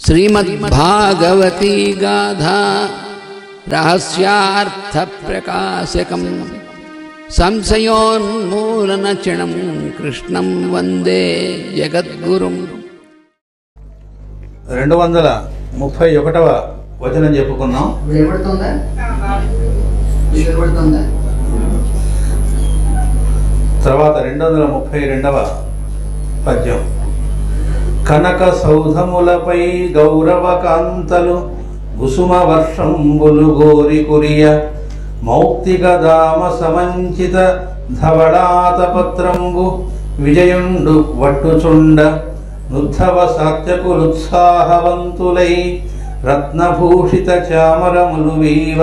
श्रीमद्भागवती गाथा रहस्यार्थप्रकाशकं संशयोन्मूलनचिणं कृष्णं वंदे जगद्गुरुं। 231వ వచనం చెప్పుకున్నాం. తర్వాత 232వ పద్యం. కనక సౌధములపై గౌరవ కాంతలు కుసుమ వర్షంబులు గోరి కురియ మౌక్తిక దామ సమంచిత ధవళాతపత్రంబు విజయుండు వట్టుచుండ నుద్ధవ సాత్యకులుత్సాహవంతులై రత్నభూషిత చామరములు వీవ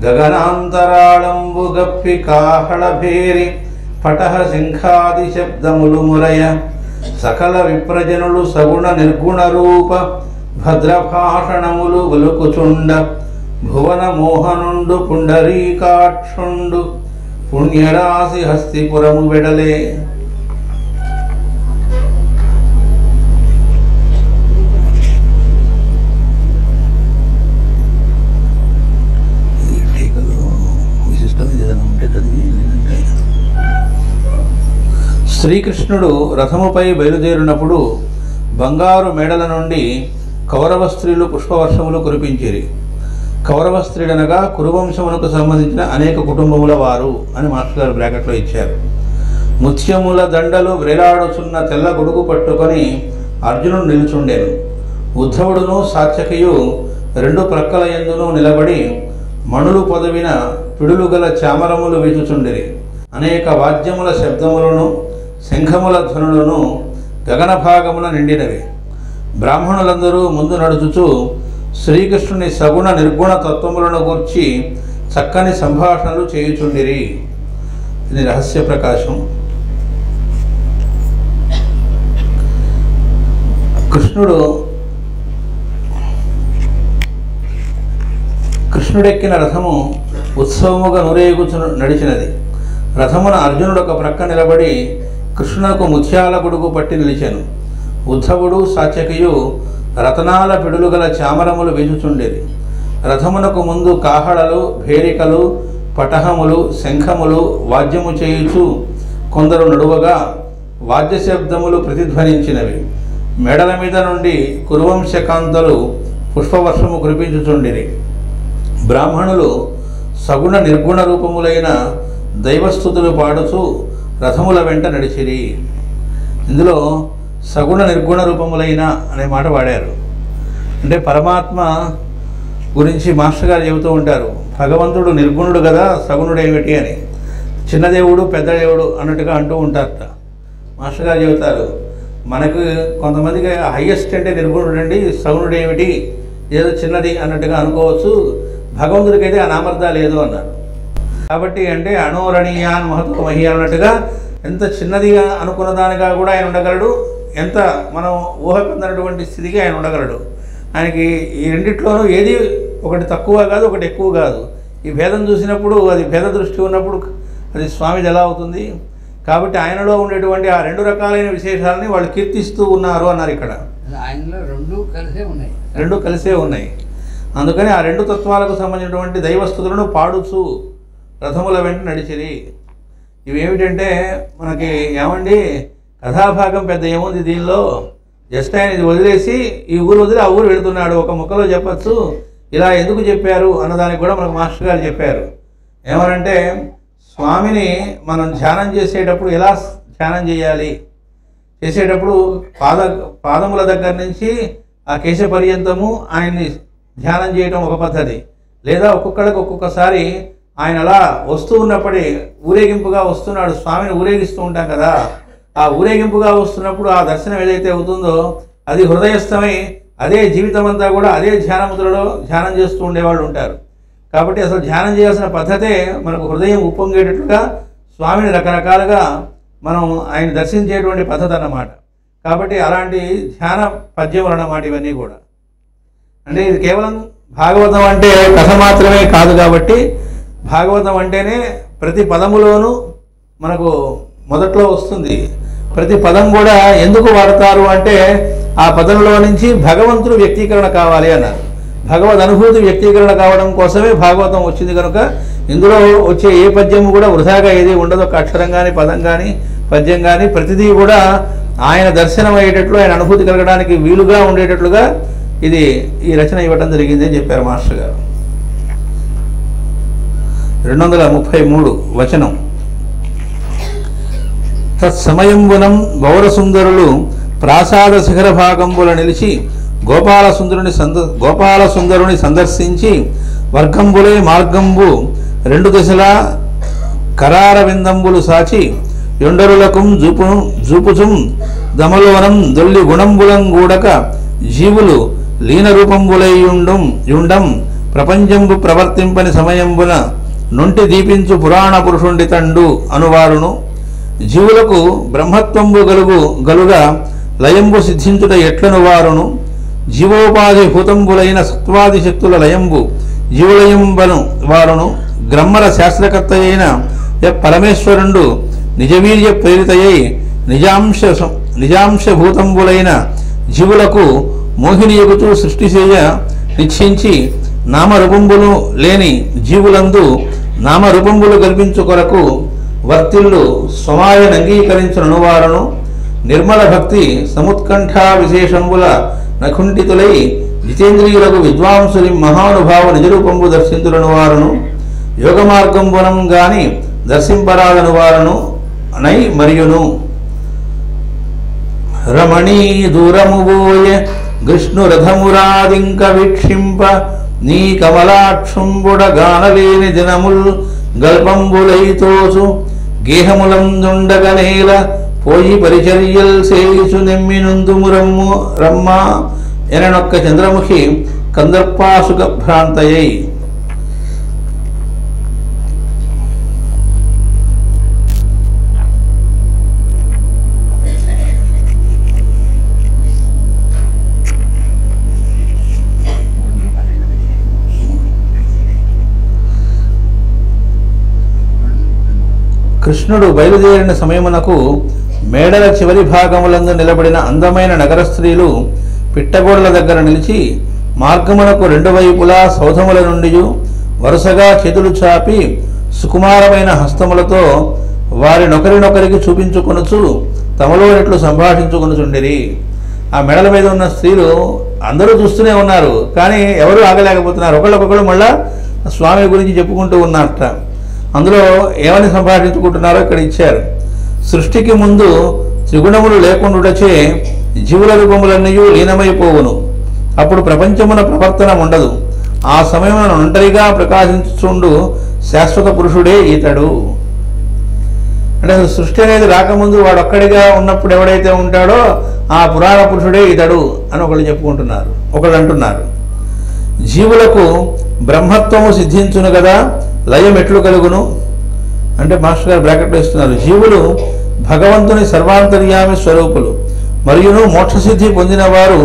గగనాంతరాళంబు గప్పి కాహళభేరి పటహ శంఖాది శబ్దములు మురయ సకల విప్రజనులు సగుణ నిర్గుణ రూప భద్రభాషణములు వలుకుచుండ భువన మోహనుండు పుండరీకాక్షుండు పుణ్యరాశి హస్తిపురము వెడలే. శ్రీకృష్ణుడు రథముపై బయలుదేరినప్పుడు బంగారు మేడల నుండి కౌరవ స్త్రీలు పుష్పవర్షములు కురిపించిరి. కౌరవ స్త్రీలనగా కురువంశమునకు సంబంధించిన అనేక కుటుంబముల వారు అని మాస్టర్ గారు బ్రాకెట్లో ఇచ్చారు. ముత్యముల దండలు వ్రేలాడుచున్న తెల్ల గొడుగు పట్టుకొని అర్జునుడు నిలుచుండెను. ఉద్ధవుడును సాత్యకియు రెండు ప్రక్కల యందును నిలబడి మణులు పొదవిన పిడులు గల చామరములు వీచుచుండిరి. అనేక వాద్యముల శబ్దములను శంఖముల ధ్వనులను గగన భాగమున నిండినవి. బ్రాహ్మణులందరూ ముందు నడుచుచు శ్రీకృష్ణుని సగుణ నిర్గుణ తత్వములను గూర్చి చక్కని సంభాషణలు చేయుచుండిరి. ఇది రహస్య ప్రకాశం. కృష్ణుడెక్కిన రథము ఉత్సవముగా నూరేగుచు నడిచినది. రథమున అర్జునుడు ఒక ప్రక్క నిలబడి కృష్ణునకు ముత్యాల గొడుగు పట్టి నిలిచెను. ఉద్ధవుడు సాత్యకియు రతనాల పిడులు గల చామరములు వీచుచుండేది. రథమునకు ముందు కాహళలు భేరికలు పటహములు శంఖములు వాద్యము చేయుచు కొందరు నడువగా వాద్య శబ్దములు ప్రతిధ్వనించినవి. మెడల మీద నుండి కురువంశకాంతలు పుష్పవర్షము కురిపించుచుండిరి. బ్రాహ్మణులు సగుణ నిర్గుణ రూపములైన దైవస్థుతులు పాడుచు రథముల వెంట నడిచిరి. ఇందులో సగుణ నిర్గుణ రూపములైన అనే మాట వాడారు. అంటే పరమాత్మ గురించి మాస్టర్ గారు చెబుతూ ఉంటారు, భగవంతుడు నిర్గుణుడు కదా, సగుణుడు ఏమిటి అని. చిన్న దేవుడు పెద్ద దేవుడు అన్నట్టుగా అంటూ ఉంటారట. మాస్టర్ గారు చెబుతారు, మనకు కొంతమందికి హయ్యెస్ట్ అంటే నిర్గుణుడు అండి, సగుణుడు ఏమిటి, ఏదో చిన్నది అన్నట్టుగా అనుకోవచ్చు. భగవంతుడికైతే ఆ నామర్థ లేదు అన్నారు. కాబట్టి అంటే అణోరణీయాన్ మహత్వ మహి అన్నట్టుగా ఎంత చిన్నదిగా అనుకున్న దానిగా కూడా ఆయన ఉండగలడు, ఎంత మనం ఊహ పొందినటువంటి స్థితికి ఆయన ఉండగలడు. ఆయనకి ఈ రెండిట్లోనూ ఏది ఒకటి తక్కువ కాదు, ఒకటి ఎక్కువ కాదు. ఈ భేదం చూసినప్పుడు, అది భేద దృష్టి ఉన్నప్పుడు అది స్వామిది ఎలా అవుతుంది? కాబట్టి ఆయనలో ఉండేటువంటి ఆ రెండు రకాలైన విశేషాలని వాళ్ళు కీర్తిస్తూ ఉన్నారు అన్నారు. ఇక్కడ ఆయనలో రెండు కలిసే ఉన్నాయి. అందుకని ఆ రెండు తత్వాలకు సంబంధించినటువంటి దైవస్థుతులను పాడుచు రథముల వెంట నడిచిరి. ఇవేమిటంటే మనకి ఏమండి కథాభాగం పెద్ద ఏముంది దీనిలో, జస్ట్ ఆయన ఇది వదిలేసి ఈ ఊరు వదిలి ఆ ఊరు వెళుతున్నాడు. ఒక ముక్కలో చెప్పచ్చు ఇలా ఎందుకు చెప్పారు అన్నదానికి కూడా మనకు మాస్టర్ గారు చెప్పారు. ఏమనంటే స్వామిని మనం ధ్యానం చేసేటప్పుడు ఎలా ధ్యానం చేయాలి, చేసేటప్పుడు పాదముల దగ్గర నుంచి ఆ కేశ పర్యంతము ఆయన్ని ధ్యానం చేయటం ఒక పద్ధతి. లేదా ఒక్కొక్కడికి ఒక్కొక్కసారి ఆయన అలా వస్తూ ఉన్నప్పుడే ఊరేగింపుగా వస్తున్నాడు, స్వామిని ఊరేగిస్తూ ఉంటాం కదా, ఆ ఊరేగింపుగా వస్తున్నప్పుడు ఆ దర్శనం ఏదైతే అవుతుందో అది హృదయస్థమై అదే జీవితం అంతా కూడా అదే ధ్యానముద్రలో ధ్యానం చేస్తూ ఉండేవాళ్ళు ఉంటారు. కాబట్టి అసలు ధ్యానం చేయాల్సిన పద్ధతే మనకు హృదయం ఉప్పొంగేటట్లుగా స్వామిని రకరకాలుగా మనం ఆయన దర్శించేటువంటి పద్ధతి అన్నమాట. కాబట్టి అలాంటి ధ్యాన పద్యములు అన్నమాట ఇవన్నీ కూడా. అంటే ఇది కేవలం భాగవతం అంటే కథ మాత్రమే కాదు. కాబట్టి భాగవతం అంటేనే ప్రతి పదములోనూ మనకు మొదట్లో వస్తుంది. ప్రతి పదం కూడా ఎందుకు వాడతారు అంటే ఆ పదంలో నుంచి భగవంతుడు వ్యక్తీకరణ కావాలి అన్నారు. భగవద్ అనుభూతి వ్యక్తీకరణ కావడం కోసమే భాగవతం వచ్చింది కనుక ఇందులో వచ్చే ఏ పద్యము కూడా వృధాగా ఏది ఉండదు. ఒక అక్షరం కానీ పదం కానీ పద్యం కానీ ప్రతిదీ కూడా ఆయన దర్శనం అయ్యేటట్లు, ఆయన అనుభూతి కలగడానికి వీలుగా ఉండేటట్లుగా ఇది ఈ రచన ఇవ్వడం జరిగింది అని చెప్పారు మాస్టర్ గారు. 233 వచనం. తత్సమయంబునం గౌరసుందరులు ప్రాసాద శిఖర భాగంబుల నిలిచి గోపాలసుందరుని సందర్శించి వర్గంబులై మార్గంబు 2 దిశలా కరార విందంబులు సాచి యొండరులకుం జూపుచుం దమలోనం దొల్లి గుణంబులం గూడక జీవులు లీన రూపంబులై యుండం ప్రపంచంబు ప్రవర్తింపని సమయంబున నొంటి దీపించు పురాణ పురుషుండి తండు అనువారును జీవులకు బ్రహ్మత్వంబు గలుగా లయంబు సిద్ధించుట ఎట్లను వారును జీవోపాధి భూతంబులైన సత్వాది శక్తుల లయంబు జీవులయంబను వారును గ్రమ్మల శాస్త్రకర్త అయిన పరమేశ్వరుండు నిజవీర్య ప్రేరితయై నిజాంశభూతంబులైన జీవులకు మోహినియగుతూ సృష్టి చేయ నిశ్చయించి నామరూపంబులు లేని జీవులందు నామరూపంబులు కల్పించు కొరకు వర్తిల్లు స్వమాయనంగీకరించును వారును నిర్మల భక్తి సముత్కంఠ విశేషంబుల నకుంఠితులై జితేంద్రియులకు విద్వాంసుని మహానుభావ నిజరూపంబు దర్శించులను వారును యోగ మార్గంబునం గాని దర్శింపరాలను వారును అనై మరియును రమణీ దూరముబోయ విష్ణు రథమురాదింక వీక్షింప నీ కమలాక్షుంబుడ గానలేని దినముల్ గల్పంబులైతోసు గేహములందుండగనేల పోయి పరిచర్యల్ సేయుచు నెమ్మినుందుము రమ్మ ఎననొక్క చంద్రముఖి కందర్పాసుక భ్రాంతయై. కృష్ణుడు బయలుదేరిన సమయమునకు మేడల చివరి భాగములందు నిలబడిన అందమైన నగర స్త్రీలు పిట్టగోడల దగ్గర నిలిచి మార్గమునకు 2 వైపులా సౌధముల నుండి వరుసగా చేతులు చాపి సుకుమారమైన హస్తములతో వారినొకరినొకరికి చూపించుకొనుచు తమలో నెట్లు సంభాషించుకొనుచుండిరి. ఆ మెడల మీద ఉన్న స్త్రీలు అందరూ చూస్తూనే ఉన్నారు, కానీ ఎవరు ఆగలేకపోతున్నారు. ఒకళ్ళొకళ్ళు మళ్ళా స్వామి గురించి చెప్పుకుంటూ ఉన్నారట. అందులో ఏమని సంభాషించుకుంటున్నారో ఇక్కడ ఇచ్చారు. సృష్టికి ముందు త్రిగుణములు లేకుండాచే జీవుల రూపములన్నీ లీనమైపోవును. అప్పుడు ప్రపంచమున ప్రవర్తన ఉండదు. ఆ సమయమున ఒంటరిగా ప్రకాశించుచుండు శాశ్వత పురుషుడే ఈతడు. అంటే సృష్టి అనేది రాకముందు వాడు ఒక్కడిగా ఉన్నప్పుడు ఎవడైతే ఉంటాడో ఆ పురాణ పురుషుడే ఈతడు అని ఒకళ్ళు చెప్పుకుంటున్నారు, ఒకళ్ళు అంటున్నారు. జీవులకు బ్రహ్మత్వము సిద్ధించును కదా, లయం ఎట్లు కలుగును అంటే మాస్టర్ గారు బ్రాకెట్లో ఇస్తున్నారు. జీవులు భగవంతుని సర్వాంతర్యామి స్వరూపులు మరియును మోక్షసిద్ధి పొందిన వారు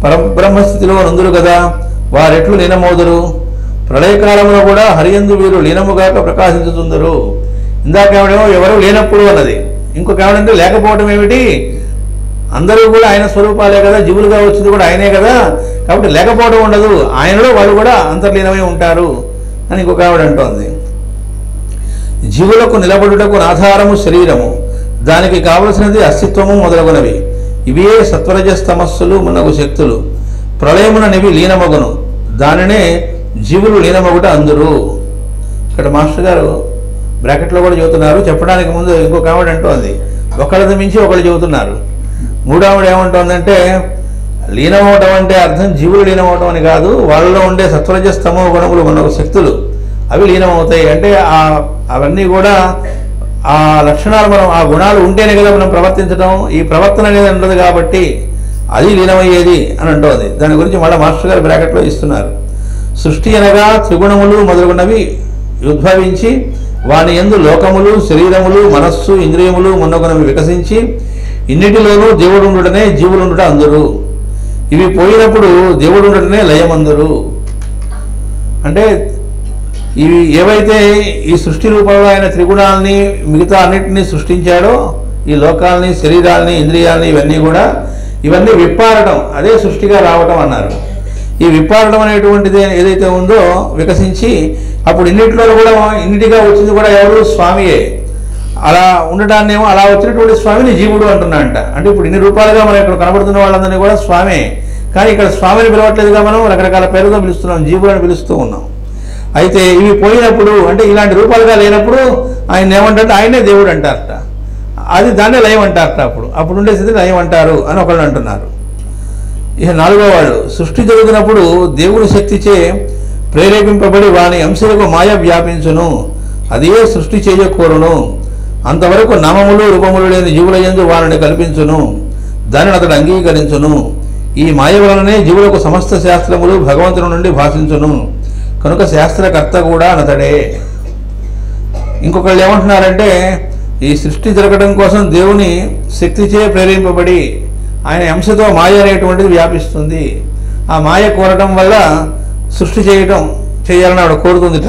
పరబ్రహ్మస్థితిలో నందురు కదా, వారెట్లు లీనమోదరు. ప్రళయకాలంలో కూడా హరియందు వీరు లీనముగాక ప్రకాశించుతుందరు. ఇందాక ఏమిడేమో ఎవరు లేనప్పుడు అన్నది, ఇంకొక ఏమిటంటే లేకపోవడం ఏమిటి, అందరూ కూడా ఆయన స్వరూపాలే కదా, జీవులుగా వచ్చింది కూడా ఆయనే కదా, కాబట్టి లేకపోవడం ఉండదు, ఆయనలో వాళ్ళు కూడా అంతర్లీనమై ఉంటారు అని ఇంకొక ఆవిడ అంటోంది. జీవులకు నిలబడుటకు ఆధారము శరీరము, దానికి కావలసినది అస్తిత్వము మొదలగునవి. ఇవే సత్వరజస్తమస్సులు మున్నగు శక్తులు. ప్రళయమున నివి లీనమగును, దానినే జీవులు లీనమగుట అందరూ. ఇక్కడ మాస్టర్ గారు బ్రాకెట్లో కూడా చెబుతున్నారు. చెప్పడానికి ముందు ఇంకొక ఆవిడ అంటోంది, ఒకళ్ళది మించి ఒకళ్ళు చెబుతున్నారు. మూడావిడ ఏమంటోందంటే లీనమవటం అంటే అర్థం జీవులు లీనమవటం అని కాదు, వాళ్ళలో ఉండే సత్వరజస్తమో గుణములు మన శక్తులు అవి లీనమవుతాయి. అంటే అవన్నీ కూడా ఆ లక్షణాలు మనం ఆ గుణాలు ఉంటేనే కదా మనం ప్రవర్తించడం. ఈ ప్రవర్తన అనేది ఉండదు కాబట్టి అది లీనమయ్యేది అని అంటోంది. దాని గురించి మళ్ళీ మాస్టర్ గారు బ్రాకెట్లో ఇస్తున్నారు. సృష్టి అనగా త్రిగుణములు మొదలుగున్నవి ఉద్భవించి వాని యందు లోకములు, శరీరములు, మనస్సు, ఇంద్రియములు మొన్నగునవి వికసించి ఇన్నిటిలోనూ దేవుడుండుటనే జీవులుండుట అందరు. ఇవి పోయినప్పుడు దేవుడుండుటనే లయమందరు. అంటే ఇవి ఏవైతే ఈ సృష్టి రూపంలో ఆయన త్రిగుణాలని మిగతా అన్నింటినీ సృష్టించాడో, ఈ లోకాలని, శరీరాలని, ఇంద్రియాలని, ఇవన్నీ కూడా ఇవన్నీ విప్పారడం, అదే సృష్టిగా రావటం అన్నారు. ఈ విప్పారడం అనేటువంటిది ఏదైతే ఉందో వికసించి అప్పుడు ఇన్నిట్లో కూడా ఇన్నిటిగా వచ్చింది కూడా ఎవరు? స్వామియే. అలా ఉండడాన్నేమో అలా వచ్చినటువంటి స్వామిని జీవుడు అంటున్నాడంట. అంటే ఇప్పుడు ఇన్ని రూపాలుగా మనం ఇక్కడ కనబడుతున్న వాళ్ళందరినీ కూడా స్వామే, కానీ ఇక్కడ స్వామిని పిలవట్లేదుగా, మనం రకరకాల పేరుతో పిలుస్తున్నాం, జీవులను పిలుస్తూ ఉన్నాం. అయితే ఇవి పోయినప్పుడు, అంటే ఇలాంటి రూపాలుగా లేనప్పుడు ఆయన ఏమంటారంటే ఆయనే దేవుడు అంటారట. అది దాన్నే లయం అంటారట. అప్పుడు ఉండే స్థితి లయం అంటారు అని ఒకళ్ళు అంటున్నారు. ఇక నాలుగో వాళ్ళు, సృష్టి జరుగుతున్నప్పుడు దేవుడి శక్తిచే ప్రేరేపింపబడి వాని అంశలకు మాయ వ్యాపించును, అదే సృష్టి చేయకూరును. అంతవరకు నామములు రూపములు లేని జీవుల యందు వారిని కల్పించును, దానిని అతడు అంగీకరించును. ఈ మాయ వలననే జీవులకు సమస్త శాస్త్రములు భగవంతుని నుండి భాషించును, కనుక శాస్త్రకర్త కూడా అతడే. ఇంకొకళ్ళు ఏమంటున్నారంటే ఈ సృష్టి జరగడం కోసం దేవుని శక్తిచే ప్రేరేపింపబడి ఆయన అంశతో మాయ అనేటువంటిది వ్యాపిస్తుంది. ఆ మాయ కోరటం వల్ల సృష్టి చేయాలని ఆవిడ కోరుతుందిట.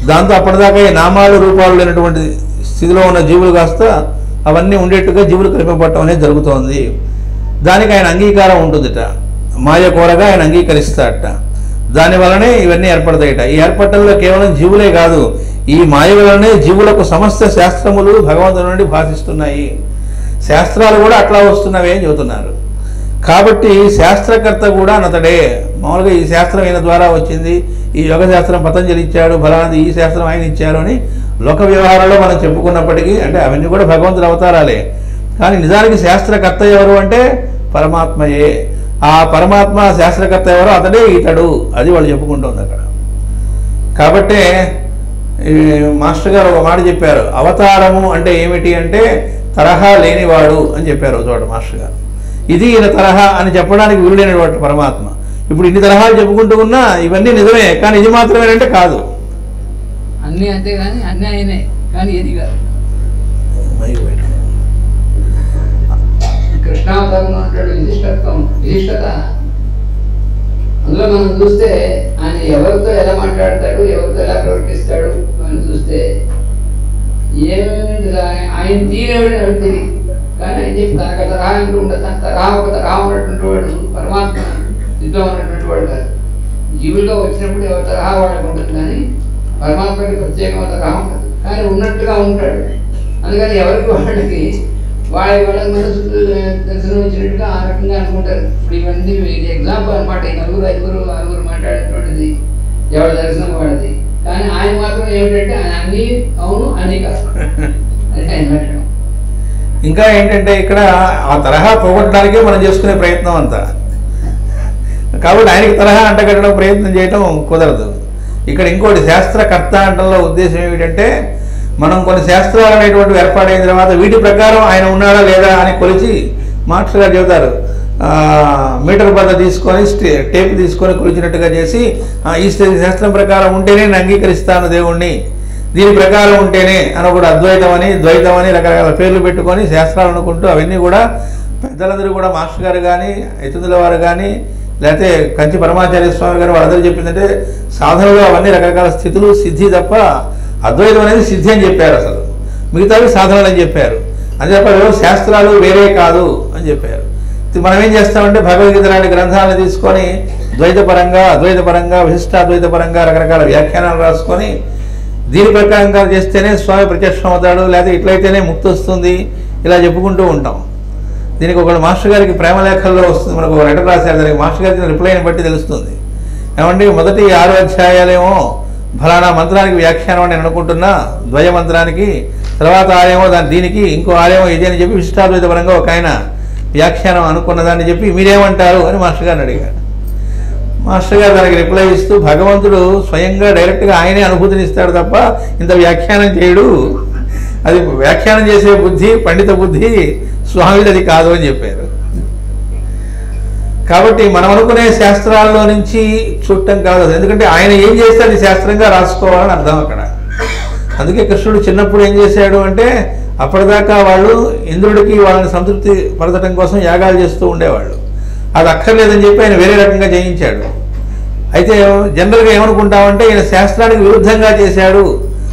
దాంతో అప్పటిదాకా ఈ నామాలు రూపాలు లేనటువంటి స్థితిలో ఉన్న జీవులు కాస్త అవన్నీ ఉండేట్టుగా జీవులు కల్పింపబడటం అనేది జరుగుతోంది. దానికి ఆయన అంగీకారం ఉంటుందిట. మాయ కోరగా ఆయన అంగీకరిస్తాడట. దానివల్లనే ఇవన్నీ ఏర్పడతాయిట. ఈ ఏర్పడటంలో కేవలం జీవులే కాదు, ఈ మాయ వలనే జీవులకు సమస్త శాస్త్రములు భగవంతుని నుండి భాషిస్తున్నాయి. శాస్త్రాలు కూడా అట్లా వస్తున్నవే అని చెబుతున్నారు. కాబట్టి శాస్త్రకర్త కూడా అతడే. మామూలుగా ఈ శాస్త్రం ఈయన ద్వారా వచ్చింది, ఈ యోగ శాస్త్రం పతంజలి ఇచ్చాడు, ఫలానాది ఈ శాస్త్రం ఆయన ఇచ్చారు అని లోక వ్యవహారాల్లో మనం చెప్పుకున్నప్పటికీ, అంటే అవన్నీ కూడా భగవంతుడి అవతారాలే. కానీ నిజానికి శాస్త్రకర్త ఎవరు అంటే పరమాత్మయే. ఆ పరమాత్మ శాస్త్రకర్త ఎవరో అతడే ఇతడు, అది వాళ్ళు చెప్పుకుంటుంది అక్కడ. కాబట్టే మాస్టర్ గారు ఒక మాట చెప్పారు, అవతారము అంటే ఏమిటి అంటే తరహా లేనివాడు అని చెప్పారు ఒక చోట మాస్టర్ గారు. ఇది ఈయన తరహా అని చెప్పడానికి వీలులేనటువంటి పరమాత్మ. ఇప్పుడు ఇన్ని తరహాలు చెప్పుకుంటూ ఉన్నా ఇవన్నీ నిజమే, కానీ ఇది మాత్రమేనంటే కాదు. అన్నీ అంతే కానీ అన్నీ ఆయనే, కానీ ఇది కాదు. కృష్ణావతారంలో ఉంటాడు విశిష్టత. అందులో మనం చూస్తే ఆయన ఎవరితో ఎలా మాట్లాడతాడు, ఎవరితో ఎలా ప్రవర్తిస్తాడు అని చూస్తే ఏమేమి ఆయన తీరేవాడు ఎవరు తెలియదు. కానీ ఆయన చెప్పి తనకు తరహా అంటూ ఉండదు. తన తరహా ఒక తరహా ఉన్నటువంటి వాడు పరమాత్మ సిద్ధం ఉన్నటువంటి వాడు కాదు. జీవుల్లో వచ్చినప్పుడు ఎవరి తరహా వాళ్ళకు ఉంటుంది, కానీ పరమాత్మకి ప్రత్యేకమైన తరహా ఉంటుంది. కానీ ఉన్నట్టుగా ఉంటాడు. అందుకని ఎవరికి వాళ్ళకి వాళ్ళ మనసు దర్శనం వచ్చినట్టుగా ఆ రకంగా అనుకుంటారు. ఇప్పుడు ఇవన్నీ ఎగ్జాంపుల్ అనమాట. ఈ నలుగురు ఐదుగురు మాట్లాడేటువంటిది ఎవరి దర్శనం వాడిది. కానీ ఆయన మాత్రం ఏమిటంటే ఆయన అన్నీ అవును అన్నీ కాదు, అది ఆయన మాట్లాడడం. ఇంకా ఏంటంటే ఇక్కడ ఆ తరహా పోగొట్టడానికే మనం చేసుకునే ప్రయత్నం అంతా. కాబట్టి ఆయనకి తరహా అంటగట్టడం ప్రయత్నం చేయటం కుదరదు. ఇక్కడ ఇంకోటి శాస్త్రకర్త అంటంలో ఉద్దేశం ఏమిటంటే మనం కొన్ని శాస్త్రాలు అనేటువంటివి ఏర్పాటైన తర్వాత వీటి ప్రకారం ఆయన ఉన్నాడా లేదా అని కొలిచి మాస్టర్ గారు చెబుతారు. మీటర్ బద్ద తీసుకొని టేప్ తీసుకొని కొలిచినట్టుగా చేసి ఈ శాస్త్రం ప్రకారం ఉంటేనే నేను అంగీకరిస్తాను దేవుణ్ణి, దీని ప్రకారం ఉంటేనే అని ఒకటి అద్వైతం అని ద్వైతం అని రకరకాల పేర్లు పెట్టుకొని శాస్త్రాలు అనుకుంటూ అవన్నీ కూడా పెద్దలందరూ కూడా మాస్టర్ గారు కానీ యతుల వారు కానీ లేకపోతే కంచి పరమాచార్య స్వామి గారు వాళ్ళందరూ చెప్పిందంటే సాధనలో అవన్నీ రకరకాల స్థితులు సిద్ధి తప్ప అద్వైతం అనేది సిద్ధి అని చెప్పారు. అసలు మిగతావి సాధనలు అని చెప్పారు. అని చెప్పారు శాస్త్రాలు వేరే కాదు అని చెప్పారు. మనం ఏం చేస్తామంటే భగవద్గీత లాంటి గ్రంథాలను తీసుకొని ద్వైతపరంగా అద్వైతపరంగా విశిష్టాద్వైతపరంగా రకరకాల వ్యాఖ్యానాలు రాసుకొని దీని ప్రకారంగా చేస్తేనే స్వామి ప్రత్యక్షం అవుతాడు, లేకపోతే ఇట్లయితేనే ముక్తి వస్తుంది, ఇలా చెప్పుకుంటూ ఉంటాం. దీనికి ఒకళ్ళు మాస్టర్ గారికి ప్రేమలేఖల్లో వస్తుంది, మనకు ఒక లెటర్ రాశారు. దానికి మాస్టర్ గారికి రిప్లైని బట్టి తెలుస్తుంది. ఏమంటే మొదటి 6 అధ్యాయాలేమో ఫలానా మంత్రానికి వ్యాఖ్యానం అని నేను అనుకుంటున్నా ద్వయ మంత్రానికి, తర్వాత ఆరేమో దీనికి, ఇంకో ఆరేమో ఇది అని చెప్పి విశిష్టాద్వైత పరంగా ఒక ఆయన వ్యాఖ్యానం అనుకున్నదాన్ని చెప్పి మీరేమంటారు అని మాస్టర్ గారిని అడిగాడు. మాస్టర్ గారు దానికి రిప్లై ఇస్తూ భగవంతుడు స్వయంగా డైరెక్ట్గా ఆయనే అనుభూతిని ఇస్తాడు తప్ప ఇంత వ్యాఖ్యానం చేయడు, అది వ్యాఖ్యానం చేసే బుద్ధి పండిత బుద్ధి స్వామిది అది కాదు అని చెప్పారు. కాబట్టి మనం అనుకునే శాస్త్రాల్లో నుంచి చూడటం కాదు, ఎందుకంటే ఆయన ఏం చేస్తే అది శాస్త్రంగా రాసుకోవాలని అర్థం అక్కడ. అందుకే కృష్ణుడు చిన్నప్పుడు ఏం చేశాడు అంటే అప్పటిదాకా వాళ్ళు ఇంద్రుడికి వాళ్ళని సంతృప్తి పరచడం కోసం యాగాలు చేస్తూ ఉండేవాళ్ళు. అది అక్కర్లేదని చెప్పి ఆయన వేరే రకంగా చేయించాడు. అయితే జనరల్గా ఏమనుకుంటామంటే ఈయన శాస్త్రానికి విరుద్ధంగా చేశాడు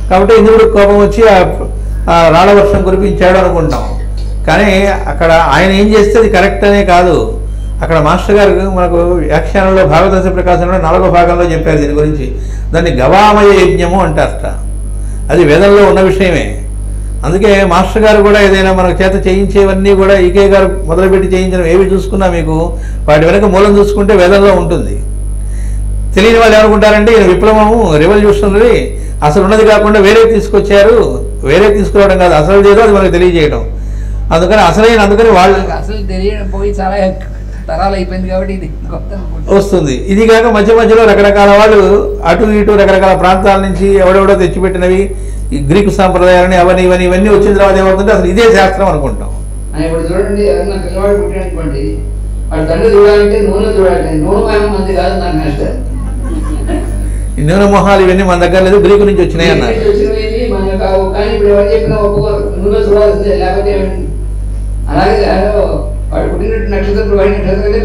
కాబట్టి ఇంద్రుడికి కోపం వచ్చి ఆ రాళ్ళ వర్షం కురిపించాడు అనుకుంటాం. కానీ అక్కడ ఆయన ఏం చేస్తే అది కరెక్ట్ అనే కాదు, అక్కడ మాస్టర్ గారు మనకు వ్యాఖ్యానంలో భాగవత ప్రకాశంలో 4వ భాగంలో చెప్పారు దీని గురించి. దాన్ని గవామయ యజ్ఞము అంటారట. అది వేదంలో ఉన్న విషయమే. అందుకే మాస్టర్ గారు కూడా ఏదైనా మనకు చేత చేయించేవన్నీ కూడా ఈకే గారు మొదలుపెట్టి చేయించడం ఏవి చూసుకున్నా మీకు వాటి వెనక మూలం చూసుకుంటే వేదంలో ఉంటుంది. తెలియని వాళ్ళు ఏమనుకుంటారంటే ఈయన విప్లవము రెవల్యూషనరీ అసలు ఉన్నది కాకుండా వేరే తీసుకొచ్చారు, వేరే తీసుకురావడం కాదు, అసలు ఏదో అది మనకు తెలియజేయడం. అందుకని వాళ్ళు అసలు తెలియడం పోయి చాలా తరాలు అయిపోయింది కాబట్టి ఇది వస్తుంది. ఇది కాక మధ్య మధ్యలో రకరకాల వాళ్ళు అటు ఇటు రకరకాల ప్రాంతాల నుంచి ఎవడెవడో తెచ్చిపెట్టినవి ఈ గ్రీకు సాంప్రదాయాలని అవన్నీ ఇవన్నీ వచ్చిన తర్వాత ఏమవుతుంటే అసలు ఇదే శాస్త్రం అనుకుంటాం. ఇప్పుడు చూడండి, ఎవరన్నా పిల్లవాడు పుట్టినటువంటి వాడు తండ్రి చూడాలంటే నూనె చూడాలంటే నూనె మయం మంది కాదు నాకు మాస్టర్. ఈ నూనె మొహాలు ఇవన్నీ మన దగ్గర లేదు, గ్రీకు నుంచి వచ్చినాయి అన్నారు. కానీ ఇప్పుడు ఎవరు చెప్పినా ఒప్పుకోరు, నూనె చూడాల్సిందే లేకపోతే. అలాగే వాడు పుట్టినట్టు నక్షత్రం వాడి నక్షత్రం అయితే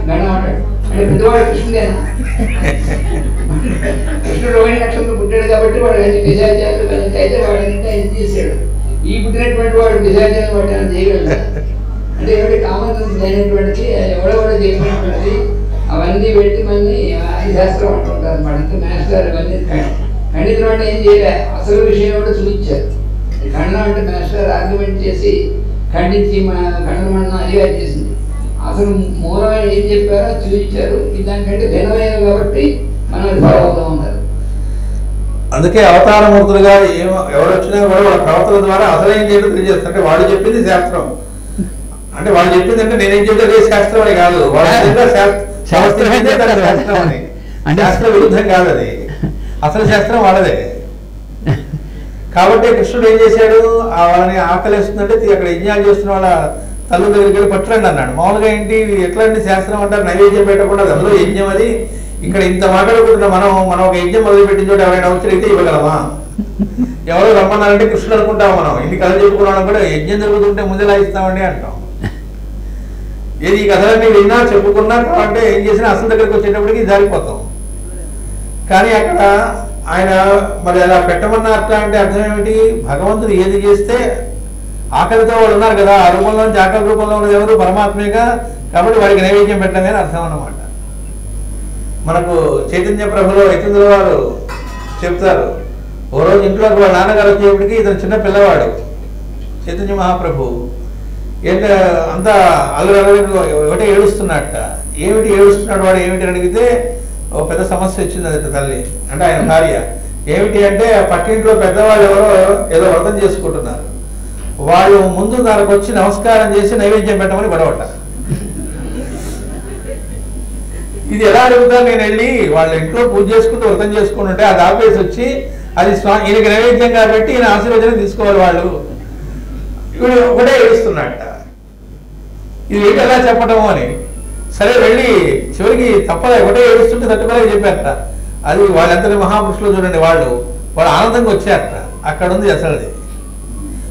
గణం అంటాడు. అంటే పెద్దవాడు కృష్ణుడేనా? కృష్ణుడు రోహిణి నక్షత్రం పుట్టాడు కాబట్టి వాడు అన్ని పిశాచాలు అయితే వాడిని ఆయన చేశాడు. ఈ పుట్టినటువంటి వాడు పిశాచాలను వాటి ఆయన చేయగలడు. అంటే ఎవరి కామన్ సెన్స్ లేనటువంటిది ఎవడెవడో చేయనటువంటిది అవన్నీ పెట్టి మళ్ళీ అది శాస్త్రం అంటుంటారు అనమాట. అంతా మాస్టర్ అవన్నీ ఖండితం అంటే ఏం చేయలే, అసలు విషయం కూడా చూపించారు. ఖండనం అంటే మాస్టర్ ఆర్గ్యుమెంట్ చేసి ఖండించి ఖండనం అడిగా చేసింది. అసలు మూలమైన ఏం చెప్పారో చూపించారు. దానికంటే భిన్నమైన కాబట్టి మనం ఫాలో అవుతూ ఉంటారు. అందుకే అవతారమూర్తులుగా ఎవరొచ్చినా కూడా వాళ్ళ ప్రవర్తన ద్వారా అసలేం చేయడం తెలియజేస్తారు. అంటే వాళ్ళు చెప్పింది శాస్త్రం, అంటే వాళ్ళు చెప్పింది అంటే నేనేం చెప్తే అదే శాస్త్రం అని కాదు, శాస్త్రం అని శాస్త్ర విరుద్ధం కాదు, అది అసలు శాస్త్రం వాళ్ళదే. కాబట్టి కృష్ణుడు ఏం చేశాడు, వాళ్ళని ఆకలిస్తుందంటే అక్కడ యజ్ఞాలు చేస్తున్న వాళ్ళ తల్లు దగ్గరికి వెళ్ళి పట్టండి అన్నాడు. మామూలుగా ఏంటి ఎట్లాంటి శాస్త్రం అంటారు, నైవేద్యం పెట్టకుండా అందులో యజ్ఞం. అది ఇక్కడ ఇంత మాట్లాడుకుంటున్నా మనం ఒక యజ్ఞం మొదలుపెట్టిన చోట ఎవరైనా అవసరమైతే ఇవ్వగలమా? ఎవరో రమ్మన్నారంటే కృష్ణుడు అనుకుంటాం మనం. ఇన్ని కథలు చెప్పుకున్నాం కూడా యజ్ఞం జరుగుతుంటే ముందులా ఇస్తామండి అంటాం. ఏది ఈ కథలన్నీ విన్నా చెప్పుకున్నా కాబట్టి ఏం చేసినా అసలు దగ్గరికి వచ్చేటప్పటికి జారిపోతాం. కానీ అక్కడ ఆయన మరి అలా పెట్టమన్నా అట్లా అంటే అర్థం ఏమిటి, భగవంతుడు ఏది చేస్తే ఆకలితో వాళ్ళు ఉన్నారు కదా, ఆ రూపంలో నుంచి ఆకలి రూపంలో ఉన్నది ఎవరు, పరమాత్మేగా. కాబట్టి వాడికి నైవేద్యం పెట్టడమే అర్థం అన్నమాట. మనకు చైతన్య ప్రభులో యతీంద్రుల వారు చెప్తారు, ఓ రోజు ఇంట్లోకి వాళ్ళ నాన్నగారు వచ్చేప్పటికి ఇతను చిన్న పిల్లవాడు చైతన్య మహాప్రభు ఏంటంటే అంతా అల్లరి ఒకటే ఏడుస్తున్నట్ట. ఏమిటి ఏడుస్తున్నాడు వాడు ఏమిటి అని అడిగితే ఓ పెద్ద సమస్య వచ్చింది అది తల్లి అంటే ఆయన భార్య. ఏమిటి అంటే పక్కింట్లో పెద్దవాళ్ళు ఎవరో ఏదో వ్రతం చేసుకుంటున్నారు, వాళ్ళు ముందు దానికి వచ్చి నమస్కారం చేసి నైవేద్యం పెట్టమని గొడవట. ఇది ఎలా అడుగుతాను నేను వెళ్ళి వాళ్ళ ఇంట్లో పూజ చేసుకుంటూ వ్రతం చేసుకుని ఉంటే అది ఆపేసి వచ్చి అది ఈయనకి నైవేద్యం కాబట్టి ఈయన ఆశీర్వచనం తీసుకోవాలి వాళ్ళు. వీడు ఒకటే ఏడుస్తున్నట్ట. ఇది ఏంటి ఎలా చెప్పటము అని సరే వెళ్ళి చివరికి తప్పలే ఒకటే ఏడుస్తుంటే తట్టుకోలేక చెప్పారట. అది వాళ్ళంతటి మహాపురుషులు చూడండి, వాళ్ళు ఆనందంగా వచ్చారట. అక్కడ ఉంది అసలుది.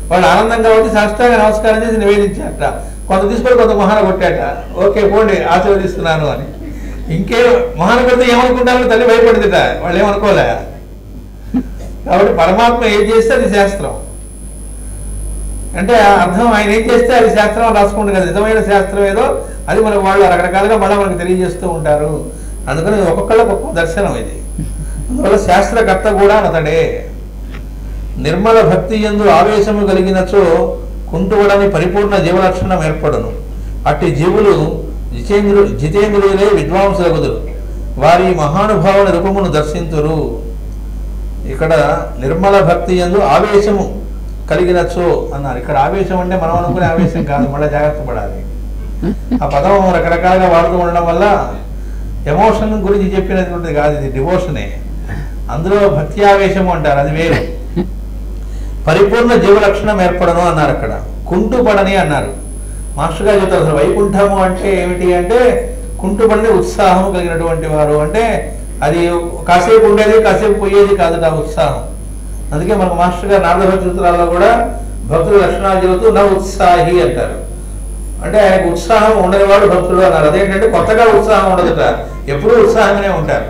వాళ్ళు ఆనందంగా వచ్చి సాష్టాంగ నమస్కారం చేసి నివేదించారట. కొంత తీసుకొని కొంత మహాన కొట్టాట. ఓకే పోండి ఆశీర్వదిస్తున్నాను అని. ఇంకే మహాన కొడితే ఏమనుకుంటారో తల్లి భయపడిందిట, వాళ్ళు ఏమనుకోలే. కాబట్టి పరమాత్మ ఏం చేస్తే అది శాస్త్రం అంటే అర్థం, ఆయన ఏం చేస్తే అది శాస్త్రం రాసుకుంటారు కదా. నిజమైన శాస్త్రం ఏదో అది మనకు వాళ్ళు రకరకాలుగా మళ్ళీ మనకు తెలియజేస్తూ ఉంటారు. అందుకని ఒక్కొక్కళ్ళకి ఒక్కొక్క దర్శనం ఇది. అందువల్ల శాస్త్రకర్త కూడా అతడే. నిర్మల భక్తి యందు ఆవేశము కలిగినచో కుంటువడని పరిపూర్ణ జీవలక్షణం ఏర్పడును. అట్టి జీవులు జితేంద్రులే విద్వాంసులగుదురు, వారి మహానుభావుని రూపమును దర్శింతురు. ఇక్కడ నిర్మల భక్తి యందు ఆవేశము కలిగినచో అన్నారు. ఇక్కడ ఆవేశం అంటే మనం అనుకునే ఆవేశం కాదు, మళ్ళీ జాగ్రత్త పడాలి. ఆ పదం రకరకాలుగా వాడుతూ ఉండడం వల్ల ఎమోషన్ గురించి చెప్పినటువంటిది కాదు, ఇది డివోషనే. అందులో భక్తి ఆవేశము అంటారు, అది వేరు. పరిపూర్ణ జీవలక్షణం ఏర్పడను అన్నారు. అక్కడ కుంటుపడని అన్నారు. మాస్టర్ గారు చెప్తారు అసలు వైకుంఠము అంటే ఏమిటి అంటే కుంటుపడని ఉత్సాహం కలిగినటువంటి వారు. అంటే అది కాసేపు ఉండేది కాసేపు పోయేది కాదు ఆ ఉత్సాహం. అందుకే మనకు మాస్టర్ గారు నారద భక్తి సూత్రాల్లో కూడా భక్తుల లక్షణాలు చెబుతూ నా ఉత్సాహి అంటారు. అంటే ఆయనకు ఉత్సాహం ఉండని వాడు భక్తుడు అన్నారు. అదేంటంటే కొత్తగా ఉత్సాహం ఉండదుట, ఎప్పుడూ ఉత్సాహంగానే ఉంటారు.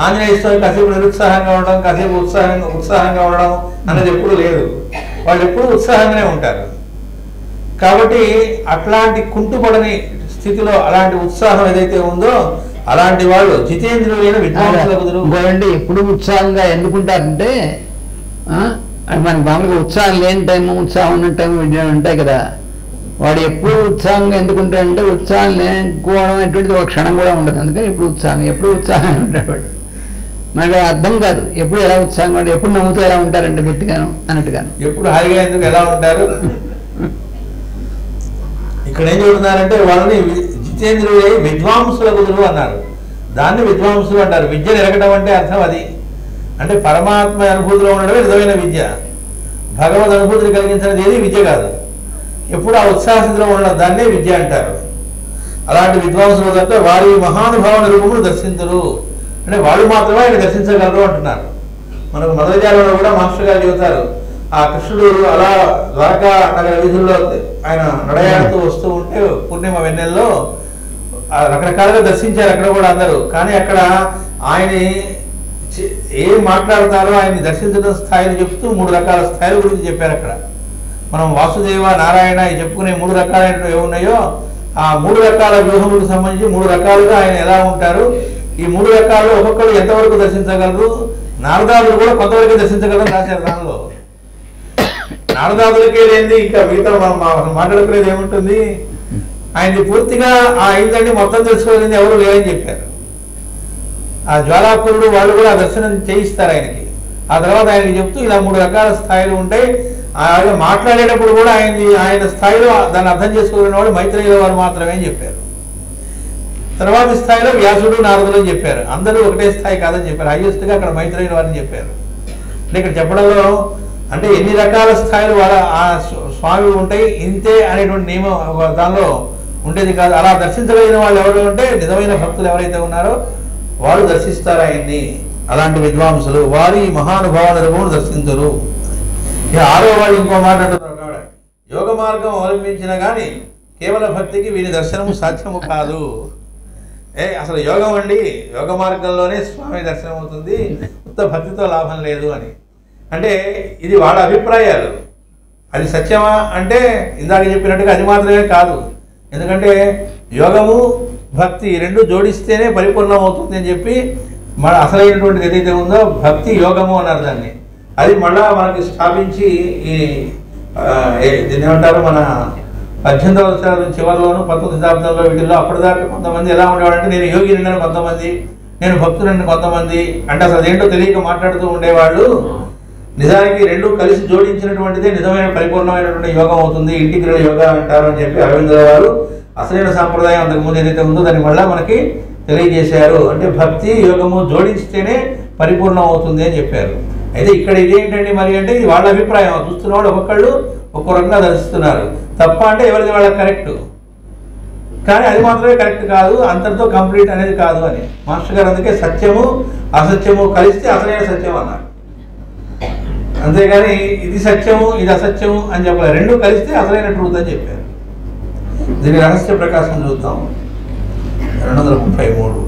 ఆంజనేయ స్వామి కాసేపు నిరుత్సాహంగా ఉండడం, కాసేపు ఉత్సాహంగా ఉండడం అన్నది ఎప్పుడూ లేదు. వాళ్ళు ఎప్పుడూ ఉత్సాహంగానే ఉంటారు. కాబట్టి అట్లాంటి కుంటుపడని స్థితిలో అలాంటి ఉత్సాహం ఏదైతే ఉందో అలాంటి వాళ్ళు జితేంద్రులైన విద్వాంసులు. ఇంకోండి ఎప్పుడు ఉత్సాహంగా ఎందుకుంటారంటే మనకి మామూలుగా ఉత్సాహం లేని టైము ఉత్సాహం ఉన్న టైం ఉంటాయి కదా, వాడు ఎప్పుడు ఉత్సాహంగా ఎందుకుంటాడంటే ఉత్సాహం లేకపోవడం అటువంటిది ఒక క్షణం కూడా ఉండదు. అందుకని ఎప్పుడు ఉత్సాహంగా ఉంటాడు. మనకు అర్థం కాదు ఎప్పుడు ఎలా ఉత్సాహంగా ఉంటాడు, ఎప్పుడు నవ్వుతూ ఎలా ఉంటారంటే గట్టిగాను అన్నట్టుగాను. ఎప్పుడు హాయిగా ఎందుకు ఎలా ఉంటారు. ఇక్కడ ఏం చెబుతున్నారంటే వాళ్ళని జితేంద్రులే విద్వాంసుల కుదురు అన్నారు. దాన్ని విద్వాంసులు అంటారు. విద్యను ఎరగడం అంటే అర్థం అది. అంటే పరమాత్మ అనుభూతిలో ఉండడమే నిజమైన విద్య. భగవద్ అనుభూతిని కలిగించినది ఏది విద్య కాదు. ఎప్పుడు ఆ ఉత్సాహస్థితిలో ఉండడం దాన్నే విద్య అంటారు. అలాంటి విద్వాంసులు అంటే వారి మహానుభావుని రూపమును దర్శించరు. అంటే వాళ్ళు మాత్రమే ఆయన దర్శించగలరు అంటున్నారు. మనకు మొదలజాలలో కూడా మాస్టర్ గారు చెబుతారు, ఆ కృష్ణుడు అలా ద్వారకా నగర వీధుల్లో ఆయన నడయాడుతూ వస్తూ ఉంటే పూర్ణిమ వెన్నెల్లో రకరకాలుగా దర్శించారు అక్కడ కూడా అందరూ. కానీ అక్కడ ఆయన ఏం మాట్లాడతారో ఆయన్ని దర్శించడం స్థాయిని చెప్తూ 3 రకాల స్థాయిల గురించి చెప్పారు అక్కడ. మనం వాసుదేవ నారాయణ చెప్పుకునే 3 రకాలైన ఏమున్నాయో ఆ 3 రకాల వ్యూహములకు సంబంధించి 3 రకాలుగా ఆయన ఎలా ఉంటారు, ఈ 3 రకాల్లో ఒక్కొక్కరు ఎంతవరకు దర్శించగలరు, నారదాదులు కూడా కొంతవరకు దర్శించగలరు రాశారు దానిలో. నారదాదులకే లేనిది ఇంకా మిగతా మాట్లాడుకునేది ఏముంటుంది. ఆయనది పూర్తిగా ఆ అయిందండి మొత్తం తెలుసుకోలేని ఎవరు లేరని చెప్పారు. ఆ జ్వాలాపురుడు వాళ్ళు కూడా ఆ దర్శనం చేయిస్తారు ఆయనకి. ఆ తర్వాత ఆయనకి చెప్తూ ఇలా 3 రకాల స్థాయిలు ఉంటాయి. ఆయన మాట్లాడేటప్పుడు కూడా ఆయన స్థాయిలో దాన్ని అర్థం చేసుకోలేని వాడు మైత్రేయుల వారు మాత్రమే అని చెప్పారు. తర్వాత స్థాయిలో వ్యాసుడు నారదులు అని చెప్పారు. అందరూ ఒకటే స్థాయి కాదని చెప్పారు. హైయెస్ట్గా అక్కడ మైత్రేయుల వారిని చెప్పారు. అంటే ఇక్కడ చెప్పడంలో అంటే ఎన్ని రకాల స్థాయిలు వాళ్ళ ఆ స్వామి ఉంటాయి ఇంతే అనేటువంటి నియమం దానిలో ఉండేది కాదు. అలా దర్శించగలిగిన వాళ్ళు ఎవరు అంటే నిజమైన భక్తులు ఎవరైతే ఉన్నారో వాళ్ళు దర్శిస్తారు ఆయన్ని. అలాంటి విద్వాంసులు వారి మహానుభావులను దర్శించరు. ఇక 6వ వాడు ఇంకో మాట అంటున్నారు, యోగ మార్గం అవలంబించినా కానీ కేవల భక్తికి వీరి దర్శనము సాధ్యము కాదు. అసలు యోగం అండి, యోగ మార్గంలోనే స్వామి దర్శనం అవుతుంది, ఉత్త భక్తితో లాభం లేదు అని. అంటే ఇది వాళ్ళ అభిప్రాయాలు. అది సత్యమా అంటే ఇందాక చెప్పినట్టుగా అది మాత్రమే కాదు. ఎందుకంటే యోగము భక్తి 2 జోడిస్తేనే పరిపూర్ణం అవుతుంది అని చెప్పి మన అసలైనటువంటిది ఏదైతే ఉందో భక్తి యోగము అన్నారు దాన్ని. అది మళ్ళా మనకి స్థాపించి ఈ దీన్ని ఏమంటారు మన 18వ శతాబ్దం చివరిలోను 19వ శతాబ్దంలో వీటిల్లో అప్పటిదాకా కొంతమంది ఎలా ఉండేవాడంటే నేను యోగి నిండని కొంతమంది, నేను భక్తులని కొంతమంది, అంటే అసలు అదేంటో తెలియక మాట్లాడుతూ ఉండేవాళ్ళు. నిజానికి 2 కలిసి జోడించినటువంటిదే నిజమైన పరిపూర్ణమైనటువంటి యోగం అవుతుంది, ఇంటిగ్రల్ యోగా అంటారు అని చెప్పి అరవిందుల వారు అసలైన సాంప్రదాయం అంతకుముందు ఏదైతే ఉందో దాన్ని మళ్ళీ మనకి తెలియజేశారు. అంటే భక్తి యోగము జోడిస్తేనే పరిపూర్ణం అవుతుంది అని చెప్పారు. అయితే ఇక్కడ ఇదేంటండి మరి అంటే ఇది వాళ్ళ అభిప్రాయం. చూస్తున్న వాళ్ళు ఒక్కొక్కళ్ళు ఒక్కో రకంగా దర్శిస్తున్నారు. తప్ప అంటే ఎవరిది వాళ్ళకి కరెక్ట్, కానీ అది మాత్రమే కరెక్ట్ కాదు, అంతటితో కంప్లీట్ అనేది కాదు అని మాస్టర్ గారు అందుకే సత్యము అసత్యము కలిస్తే అసలైన సత్యం అన్నారు. అంతేగాని ఇది సత్యము ఇది అసత్యము అని చెప్పాలి. 2 కలిస్తే అసలైన ట్రూత్ అని చెప్పారు. దీని రహస్య ప్రకాశం చూద్దాం 233.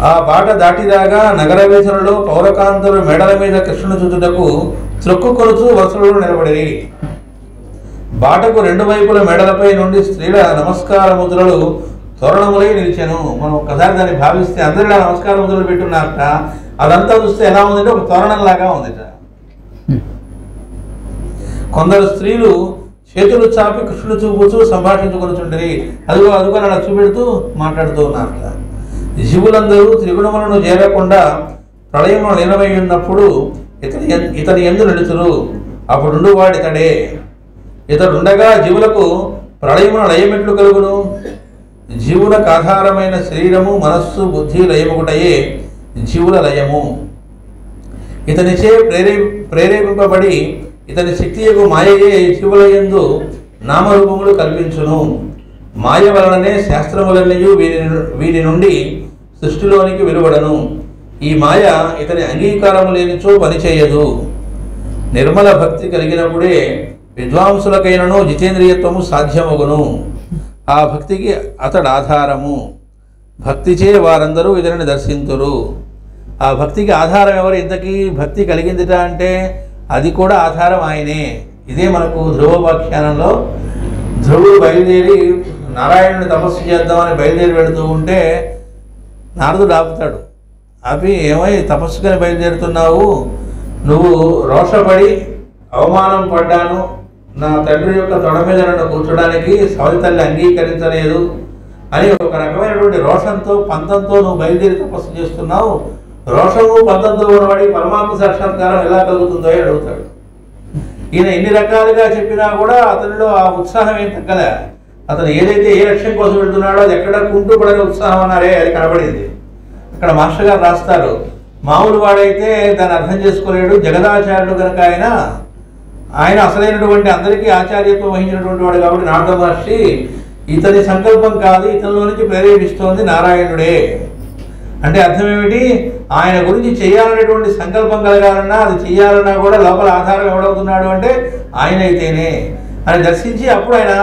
ఆ బాట దాటిరాగా నగర వీధులలో పౌరకాంతులు మెడల మీద కృష్ణుని చూచుటకు త్రొక్కు కొలుచు వరుసలలో నిలబడి బాటకు 2 వైపుల మెడలపై నుండి స్త్రీల నమస్కార ముద్రలు తోరణములై నిలిచాను. మనం ఒక్కసారి దాన్ని భావిస్తే అందరిలా నమస్కార ముద్రలు పెట్టున్నారట. అదంతా చూస్తే ఎలా ఉందంటే ఒక తోరణంలాగా ఉందిట. కొందరు స్త్రీలు చేతులు చాపి కృష్ణుడు చూపుతూ సంభాషించుకొనిచుండరి. అదిగో అలా చూపెడుతూ మాట్లాడుతూ ఉన్నారట. జీవులందరూ త్రిగుణములను చేరకుండా ప్రళయమును లీనమై ఉన్నప్పుడు ఇతని యందు నడుచురు. అప్పుడుండు వాడితడే. ఇతడుండగా జీవులకు ప్రళయమున లయమెట్లు కలుగును. జీవులకు ఆధారమైన శరీరము మనస్సు బుద్ధి లయముకుటయే జీవుల లయము. ఇతనిచే ప్రేరేపింపబడి ఇతని శక్తియకు మాయయే జీవుల యందు నామరూపములు కల్పించును. మాయ వలననే శాస్త్రములన్నీ వీరి నుండి సృష్టిలోనికి వెలువడను. ఈ మాయ ఇతని అంగీకారము లేనిచో పనిచేయదు. నిర్మల భక్తి కలిగినప్పుడే విద్వాంసులకైనను జితేంద్రియత్వము సాధ్యమగును. ఆ భక్తికి అతడు ఆధారము. భక్తిచే వారందరూ ఇతనిని దర్శింతురు. ఆ భక్తికి ఆధారం ఎవరు? ఇంతకీ భక్తి కలిగిందిట అంటే అది కూడా ఆధారం ఆయనే. ఇదే మనకు ధ్రువోపాఖ్యానంలో ధ్రువుడు బయలుదేరి నారాయణుని తపస్సు చేద్దామని బయలుదేరి వెళుతూ ఉంటే నారదుడు ఆపుతాడు. ఆపి ఏమై తపస్సుకని బయలుదేరుతున్నావు, నువ్వు రోషపడి అవమానం పడ్డాను, నా తండ్రి యొక్క తొడ మీద నన్ను కూర్చోడానికి సవతి తల్లి అంగీకరించలేదు అని ఒక రకమైనటువంటి రోషంతో పంతంతో నువ్వు బయలుదేరి తపస్సు చేస్తున్నావు. రోషము పంతంతో ఉన్నవాడి పరమాత్మ సాక్షాత్కారం ఎలా కలుగుతుందో అడుగుతాడు. ఈయన ఎన్ని రకాలుగా చెప్పినా కూడా అతనిలో ఆ ఉత్సాహం ఏం తగ్గలే. అతను ఏదైతే ఏ లక్ష్యం కోసం వెళ్తున్నాడో అది ఎక్కడ కుంటూ పడని ఉత్సాహం అన్నారే, అది కనబడింది. అక్కడ మాస్టర్ గారు రాస్తారు, మామూలు వాడైతే దాన్ని అర్థం చేసుకోలేడు, జగదాచార్యుడు కనుక ఆయన అసలైనటువంటి అందరికీ ఆచార్యత్వం వహించినటువంటి వాడు కాబట్టి నారద మహర్షి ఇతని సంకల్పం కాదు, ఇతనిలో నుంచి ప్రేరేపిస్తోంది నారాయణుడే. అంటే అర్థం ఏమిటి, ఆయన గురించి చేయాలనేటువంటి సంకల్పం కలగాలన్నా అది చేయాలన్నా కూడా లోపల ఆధారం ఎవడవుతున్నాడు అంటే ఆయన అయితేనే అని దర్శించి అప్పుడు ఆయన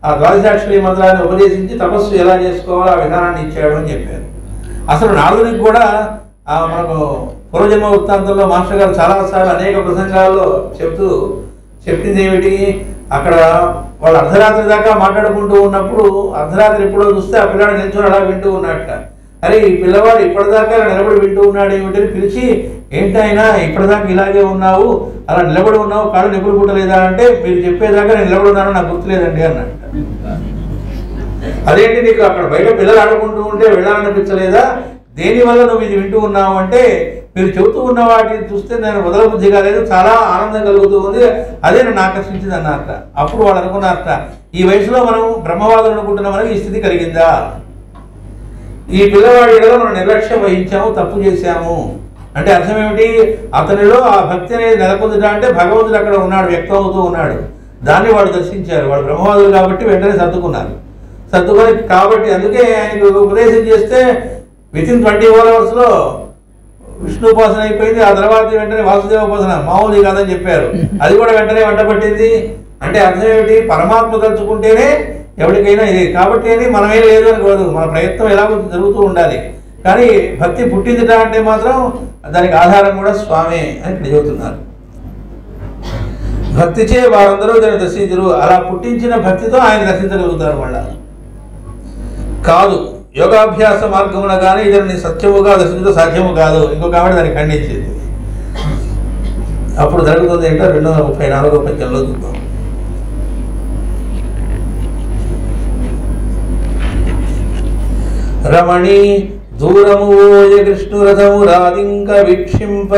ఆ ద్వాదశాక్షరి మంత్రాన్ని ఉపదేశించి తపస్సు ఎలా చేసుకోవాలో ఆ విధానాన్ని ఇచ్చాడు అని చెప్పారు. అసలు నారదునికి కూడా మనకు పూర్వజన్మ వృత్తాంతంలో మాస్టర్ గారు చాలాసార్లు అనేక ప్రసంగాల్లో చెప్పింది ఏమిటి, అక్కడ వాళ్ళు అర్ధరాత్రి దాకా మాట్లాడుకుంటూ ఉన్నప్పుడు అర్ధరాత్రి ఎప్పుడో చూస్తే ఆ పిల్లాడు నిల్చొని అలా వింటూ ఉన్నట్ట. అరే ఈ పిల్లవాడు ఇప్పటిదాకా నిలబడి వింటూ ఉన్నాడు ఏమిటని పిలిచి, ఏంటైనా ఇప్పటిదాకా ఇలాగే ఉన్నావు, అలా నిలబడి ఉన్నావు, కాళ్ళు నిపులు పుట్టలేదా అంటే, మీరు చెప్పేదాకా నేను నిలబడి ఉన్నాను నాకు గుర్తులేదండి అన్నట్ట. అదేంటి నీకు అక్కడ బయట పిల్లలు ఆడుకుంటూ ఉంటే వెళ్ళాలనిపించలేదా, దేనివల్ల నువ్వు ఇది వింటూ ఉన్నావు అంటే, మీరు చెబుతూ ఉన్న వాటిని చూస్తే నేను వదల బుద్ధి కాలేదు, చాలా ఆనందం కలుగుతూ ఉంది, అదే నన్ను ఆకర్షించింది అన్నారట. అప్పుడు వాళ్ళు అనుకున్నారట, ఈ వయసులో మనం బ్రహ్మవాదులు అనుకుంటున్న మనకి ఈ స్థితి కలిగిందా, ఈ పిల్లవాడి మనం నిర్లక్ష్యం వహించాము, తప్పు చేశాము అంటే అర్థం ఏమిటి, అతనిలో ఆ భక్తి అనేది నెలకొందిట అంటే భగవంతుడు అక్కడ ఉన్నాడు, వ్యక్తం అవుతూ ఉన్నాడు. దాన్ని వాళ్ళు దర్శించారు. వాళ్ళు బ్రహ్మవాదులు కాబట్టి వెంటనే సర్దుకొని కాబట్టి అందుకే ఆయనకు ఉపదేశం చేస్తే వితిన్ 24 hours విష్ణుపాసన అయిపోయింది. ఆ తర్వాత వెంటనే వాసుదేవోపాసన మామూలు కాదని చెప్పారు, అది కూడా వెంటనే వెంట పట్టింది. అంటే అర్థం ఏమిటి, పరమాత్మ తలుచుకుంటేనే ఎవరికైనా ఇది కాబట్టి అని మనమే లేదు అని కాదు, మన ప్రయత్నం ఎలాగో జరుగుతూ ఉండాలి. కానీ భక్తి పుట్టిందిట అంటే మాత్రం దానికి ఆధారం కూడా స్వామి అని ఇక్కడ చెబుతున్నారు. భక్తిచే వారందరూ దాన్ని దర్శించరు, అలా పుట్టించిన భక్తితో ఆయన దర్శించగలుగుతారు. మళ్ళా కాదు యోగాభ్యాస మార్గమున కానీ ఇతరుని సత్యముగా దర్శించడం సాధ్యము కాదు. ఇంకో కాబట్టి దాన్ని ఖండించింది. అప్పుడు జరుగుతుంది ఏంటో 234వ పద్యంలో చూద్దాం. రమణి దూరము ఓయ కృష్ణురథము రాధింక వీక్షింప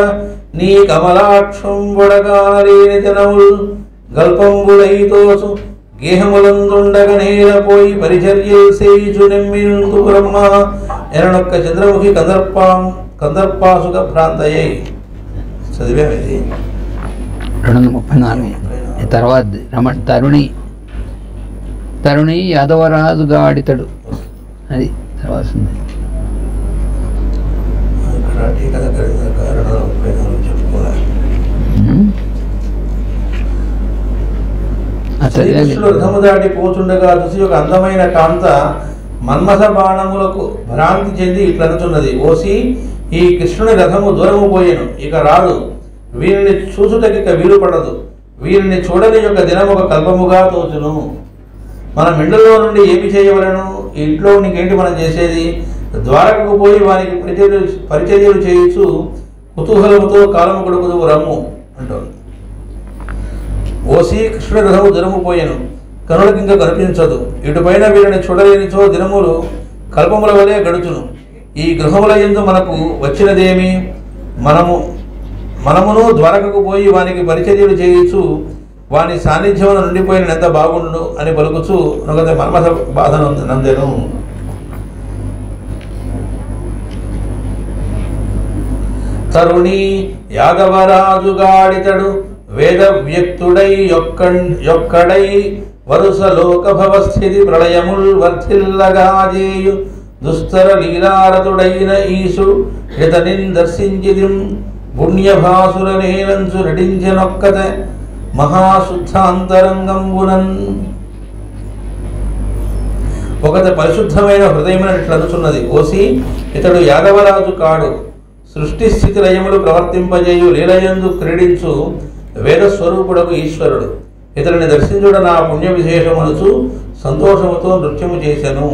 నీ కమలాక్షం బొడగానలేని జనముల్ గల్పంబులైతోసు గేహములందుండగ నేలపోయి పరిచర్యలు సేయుచు నెమ్మినుందు బ్రహ్మ ఎననొక్క చంద్రముఖి కందర్పాసుక ప్రాంతయ్యై. చదివాం ఇది 234. తర్వాత తరుణి యాదవరాజుగాడితడు అది తర్వాత రథము దాటి పోచుండగా చూసి ఒక అందమైన కాంత మన్మథ బాణములకు భ్రాంతి చెంది ఇట్లనుచున్నది, ఓసి ఈ కృష్ణుని రథము దూరము పోయెను, ఇక రాదు, వీరిని చూచుటకిక వీలు పడదు, వీరిని చూడని యొక్క దినము ఒక కల్పముగా తోచును. మనం ఇండ్లలో నుండి ఏమి చేయవలను, ఇంట్లో నీకేంటి మనం చేసేది, ద్వారకకు పోయి వారికి పరిచర్యలు చేయించు కుతూహలముతో కాలము గడుపుదు రమ్ము అంటోంది. ఓసి కృష్ణుడి రథము దినము పోయెను, కనులకు ఇంకా కనిపించదు, ఇటుపైన వీరిని చూడలేనిచో దినములు కల్పముల వలె గడుచును. ఈ గృహముల యందు మనకు వచ్చినదేమి, మనమును ద్వారకకు పోయి వానికి పరిచర్యలు చేయించు వాని సాన్నిధ్యమును నుండిపోయిన ఎంత బాగుండు అని పలుకుచు నొకత మన్మథ బాధ నందెను. తరుణి యాదవరాజుగాడితడు వేద వ్యక్తుడై యొక్కడై వరుస లోక భవస్థితి ప్రళయముల్ వర్ధిల్లగాజేయు దుస్తర లీలారతుడైన ఈసు ఇతనిన్ దర్శించిదిం పుణ్యభాసురనేనంచు నటించెనొక్కత మహాశుద్ధాంతరంగంబునన్. ఒకత పరిశుద్ధమైన హృదయమున ఇట్లనుచున్నది, ఓసి ఇతడు యాదవరాజు కాడు, సృష్టి స్థితి లయములు ప్రవర్తింపజేయు లీలయందు క్రీడించు వేదస్వరూపుడకు ఈశ్వరుడు. ఇతడిని దర్శించుట నా పుణ్య విశేషమనుచు సంతోషముతో నృత్యము చేశాను.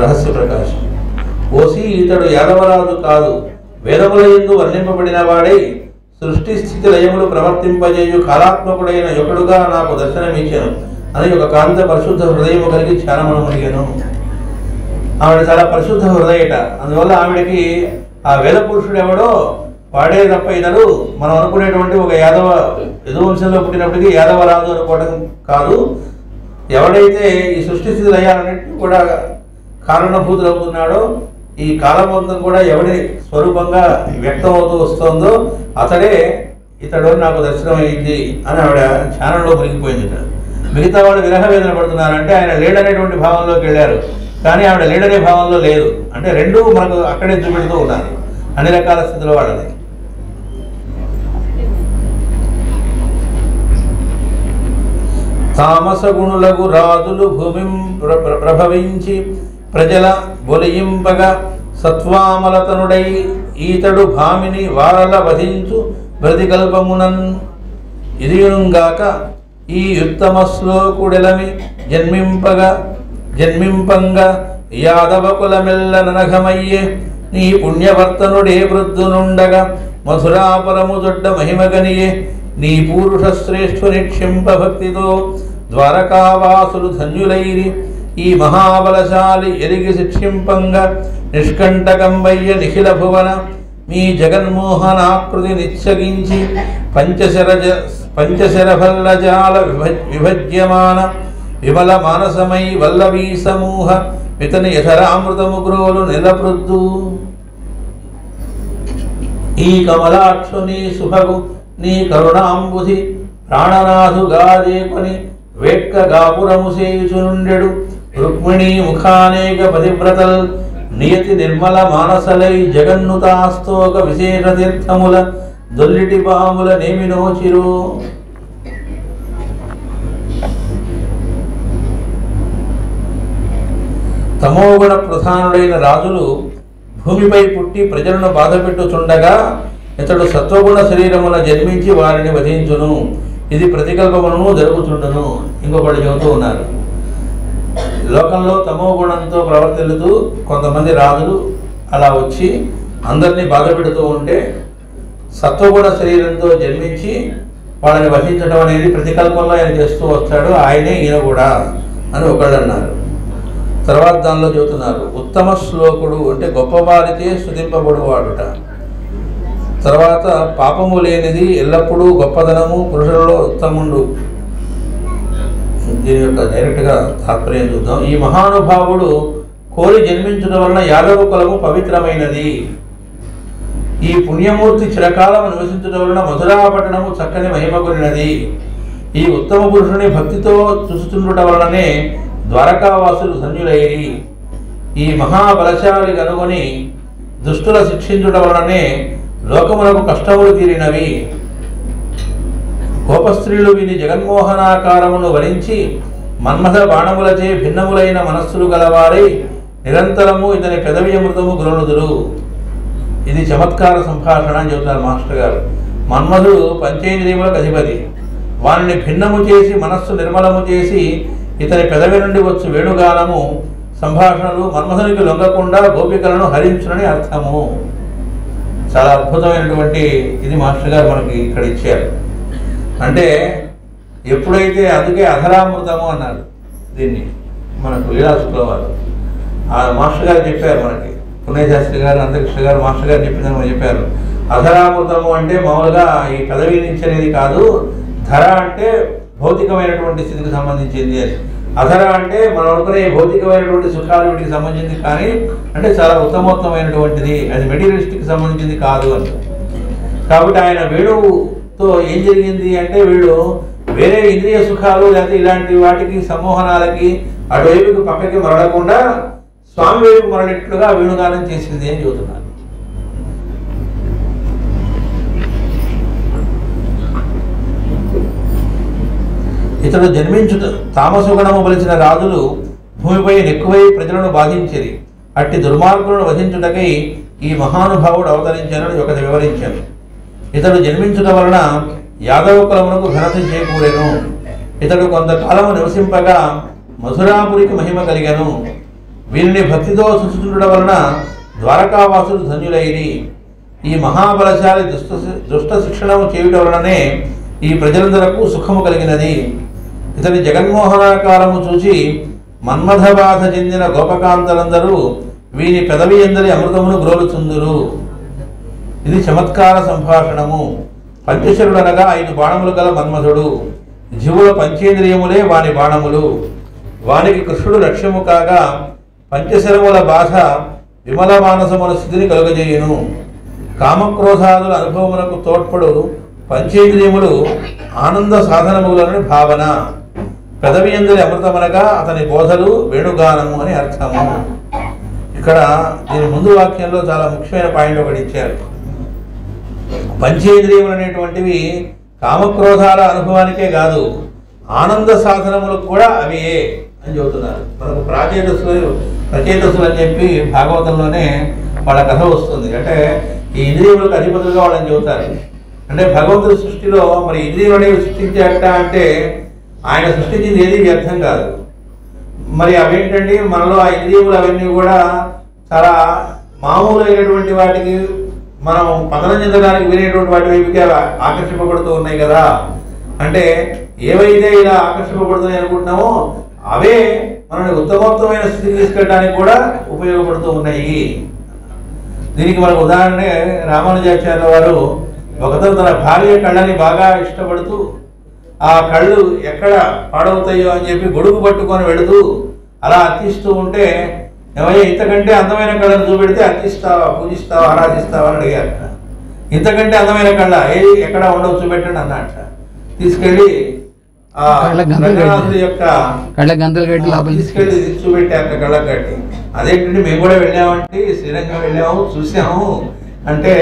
రహస్య ప్రకాశం. ఓసి, ఇతడు యాదవరాజు కాదు, వేదముల యందు వర్ణింపబడిన వాడై సృష్టి స్థితి లయములు ప్రవర్తింపజేయు కాలాత్మకుడైన యొకడుగా నాకు దర్శనమిచ్చాను అని ఒక కాంత పరిశుద్ధ హృదయము కలిగి ధ్యానమును మునిగాను. ఆవిడ చాలా పరిశుద్ధ హృదయట. అందువల్ల ఆవిడకి ఆ వేద పురుషుడు ఎవడో వాడే తప్ప ఇతడు మనం అనుకునేటువంటి ఒక యదువంశంలో పుట్టినప్పటికీ యాదవరాజు అనుకోవడం కాదు. ఎవడైతే ఈ సృష్టి స్థితి లయాలన్నింటినీ కూడా కారణభూతులవుతున్నాడో, ఈ కాలబంధం కూడా ఎవడి స్వరూపంగా వ్యక్తమవుతూ వస్తుందో అతడే ఇతడు నాకు దర్శనం అయింది అని ఆవిడ ధ్యానంలో మునిగిపోయింది. మిగతా వాళ్ళు విరహ వేదన పడుతున్నారంటే ఆయన లేడనేటువంటి భావంలోకి వెళ్ళారు, కానీ ఆవిడ లేడనే భావంలో లేదు. అంటే రెండూ మనకు అక్కడే చూపెడుతూ ఉన్నారు అన్ని రకాల స్థితిలో వాళ్ళని. తామస గుణులకు రాజులు భూమిం ప్రభవించి ప్రజల బొలియింపగా సత్వామలతనుడై ఈతడు భామిని వారల వధించు బ్రతికల్పమునన్. ఇదియుగాక ఈ ఉత్తమ శ్లోకుడెలమి జన్మింపంగా యాదవ కులమెల్ల ననఘమయ్యే నీ పుణ్యవర్తనుడే వృద్ధునుండగా మధురాపరము దొడ్డ మహిమగనియే నీ పూరుష శ్రేష్ఠుని క్షింప భక్తితో ద్వారకావాసులు ధన్యులైరి ఈ మహాబలశాలి ఎరిగి శిక్షింపంగా నిష్కంటకంబయ్య నిఖిల భువన మీ జగన్మోహనాకృతి నిత్సగించి పంచశరభల్లజాల విభజ్యమాన విమల మానసమై వల్లవీ సమూహ మితని యథరామృతము గ్రోలు నిలపృద్దు. ఈ కమలాక్షు నీ సుభగు నీ కరుణాంబుధి ప్రాణనాథుగాదేకొని వేట్క గాపురము సేయుచునుండెడు రుక్మిణీ ముఖానేక పతివ్రతల్ నియతి నిర్మల మానసలై జగన్నుతాస్తోక విశేష తీర్థముల దొల్లిటి పాముల నేమినోచిరు. తమోగుణ ప్రధానుడైన రాజులు భూమిపై పుట్టి ప్రజలను బాధపెట్టుచుండగా ఇతడు సత్వగుణ శరీరమున జన్మించి వారిని వధించును. ఇది ప్రతికల్పమును జరుగుతుండను. ఇంకొకటి చెబుతూ ఉన్నారు, లోకంలో తమో గుణంతో ప్రవర్తిల్లుతూ కొంతమంది రాజులు అలా వచ్చి అందరినీ బాధ పెడుతూ ఉంటే సత్వగుణ శరీరంతో జన్మించి వాళ్ళని వహించడం అనేది ప్రతికల్పంలో ఆయన చేస్తూ వస్తాడు, ఆయనే ఈయన కూడా అని ఒకళ్ళు అన్నారు. తర్వాత దానిలో చెబుతున్నారు, ఉత్తమ శ్లోకుడు అంటే గొప్పవారిచే స్తుతింపబడువాడుట. తర్వాత పాపము లేనిది ఎల్లప్పుడూ గొప్పదనము పురుషులలో ఉత్తముండు. దీని యొక్క డైరెక్ట్గా తాత్పర్యం చూద్దాం. ఈ మహానుభావుడు కోరి జన్మించడం వలన యాదవ కులము పవిత్రమైనది. ఈ పుణ్యమూర్తి చిరకాలము నివసించడం వలన మధురాపట్టణము చక్కని మహిమకొనినది. ఈ ఉత్తమ పురుషుని భక్తితో చూస్తుండటం వలననే ద్వారకావాసులు ధన్యులైరి. ఈ మహాబలశాలి కనుగొని దుష్టుల శిక్షించడం వలననే లోకములకు కష్టములు తీరినవి. గోపస్త్రీలు విని జగన్మోహనాకారమును వరించి మన్మథ బాణములచే భిన్నములైన మనస్సులు గలవారై నిరంతరము ఇతని పెదవి అమృతము గ్రోణుదురు. ఇది చమత్కార సంభాషణ అని చెబుతారు మాస్టర్ గారు. మన్మథుడు పంచేంద్రియములకు అధిపతి. వారిని భిన్నము చేసి మనస్సు నిర్మలము చేసి ఇతని పెదవి నుండి వచ్చు వేణుగానము సంభాషణలు మన్మథునికి లొంగకుండా గోపికలను హరించునని అర్థము. చాలా అద్భుతమైనటువంటి ఇది మాస్టర్ గారు మనకి ఇక్కడ ఇచ్చారు. అంటే ఎప్పుడైతే అందుకే అధరామృతము అన్నారు దీన్ని మనకు లీలాసుకుల వారు. ఆ మాస్టర్ గారు చెప్పారు మనకి, పుణ్యశాస్త్రి గారు అంతకృష్ణ గారు మాస్టర్ గారు చెప్పిందని మనం చెప్పారు. అధరామృతము అంటే మామూలుగా ఈ పదవి నుంచి అనేది కాదు, ధర అంటే భౌతికమైనటువంటి స్థితికి సంబంధించింది అని. అధర అంటే మనం అనుకునే భౌతికమైనటువంటి సుఖాలు వీటికి సంబంధించింది కానీ అంటే చాలా ఉత్తమోత్తమైనటువంటిది, అది మెటీరియలిస్టిక్ సంబంధించింది కాదు అని. కాబట్టి ఆయన వేణువుతో ఏం జరిగింది అంటే వీళ్ళు వేరే ఇంద్రియ సుఖాలు లేకపోతే ఇలాంటి వాటికి సమ్మోహనాలకి అటువైపుకి పక్కకి మరడకుండా స్వామి వైపు మరడినట్లుగా వేణుగానం చేసింది అని చెబుతున్నారు. ఇతడు జన్మించుట తామసుగుణము బలిచిన రాజులు భూమిపై ఎక్కువై ప్రజలను బాధించిరి. అట్టి దుర్మార్గులను వధించుటకై ఈ మహానుభావుడు అవతరించానని ఒకటి వివరించాను. ఇతడు జన్మించుట వలన యాదవ కులమునకు ఘనత చేకూరెను. ఇతడు కొంతకాలము నివసింపగా మధురాపురికి మహిమ కలిగెను. వీరిని భక్తితో చూచుచుండడం వలన ద్వారకావాసులు ధన్యులైరి. ఈ మహాబలశాలి దుష్ట శిక్షణము చేయుట వలననే ఈ ప్రజలందరకు సుఖము కలిగినది. ఇతని జగన్మోహనాకారము చూసి మన్మథ బాధ చెందిన గోపకాంతలందరూ వీని పెదవి ఎందరి అమృతమును గ్రోలుచుందురు. ఇది చమత్కార సంభాషణము. పంచశరుడు అనగా 5 బాణములు గల మన్మథుడు. జీవుల పంచేంద్రియములే వాని బాణములు. వానికి కృష్ణుడు లక్ష్యము కాగా పంచశరముల బాధ విమల మానసముల స్థితిని కలుగజేయును. కామక్రోధాదుల అనుభవమునకు తోడ్పడు పంచేంద్రియములు ఆనంద సాధనములని భావన. పెదవి ఎందరి అమృతమనగా అతని బోధలు వేణుగానము అని అర్థము. ఇక్కడ దీని ముందు వాక్యంలో చాలా ముఖ్యమైన పాయింట్ ఒకటి ఇచ్చారు. పంచేంద్రియములు అనేటువంటివి కామక్రోధాల అనుభవానికే కాదు, ఆనంద సాధనములకు కూడా అవియే అని చెబుతున్నారు. మనకు ప్రచేతసులు అని చెప్పి భాగవతంలోనే వాళ్ళ కథ వస్తుంది. అంటే ఈ ఇంద్రియములకు అధిపతులుగా వాళ్ళని చెబుతారు. అంటే భగవంతుడి సృష్టిలో మరి ఇంద్రియం అనేవి సృష్టించాట అంటే ఆయన సృష్టించింది ఏది వ్యర్థం కాదు. మరి అవేంటండి, మనలో ఆ ఇంద్రియములు అవన్నీ కూడా చాలా మామూలు అయినటువంటి వాటికి మనం పతనం చెందడానికి వీలైనటువంటి వాటి వైపుకే ఆకర్షింపబడుతూ ఉన్నాయి కదా. అంటే ఏవైతే ఇలా ఆకర్షింపబడుతున్నాయి అనుకుంటున్నామో అవే మనల్ని ఉత్తమోత్తమైన స్థితికి తీసుకెళ్ళడానికి కూడా ఉపయోగపడుతూ ఉన్నాయి. దీనికి మనకు ఉదాహరణే రామానుజాచార్యుల వారు ఒకతను తన భార్య కళ్ళని బాగా ఇష్టపడుతూ ఆ కళ్ళు ఎక్కడ పాడవుతాయో అని చెప్పి గొడుగు పట్టుకొని వెళుతూ అలా అర్చిస్తూ ఉంటే, ఏమయ్యా ఇంతకంటే అందమైన కళ్ళను చూపెడితే అర్చిస్తావా, పూజిస్తావా, ఆరాధిస్తావా అని అడిగారు. ఇంతకంటే అందమైన కళ్ళ ఏది ఎక్కడ ఉండవు చూపెట్టండి అన్నట్ట. తీసుకెళ్ళి రంగనాథుడి యొక్క తీసుకెళ్ళి చూపెట్టాక కళ్ళ కట్టి. అదేంటంటే మేము కూడా వెళ్ళామంటే శ్రీరంగం వెళ్ళాము చూసాము అంటే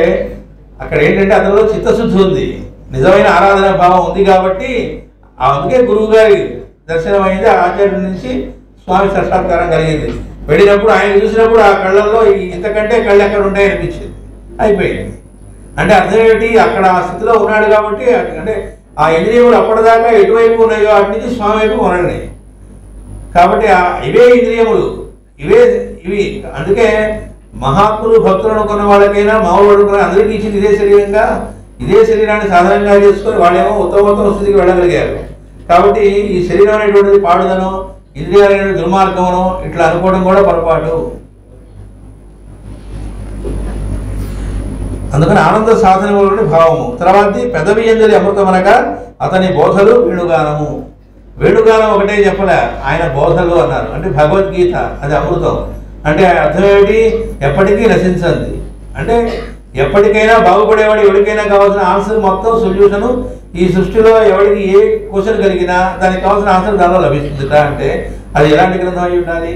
అక్కడ ఏంటంటే అతనిలో చిత్తశుద్ధి ఉంది, నిజమైన ఆరాధన భావం ఉంది. కాబట్టి అందుకే గురువు గారి దర్శనం అయింది, ఆచార్యుడి నుంచి స్వామి సాక్షాత్కారం కలిగింది. వెళ్ళినప్పుడు ఆయన చూసినప్పుడు ఆ కళ్ళల్లో ఇంతకంటే కళ్ళు ఎక్కడ ఉంటాయి అనిపించింది. అయిపోయింది. అంటే అర్థం ఏంటి, అక్కడ ఆ స్థితిలో ఉన్నాడు కాబట్టి. అంటే ఆ ఇంద్రియములు అప్పటిదాకా ఎటువైపు ఉన్నాయో అటు నుంచి స్వామి వైపు కొనండి. కాబట్టి ఇవే ఇంద్రియములు, ఇవి అందుకే మహాత్ములు భక్తులు అనుకున్న వాళ్ళకైనా మామూలు అనుకున్న అందరికీ ఇచ్చింది ఇదే శరీరంగా, ఇదే శరీరాన్ని సాధారణంగా చేసుకొని వాళ్ళేమో ఉత్తమోత్తమ స్థితికి వెళ్ళగలిగారు. కాబట్టి ఈ శరీరం అనేటువంటిది పాడుదనం, ఇంద్రియాలు అనేటువంటి దుర్మార్గమును ఇట్లా అనుకోవడం కూడా పొరపాటు. అందుకని ఆనంద సాధనములోని భావము. తర్వాత పెదవి ఎందరి అమృతమనగా అతని బోధలు వేణుగానము. వేణుగానం ఒకటే చెప్పలే, ఆయన బోధలు అన్నారు. అంటే భగవద్గీత అది అమృతం. అంటే అర్థం ఏమిటి, ఎప్పటికీ నశించండి. అంటే ఎప్పటికైనా బాగుపడేవాడు, ఎవరికైనా కావాల్సిన ఆన్సర్ మొత్తం సొల్యూషను ఈ సృష్టిలో ఎవరికి ఏ క్వశ్చన్ కలిగినా దానికి కావాల్సిన ఆన్సర్ దానిలో లభిస్తుందిట. అంటే అది ఎలాంటి గ్రంథం అయి ఉండాలి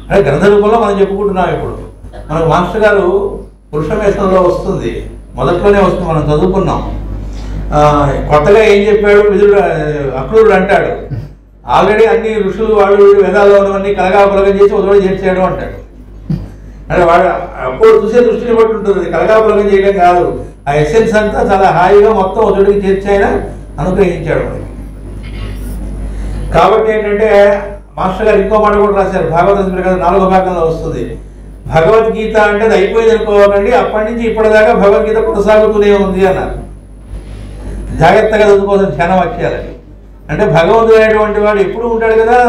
అంటే గ్రంథ రూపంలో మనం చెప్పుకుంటున్నాం. ఇప్పుడు మనకు మాస్టర్ గారు పురుషమేషంలో వస్తుంది, మొదట్లోనే వస్తుంది, మనం చదువుకున్నాం. కొత్తగా ఏం చెప్పాడు అక్రూరుడు అంటాడు, ఆల్రెడీ అన్ని ఋషులు వాళ్ళు వేదాల్లో ఉన్నవన్నీ కలగాపులగం చేసి ఒకటి చేర్చాడు అంటాడు. అంటే వాడు అప్పుడు చూసే దృష్టిని బట్టి ఉంటుంది, కలగాపులగం చేయడం కాదు, ఆ ఎసెన్స్ అంతా చాలా హాయిగా మొత్తం ఒకటికి చేర్చి ఆయన అనుగ్రహించాడు మనకి. కాబట్టి ఏంటంటే మాస్టర్ గారు ఇంకో మాట కూడా రాశారు, భాగవత 4వ భాగంలో వస్తుంది. భగవద్గీత అంటే అది అయిపోయింది అనుకోవాలండి, అప్పటి నుంచి ఇప్పటిదాకా భగవద్గీత కొనసాగుతూనే ఉంది అన్నారు. జాగ్రత్తగా చదువుకోవాల్సిన క్షణ వాక్యాలని. అంటే భగవంతుడు అనేటువంటి వాడు ఎప్పుడు ఉంటాడు కదా,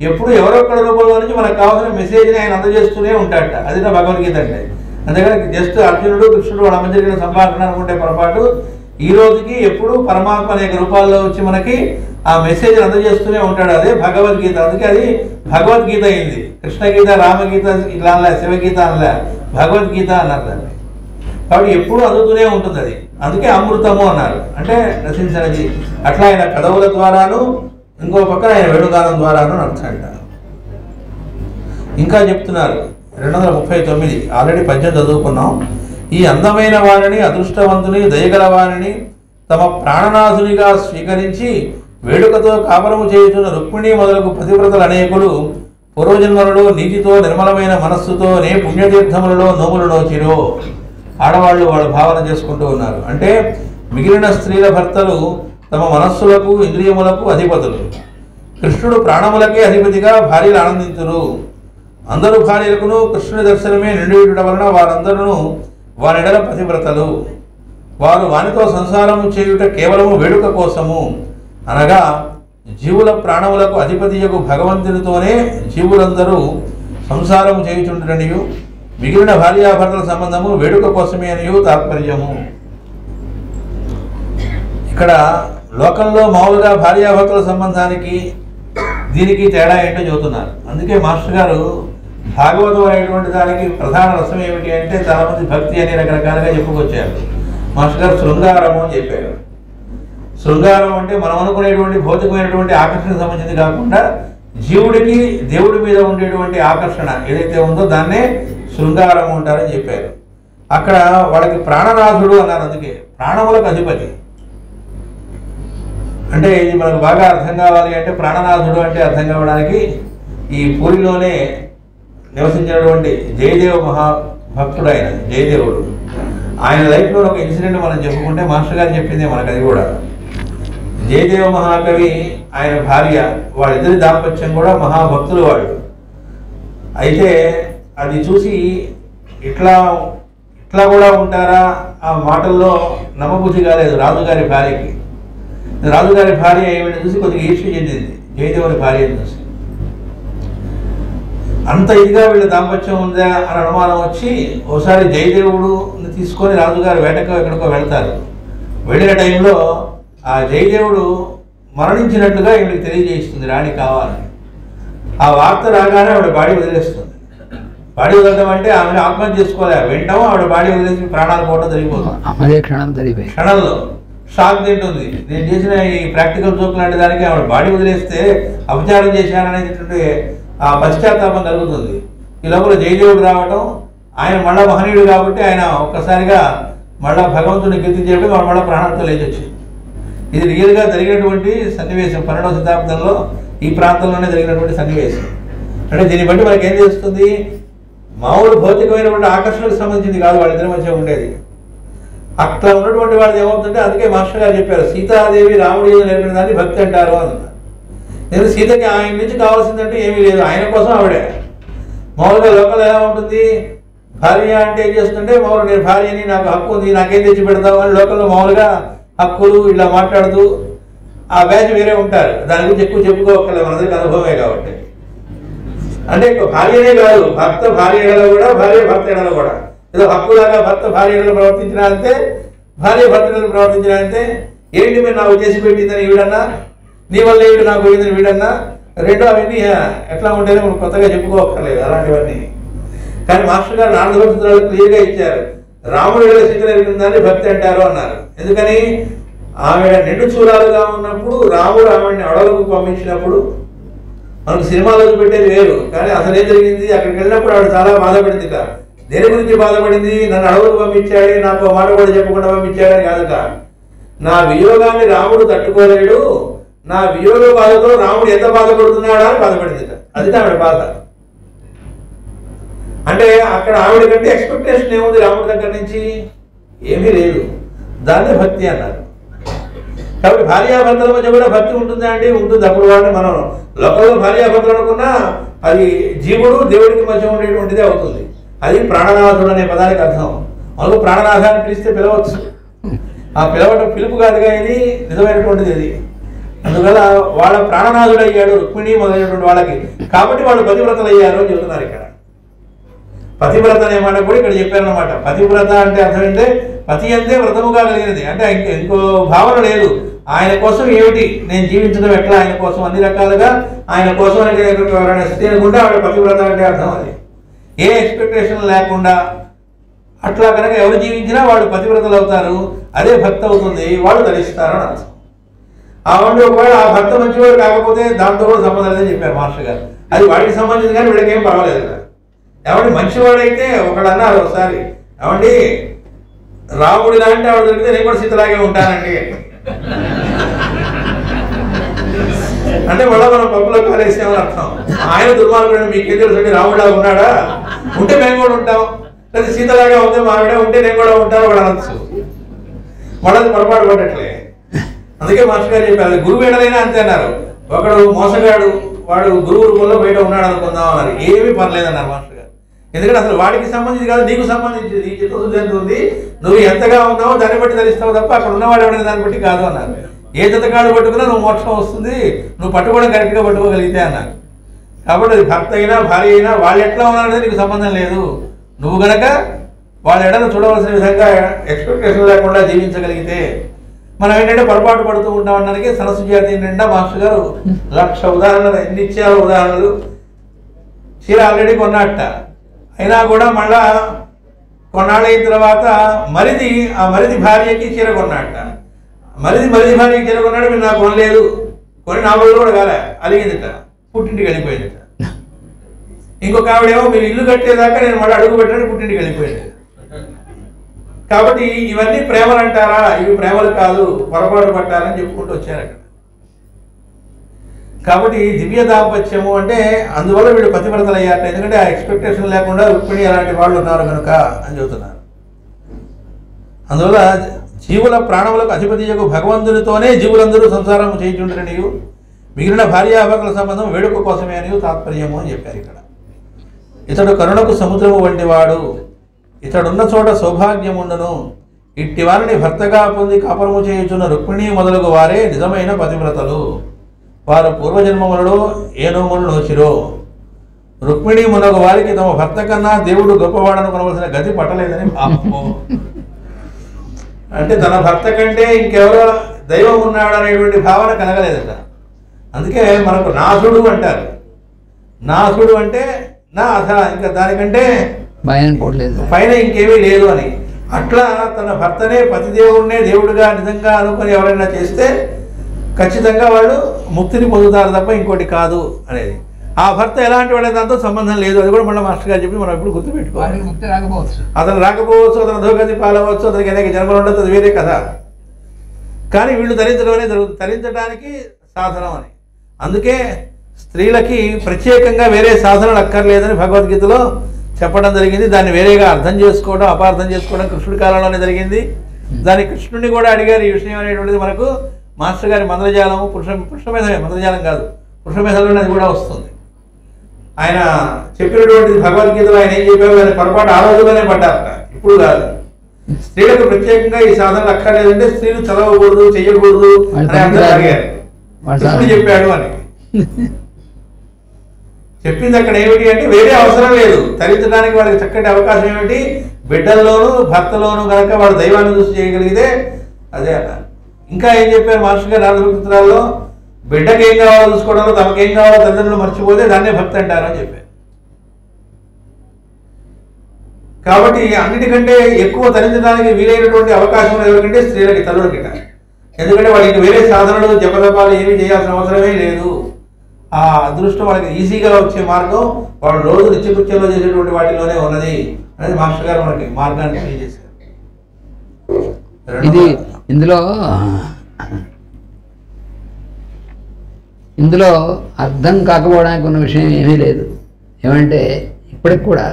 ఎప్పుడు ఎవరొక్కడి రూపంలో నుంచి మనకు కావాల్సిన మెసేజ్ని ఆయన అందజేస్తూనే ఉంటాడట. అది నా భగవద్గీత అంటే. అందుకని జస్ట్ అర్జునుడు కృష్ణుడు వాళ్ళ మధ్య జరిగిన సంభాషణ అనుకుంటే పొరపాటు. ఈ రోజుకి ఎప్పుడు పరమాత్మ అనేక రూపాల్లో వచ్చి మనకి ఆ మెసేజ్ అందజేస్తూనే ఉంటాడు. అదే భగవద్గీత. అందుకే అది భగవద్గీత అయింది. కృష్ణగీత, రామగీత ఇట్లా అనలే, శివగీత అనలే, భగవద్గీత అన్నారు దాన్ని. కాబట్టి ఎప్పుడు అందుతూనే ఉంటుంది అది. అందుకే అమృతము అన్నారు, అంటే నశించనిది. అట్లా ఆయన కథవుల ద్వారాను, ఇంకో పక్కన ఆయన వేణుగానం ద్వారాను అర్థంట. ఇంకా చెప్తున్నారు 239 ఆల్రెడీ 18 చదువుకున్నాం. ఈ అందమైన వారిని, అదృష్టవంతుని, దయగల వారిని తమ ప్రాణనాథునిగా స్వీకరించి వేడుకతో కాపరము చేయుతున్న రుక్మిణి మొదలగు పతివ్రతలు అనేకులు పూర్వజన్మలలో నీతితో నిర్మలమైన మనస్సుతో పుణ్యతీర్థములలో నోములు నోచిరో. ఆడవాళ్ళు వాళ్ళు భావన చేసుకుంటూ ఉన్నారు. అంటే మిగిలిన స్త్రీల భర్తలు తమ మనస్సులకు ఇంద్రియములకు అధిపతులు, కృష్ణుడు ప్రాణములకే అధిపతిగా భార్యలు ఆనందించురు. అందరూ భార్యలకును కృష్ణుని దర్శనమే నిండియుట వలన వారందరూ వారెడల పతివ్రతలు. వారు వానితో సంసారము చేయుట కేవలము వేడుక కోసము, అనగా జీవుల ప్రాణములకు అధిపతియగు భగవంతునితోనే జీవులందరూ సంసారము చేయుచుండనియు మిగిలిన భార్యాభర్తల సంబంధము వేడుక కోసమే అనియు తాత్పర్యము. ఇక్కడ లోకంలో మామూలుగా భార్యాభర్తల సంబంధానికి దీనికి తేడా ఏంటో చెబుతున్నారు. అందుకే మాస్టర్ గారు భాగవతం అనేటువంటి దానికి ప్రధాన రసం ఏమిటి అంటే చాలామంది భక్తి అని రకరకాలుగా చెప్పుకొచ్చారు. మాస్టర్ గారు శృంగారము అని చెప్పారు. శృంగారం అంటే మనం అనుకునేటువంటి భౌతికమైనటువంటి ఆకర్షణకు సంబంధించింది కాకుండా జీవుడికి దేవుడి మీద ఉండేటువంటి ఆకర్షణ ఏదైతే ఉందో దాన్నే శృంగారం అంటారని చెప్పారు. అక్కడ వాళ్ళకి ప్రాణనాథుడు అన్నారు. అందుకే ప్రాణములకు అధిపతి అంటే ఇది మనకు బాగా అర్థం కావాలి అంటే ప్రాణనాథుడు అంటే అర్థం కావడానికి ఈ పూరిలోనే నివసించినటువంటి జయదేవ మహాభక్తుడు ఆయన జయదేవుడు. ఆయన లైఫ్లో ఒక ఇన్సిడెంట్ మనం చెప్పుకుంటే మాస్టర్ గారు చెప్పింది మనకు అది కూడా. జయదేవ మహాకవి ఆయన భార్య వాళ్ళిద్దరి దాంపత్యం కూడా మహాభక్తులు వాళ్ళు. అయితే అది చూసి ఇట్లా ఇట్లా కూడా ఉంటారా ఆ మాటల్లో నమ్మబుద్ధి కాలేదు రాజుగారి భార్యకి. రాజుగారి భార్య ఏమిటి చూసి కొద్దిగా ఈర్ష్య చెందింది జయదేవుని భార్యను చూసి. అంత ఇదిగా వీళ్ళ దాంపత్యం ఉందా అని అనుమానం వచ్చి ఒకసారి జయదేవుడు తీసుకొని రాజుగారు వేటకో ఎక్కడికో వెళ్తారు. వెళ్ళిన టైంలో ఆ జయదేవుడు మరణించినట్లుగా ఈవిడికి తెలియజేస్తుంది రాణి కావాలని. ఆ వార్త రాగానే ఆవిడ బాడీ వదిలేస్తుంది. బాడీ వదలడం అంటే ఆమెను ఆత్మహత్య చేసుకోలే, వింటాం ఆవిడ బాడీ వదిలేసి ప్రాణాలు పోవడం జరిగిపోతుంది. క్షణంలో షాక్ తింటుంది. నేను చేసిన ఈ ప్రాక్టికల్ జోక్ లాంటి దానికి ఆవిడ బాడీ వదిలేస్తే అపచారం చేశాననేటువంటి ఆ పశ్చాత్తాపం కలుగుతుంది. ఈ లోపల జయదేవుడు రావటం, ఆయన మళ్ళా మహనీయుడు కాబట్టి ఆయన ఒక్కసారిగా మళ్ళా భగవంతుని కీర్తించేటప్పుడు వాడు మళ్ళీ ప్రాణాలతో లేచి వచ్చింది. ఇది రియల్గా జరిగినటువంటి సన్నివేశం. 12వ శతాబ్దంలో ఈ ప్రాంతంలోనే జరిగినటువంటి సన్నివేశం. అంటే దీన్ని బట్టి మనకి ఏం చేస్తుంది, మామూలు భౌతికమైనటువంటి ఆకర్షణకు సంబంధించింది కాదు వాళ్ళిద్దరి మధ్య ఉండేది. అట్లా ఉన్నటువంటి వాళ్ళు ఏమవుతుంటే అందుకే మాస్టర్ గారు చెప్పారు సీతాదేవి రాముడి నేర్పిన దాన్ని భక్తి అంటారు అన్నారు. నేను సీతకి ఆయన నుంచి కావాల్సిందంటే ఏమీ లేదు, ఆయన కోసం ఆవిడే. మామూలుగా లోకల్ ఎలా ఉంటుంది, భార్య అంటే ఏం చేస్తుంటే మామూలు నేను భార్యని నాకు హక్కు ఉంది నాకేం తెచ్చి పెడతావు అని లోకల్లో మామూలుగా హక్కులు ఇలా మాట్లాడుతూ ఆ బ్యాచ్ వేరే ఉంటారు. దాని గురించి ఎక్కువ చెప్పుకోవక్కర్లేదు, మనందరికీ అనుభవమే కాబట్టి. అంటే భార్యనే కాదు భర్త భార్య ఎడలో కూడా భార్య భర్త ఎడలో కూడా ఏదో హక్కులాగా భర్త భార్య ఎడలో ప్రవర్తించినా అంతే, భార్య భర్త ఎడలో ప్రవర్తించినా అంతే. ఏంటి మీరు నాకు చేసి పెట్టిందని వీడన్నా, నీ వల్ల ఏంటి నాకు పోయిందని వీడన్నా, రెండో అవన్నీ ఎట్లా ఉంటేనే మనం కొత్తగా చెప్పుకోవక్కర్లేదు అలాంటివన్నీ. కానీ మాస్టర్ గారు ఆంధ్రప్రదేశ్లో క్లియర్గా ఇచ్చారు, రాముడి సీత నేర్పిన దాన్ని భక్తి అంటారు అన్నారు. ఎందుకని ఆవిడ నిండు చూరాలుగా ఉన్నప్పుడు రాముడు ఆవిడని అడవులకు పంపించినప్పుడు మనకు సినిమాలో పెట్టేది వేరు, కానీ అసలు ఏం జరిగింది అక్కడికి వెళ్ళినప్పుడు ఆవిడ చాలా బాధపడింది. దేని గురించి బాధపడింది, నన్ను అడవులకు పంపించాడే నాకు మాట కూడా చెప్పకుండా పంపించాడని కాదుట, నా వియోగాన్ని రాముడు తట్టుకోలేడు, నా వియోగ బాధతో రాముడు ఎంత బాధపడుతున్నాడా అని బాధపడింది. అది ఆవిడ బాధ. అంటే అక్కడ ఆవిడ కంటే ఎక్స్పెక్టేషన్ ఏముంది రాముడి దగ్గర నుంచి, ఏమీ లేదు. దాన్నే భక్తి అన్నారు. కాబట్టి భార్యాభర్తల మధ్య కూడా భక్తి ఉంటుందా అండి? ఉంటుంది. అప్పుడు వాడిని మనం లోకంలో భార్యాభర్తలు అనుకున్నా అది జీవుడు దేవుడికి మధ్య ఉండేటువంటిదే అవుతుంది. అది ప్రాణనాథుడు అనే పదానికి అర్థం. మనకు ప్రాణనాథాన్ని పిలిస్తే పిలవచ్చు, ఆ పిలవటం పిలుపు కాదుగా, ఇది నిజమైనటువంటిది. ఇది అందువల్ల వాళ్ళ ప్రాణనాథుడు అయ్యాడు రుక్మిణి మొదలైనటువంటి వాళ్ళకి. కాబట్టి వాళ్ళు పతివ్రతలు అయ్యారు అని చెబుతున్నారు ఇక్కడ. పతివ్రత అనే మాట కూడా ఇక్కడ చెప్పారనమాట. పతివ్రత అంటే అర్థం అంటే పతి అంతే వ్రతముగా కలిగినది. అంటే ఇంకో భావన లేదు. ఆయన కోసం ఏమిటి నేను జీవించడం ఎట్లా, ఆయన కోసం అన్ని రకాలుగా ఆయన కోసం ఎవరైనా స్థితి అనుకుంటే ఆవిడ పతివ్రత అంటే అర్థం. అది ఏ ఎక్స్పెక్టేషన్ లేకుండా అట్లా కనుక ఎవరు జీవించినా వాళ్ళు పతివ్రతలు అవుతారు. అదే భక్తి అవుతుంది, వాళ్ళు ధరిస్తారు అని అర్థం. ఆవిడ ఒకవేళ ఆ భర్త మంచివాడు కాకపోతే దాంతో కూడా సంబంధం లేదని చెప్పారు మాస్టర్ గారు. అది వాడికి సంబంధించి కానీ వీళ్ళకేం పర్వాలేదు కదా. ఏమండి మంచివాడైతే ఒకడు అన్నారు ఒకసారి, ఏమండి రాముడి లాంటి ఆవిడ దొరికితే నేను కూడా సీతలాగే ఉంటానండి అంటే మళ్ళీ మనం పప్పులో కాలేసామని అర్థం. ఆయన దుర్మార్గుడు మీకేం తెలుసు రాముడిలా ఉన్నాడా, ఉంటే మేము కూడా ఉంటాం. లేదా సీతలాగా ఉంది మా ఆవిడ ఉంటే నేను కూడా ఉంటాను కూడా అనొచ్చు. వాళ్ళది పొరపాటు పడ్డట్లే. అందుకే మాస్టర్ గారు చెప్పారు, గురువు ఎడలైనా అంతే అన్నారు. ఒకడు మోసగాడు, వాడు గురువు రూపంలో బయట ఉన్నాడు అనుకుందాం అన్నారు. ఏమీ పర్లేదన్నారు మాస్టర్ గారు. ఎందుకంటే అసలు వాడికి సంబంధించి కాదు, నీకు సంబంధించింది. ఈ చిత్తశుద్ధి ఎంత ఉంది, నువ్వు ఎంతగా ఉన్నావో దాన్ని బట్టి ధరిస్తావు తప్ప అక్కడ ఉన్నవాడు ఎవరైనా దాన్ని బట్టి కాదు అన్నారు. ఏ జతకాడు పట్టుకున్నా నువ్వు మోక్షం వస్తుంది, నువ్వు పట్టుకోవడం కరెక్ట్గా పట్టుకోగలిగితే అన్నారు. కాబట్టి అది భర్త అయినా భార్య అయినా వాళ్ళు ఎట్లా ఉన్నారనేది నీకు సంబంధం లేదు. నువ్వు గనక వాళ్ళ ఎడను చూడవలసిన విధంగా ఎక్స్పెక్టేషన్ లేకుండా జీవించగలిగితే. మనం ఏంటంటే పొరపాటు పడుతూ ఉంటాం అనడానికి సరస్సు జాతి నిండా మాస్టర్ గారు 1,00,000 ఉదాహరణలు, ఎన్ని ఇచ్చారో ఉదాహరణలు. చీర ఆల్రెడీ కొన్నట్ట, అయినా కూడా మళ్ళా కొన్నాళ్ళు అయిన తర్వాత ఆ మరిది భార్యకి చీర కొన్నట్ట. మరిది భార్యకి చీర కొన్నాడు, మీరు నాకు కొనలేదు, కొని 4 రోజులు కూడా కాలే, అలిగిందిట, పుట్టింటికి వెళ్ళిపోయిందిట. ఇంకొక ఆవిడేమో మీరు ఇల్లు కట్టేదాకా నేను మళ్ళీ అడుగు పెట్టాను, పుట్టింటికి వెళ్ళిపోయింది. కాబట్టి ఇవన్నీ ప్రేమలు అంటారా? ఇవి ప్రేమలు కాదు, పొరపాటు పట్టాలని చెప్పుకుంటూ వచ్చారు అక్కడ. కాబట్టి దివ్య దాంపత్యము అంటే అందువల్ల వీళ్ళు పతివ్రతలు అయ్యారు. ఎందుకంటే ఆ ఎక్స్పెక్టేషన్ లేకుండా రుక్మిణి అలాంటి వాళ్ళు ఉన్నారు కనుక అని చెబుతున్నారు. అందువల్ల జీవుల ప్రాణములకు అధిపతియకు భగవంతునితోనే జీవులందరూ సంసారం చేయించుంటారనియు, మిగిలిన భార్యాభర్తల సంబంధం వేడుక కోసమే అని తాత్పర్యము అని చెప్పారు ఇక్కడ. ఇతడు కరుణకు సముద్రము వంటి వాడు, ఇతడున్న చోట సౌభాగ్యముండును. ఇట్టి వారిని భర్తగా పొంది కాపురము చేయుచున్న రుక్మిణి మొదలగు వారే నిజమైన పతివ్రతలు. వారు పూర్వజన్మములలో ఏ నోములు నోచిరో. రుక్మిణి మునగు వారికి తమ భర్త కన్నా దేవుడు గొప్పవాడను కొనవలసిన గతి పట్టలేదని పాపం. అంటే తన భర్త కంటే ఇంకెవరో దైవం ఉన్నాడు అనేటువంటి భావన కలగలేదట. అందుకే మనకు నాథుడు అంటారు. నాథుడు అంటే నా అసలు ఇంకా దానికంటే పైన ఇంకేమీ లేదు అని. అట్లా తన భర్తనే పతిదేవుడినే దేవుడిగా నిజంగా అనుకుని ఎవరైనా చేస్తే ఖచ్చితంగా వాళ్ళు ముక్తిని పొందుతారు తప్ప ఇంకోటి కాదు అనేది. ఆ భర్త ఎలాంటి వాడే దాంతో సంబంధం లేదు. అది కూడా మళ్ళీ మాస్టర్ గారు చెప్పి మనం ఎప్పుడు గుర్తుపెట్టుకోవాలి. అతను రాకపోవచ్చు, అతను అధోగతి పాలవచ్చు, అతనికి అనేక జన్మలు ఉండదు, అది వేరే కథ. కానీ వీళ్ళు ధరించడం అనేది జరుగుతుంది, ధరించడానికి సాధనం అని. అందుకే స్త్రీలకి ప్రత్యేకంగా వేరే సాధనలు అక్కర్లేదని భగవద్గీతలో చెప్పడం జరిగింది. దాన్ని వేరేగా అర్థం చేసుకోవడం, అపార్థం చేసుకోవడం కృష్ణుడి కాలంలోనే జరిగింది. దాన్ని కృష్ణుడిని కూడా అడిగారు ఈ విషయం అనేటువంటిది మనకు మాస్టర్ గారి మంత్రజాలము పురుషమేధమే, మంత్రజాలం కాదు, పురుషమేధంలోనే అది కూడా వస్తుంది. ఆయన చెప్పినటువంటి భగవద్గీతలో ఆయన ఏం చెప్పారు, ఆయన పొరపాటు ఆ రోజులోనే పడ్డారట, ఇప్పుడు కాదు. స్త్రీలకు ప్రత్యేకంగా ఈ సాధనలు అక్కర్లేదంటే స్త్రీలు చదవకూడదు, చెయ్యకూడదు అని అందరూ అడిగారు. కృష్ణుడు చెప్పాడు అని చెప్పింది అక్కడ ఏమిటి అంటే వేరే అవసరం లేదు, తరించడానికి వాళ్ళకి చక్కటి అవకాశం ఏమిటి, బిడ్డల్లోనూ భర్తలోనూ కనుక వాళ్ళు దైవాన్ని చూసి చేయగలిగితే అదే అన్నారు. ఇంకా ఏం చెప్పారు మాస్టర్ గారు నారదపుత్రాల్లో, బిడ్డకి ఏం కావాలో చూసుకోవడంలో తమకేం కావాలో తల్లిదండ్రులు మర్చిపోతే దాన్నే భక్తి అంటారు అని చెప్పారు. కాబట్టి అన్నిటికంటే ఎక్కువ తరించడానికి వీలైనటువంటి అవకాశం ఎవరికంటే స్త్రీలకి, తల్లులకిట. ఎందుకంటే వాళ్ళకి వేరే సాధనలు జపదపాలు ఏమీ చేయాల్సిన అవసరమే లేదు. ఆ అదృష్టం వాళ్ళకి ఈజీగా వచ్చే మార్గం వాళ్ళు రోజు నిత్యకృత్యంలో చేసేటువంటి వాటిలోనే ఉన్నది అనేది మాస్టర్ గారు మనకి మార్గాన్ని తెలియజేశారు. ఇది ఇందులో అర్థం కాకపోవడానికి ఉన్న విషయం ఏమీ లేదు. ఏమంటే ఇప్పటికి కూడా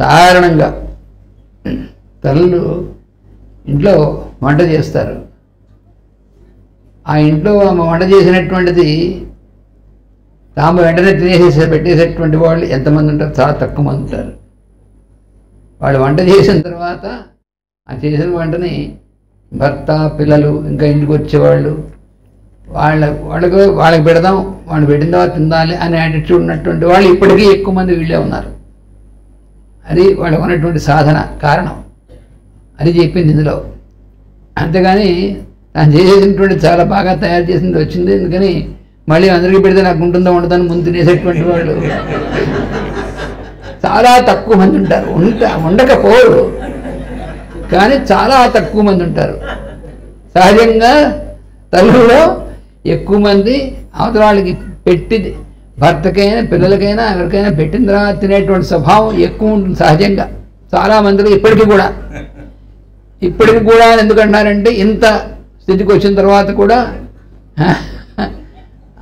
సాధారణంగా తల్లులు ఇంట్లో వంట చేస్తారు. ఆ ఇంట్లో వంట చేసినటువంటిది తాము వెంటనే పెట్టేసేటువంటి వాళ్ళు ఎంతమంది ఉంటారు? చాలా తక్కువ మంది ఉంటారు. వాళ్ళు వంట చేసిన తర్వాత ఆ చేసిన వంటని భర్త, పిల్లలు, ఇంకా ఇంటికి వచ్చేవాళ్ళు వాళ్ళకి పెడదాం, వాళ్ళు పెట్టిన తర్వాత తిందాలి అనే యాటిట్యూడ్ ఉన్నటువంటి వాళ్ళు ఇప్పటికీ ఎక్కువ మంది వీళ్ళే ఉన్నారు. అది వాళ్ళకు ఉన్నటువంటి సాధన కారణం అది చెప్పింది ఇందులో. అంతేగాని తాను చేసేసినటువంటి చాలా బాగా తయారు చేసింది వచ్చింది, ఎందుకని మళ్ళీ అందరికీ పెడితే నాకు ఉంటుందో ఉండదని ముందు తినేసేటువంటి వాళ్ళు చాలా తక్కువ మంది ఉంటారు. ఉండకపోరు కానీ చాలా తక్కువ మంది ఉంటారు. సహజంగా తల్లులో ఎక్కువ మంది అవతల వాళ్ళకి పెట్టి భర్తకైనా పిల్లలకైనా ఎవరికైనా పెట్టిన తర్వాత తినేటువంటి స్వభావం ఎక్కువ ఉంటుంది సహజంగా చాలామందిలో. ఇప్పటికీ కూడా ఎందుకంటారంటే ఇంత స్థితికి వచ్చిన తర్వాత కూడా